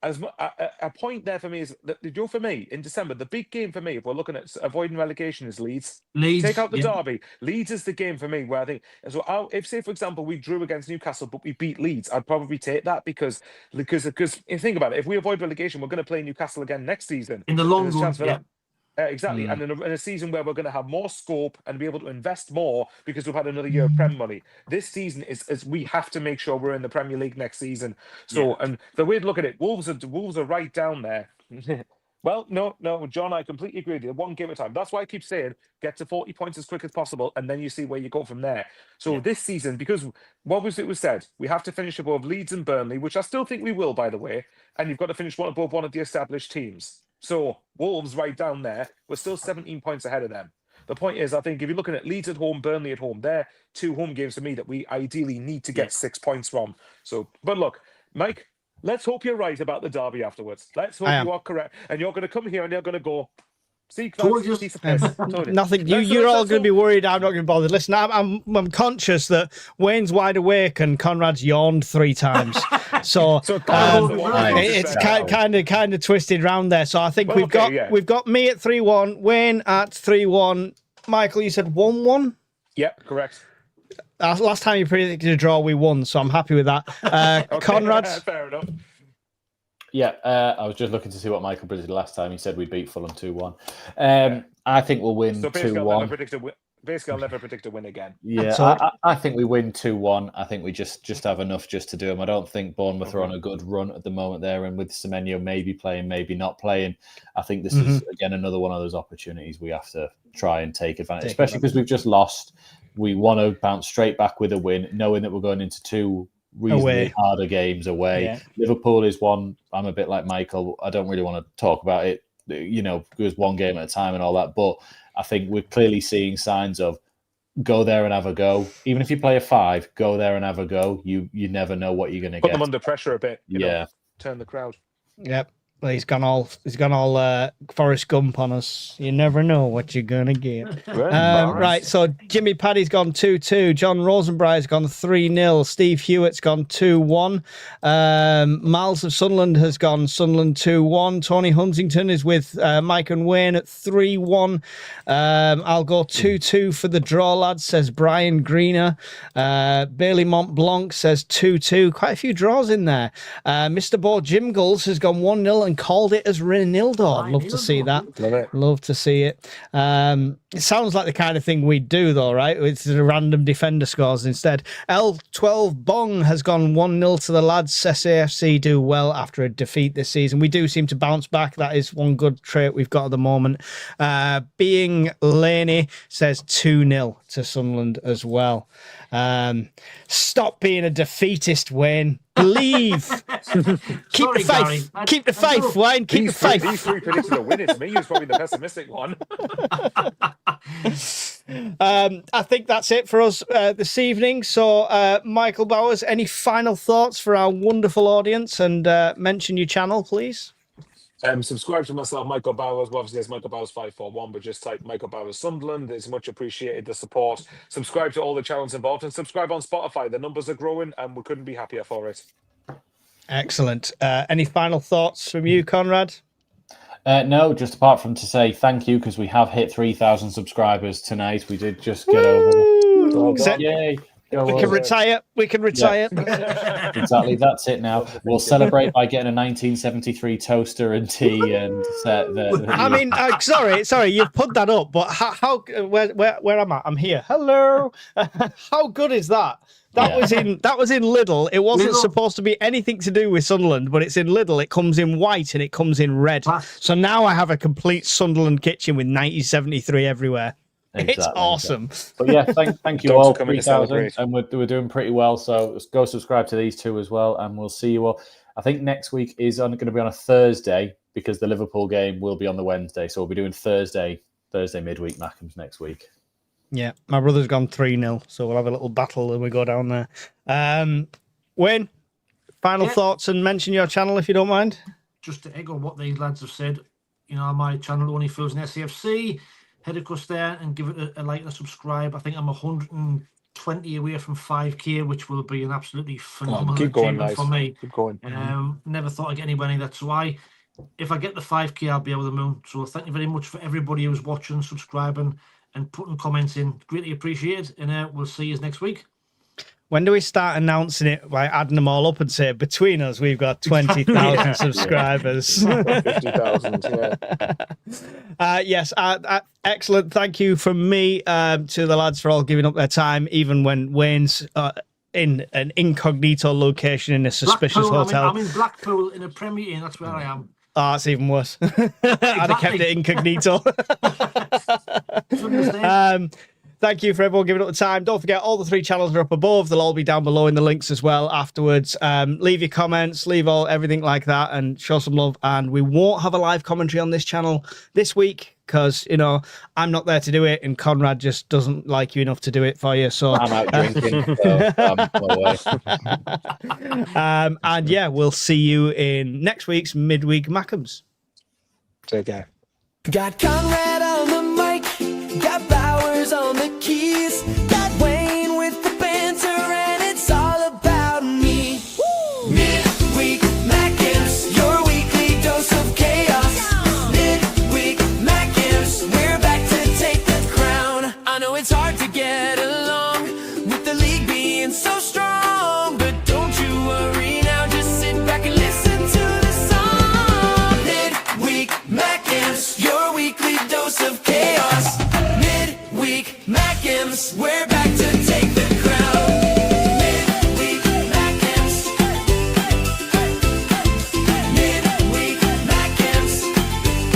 a point there for me is that for me in December, the big game for me, if we're looking at avoiding relegation, is Leeds. Take out the derby. Leeds is the game for me where I think. So if, say, for example, we drew against Newcastle but we beat Leeds, I'd probably take that because if you think about it, if we avoid relegation, we're going to play Newcastle again next season in the long run. Exactly, and in a season where we're going to have more scope and be able to invest more because we've had another year of Prem money. This season is we have to make sure we're in the Premier League next season. So, and the way to look at it, Wolves are right down there. Well, no, John, I completely agree with you. 1 game at a time. That's why I keep saying get to 40 points as quick as possible, and then you see where you go from there. So this season, because what was said, we have to finish above Leeds and Burnley, which I still think we will, by the way, and you've got to finish above one of the established teams. So Wolves right down there, we're still 17 points ahead of them. The point is, I think if you're looking at Leeds at home, Burnley at home, they're 2 home games for me that we ideally need to get 6 points from. So, but look, Mike, let's hope you're right about the derby afterwards. Let's hope you are correct. And you're going to come here and you're going to go, See, Told you. piece of piss. Told you. Nothing. You're all going to be worried. I'm not going to bother. Listen, I'm conscious that Wayne's wide awake and Conrad's yawned 3 times. So it's kind of twisted round there. So I think we've got me at 3-1, Wayne at 3-1. Michael, you said 1-1. Yep, correct. Last time you predicted a draw, we won. So I'm happy with that. Okay, Conrad. fair enough. Yeah, I was just looking to see what Michael predicted last time. He said we beat Fulham 2-1. I think we'll win 2-1. Basically, I'll never predict a win again. Yeah, I think we win 2-1. I think we just have enough just to do them. I don't think Bournemouth are on a good run at the moment there, and with Semenyo maybe playing, maybe not playing, I think this is, again, another one of those opportunities we have to try and take advantage, especially because we've just lost. We want to bounce straight back with a win, knowing that we're going into 2 reasonably harder games away. Yeah. Liverpool is one. I'm a bit like Michael. I don't really want to talk about it, because 1 game at a time and all that. But I think we're clearly seeing signs of go there and have a go. Even if you play a 5, go there and have a go. You never know what you're going to get. Put them under pressure a bit. You know, turn the crowd. Yep. Well, he's gone all Forrest Gump on us. You never know what you're gonna get. Right. So Jimmy Paddy's gone 2-2. John Rosenbrier's gone 3-0. Steve Hewitt's gone 2-1. Miles of Sunderland has gone Sunderland 2-1. Tony Huntington is with Mike and Wayne at 3-1. I'll go 2-2 for the draw, lads, says Brian Greener. Bailey Montblanc says 2-2. Quite a few draws in there. Mr. Bo Jimgles has gone 1-0 and called it as Renildo. I'd love to see that. Love to see it. It sounds like the kind of thing we do, though, right? It's the random defender scores instead. L12 Bong has gone 1-0 to the lads. Safc do well after a defeat this season. We do seem to bounce back. That is one good trait we've got at the moment. Being Laney says 2-0 to Sunderland as well. Stop being a defeatist, Wayne. Believe. Keep the faith. Keep the faith, Wayne. Keep the faith. These 3 predicted a win. It's me who's probably the pessimistic one. I think that's it for us this evening. So, Michael Bowers, any final thoughts for our wonderful audience? And mention your channel, please. Subscribe to myself, Michael Bowers. Well, obviously, there's Michael Bowers 541, but just type Michael Bowers Sunderland. It's much appreciated, the support. Subscribe to all the channels involved and subscribe on Spotify. The numbers are growing and we couldn't be happier for it. Excellent. Any final thoughts from you, Conrad? No, just apart from to say thank you, because we have hit 3,000 subscribers tonight. We did just get over. Yay. We can retire. We can retire. Yeah. Exactly. That's it now. We'll celebrate by getting a 1973 toaster and tea and set the. I mean, sorry, you've put that up, but where am I? I'm here. Hello. How good is that? That was in Lidl. It wasn't supposed to be anything to do with Sunderland, but it's in Lidl. It comes in white and it comes in red. So now I have a complete Sunderland kitchen with 1973 everywhere. Exactly, it's awesome. But yeah, thank you all. 3,000, and we're doing pretty well. So go subscribe to these 2 as well, and we'll see you all. I think next week is going to be on a Thursday because the Liverpool game will be on the Wednesday. So we'll be doing Thursday midweek Mackems next week. Yeah, my brother's gone 3-0, so we'll have a little battle when we go down there. Wayne, final thoughts and mention your channel if you don't mind. Just to echo what these lads have said, my channel only fills in SCFC. Head across there and give it a like and a subscribe. I think I'm 120 away from 5K, which will be an absolutely phenomenal achievement for me. Keep going. Never thought I'd get anywhere near that. So if I get the 5K, I'll be over the moon. So thank you very much for everybody who's watching, subscribing, and putting comments in. Greatly appreciated. And we'll see you next week. When do we start announcing it by adding them all up and say, between us, we've got 20,000 subscribers? 50,000, yeah. Yes, excellent. Thank you from me to the lads for all giving up their time, even when Wayne's in an incognito location in a suspicious hotel. I'm in Blackpool in a Premier Inn. That's where I am. Oh, it's even worse. I'd have kept it incognito. Thank you for everyone giving up the time. Don't forget, all the 3 channels are up above. They'll all be down below in the links as well afterwards. Leave your comments, leave everything like that, and show some love. And we won't have a live commentary on this channel this week because, I'm not there to do it, and Conrad just doesn't like you enough to do it for you. So I'm out drinking. And yeah, we'll see you in next week's Midweek Mackems. Take care. Got Conrad on the mic, got Bowers on the keys, got Wayne with the banter, and it's all about me. Midweek Mackems, your weekly dose of chaos. Midweek Mackems, we're back to take the crown. I know it's hard to get along with the league being so strong, but don't you worry now, just sit back and listen to the song. Midweek Mackems, your weekly dose of chaos. Midweek Mackems, we're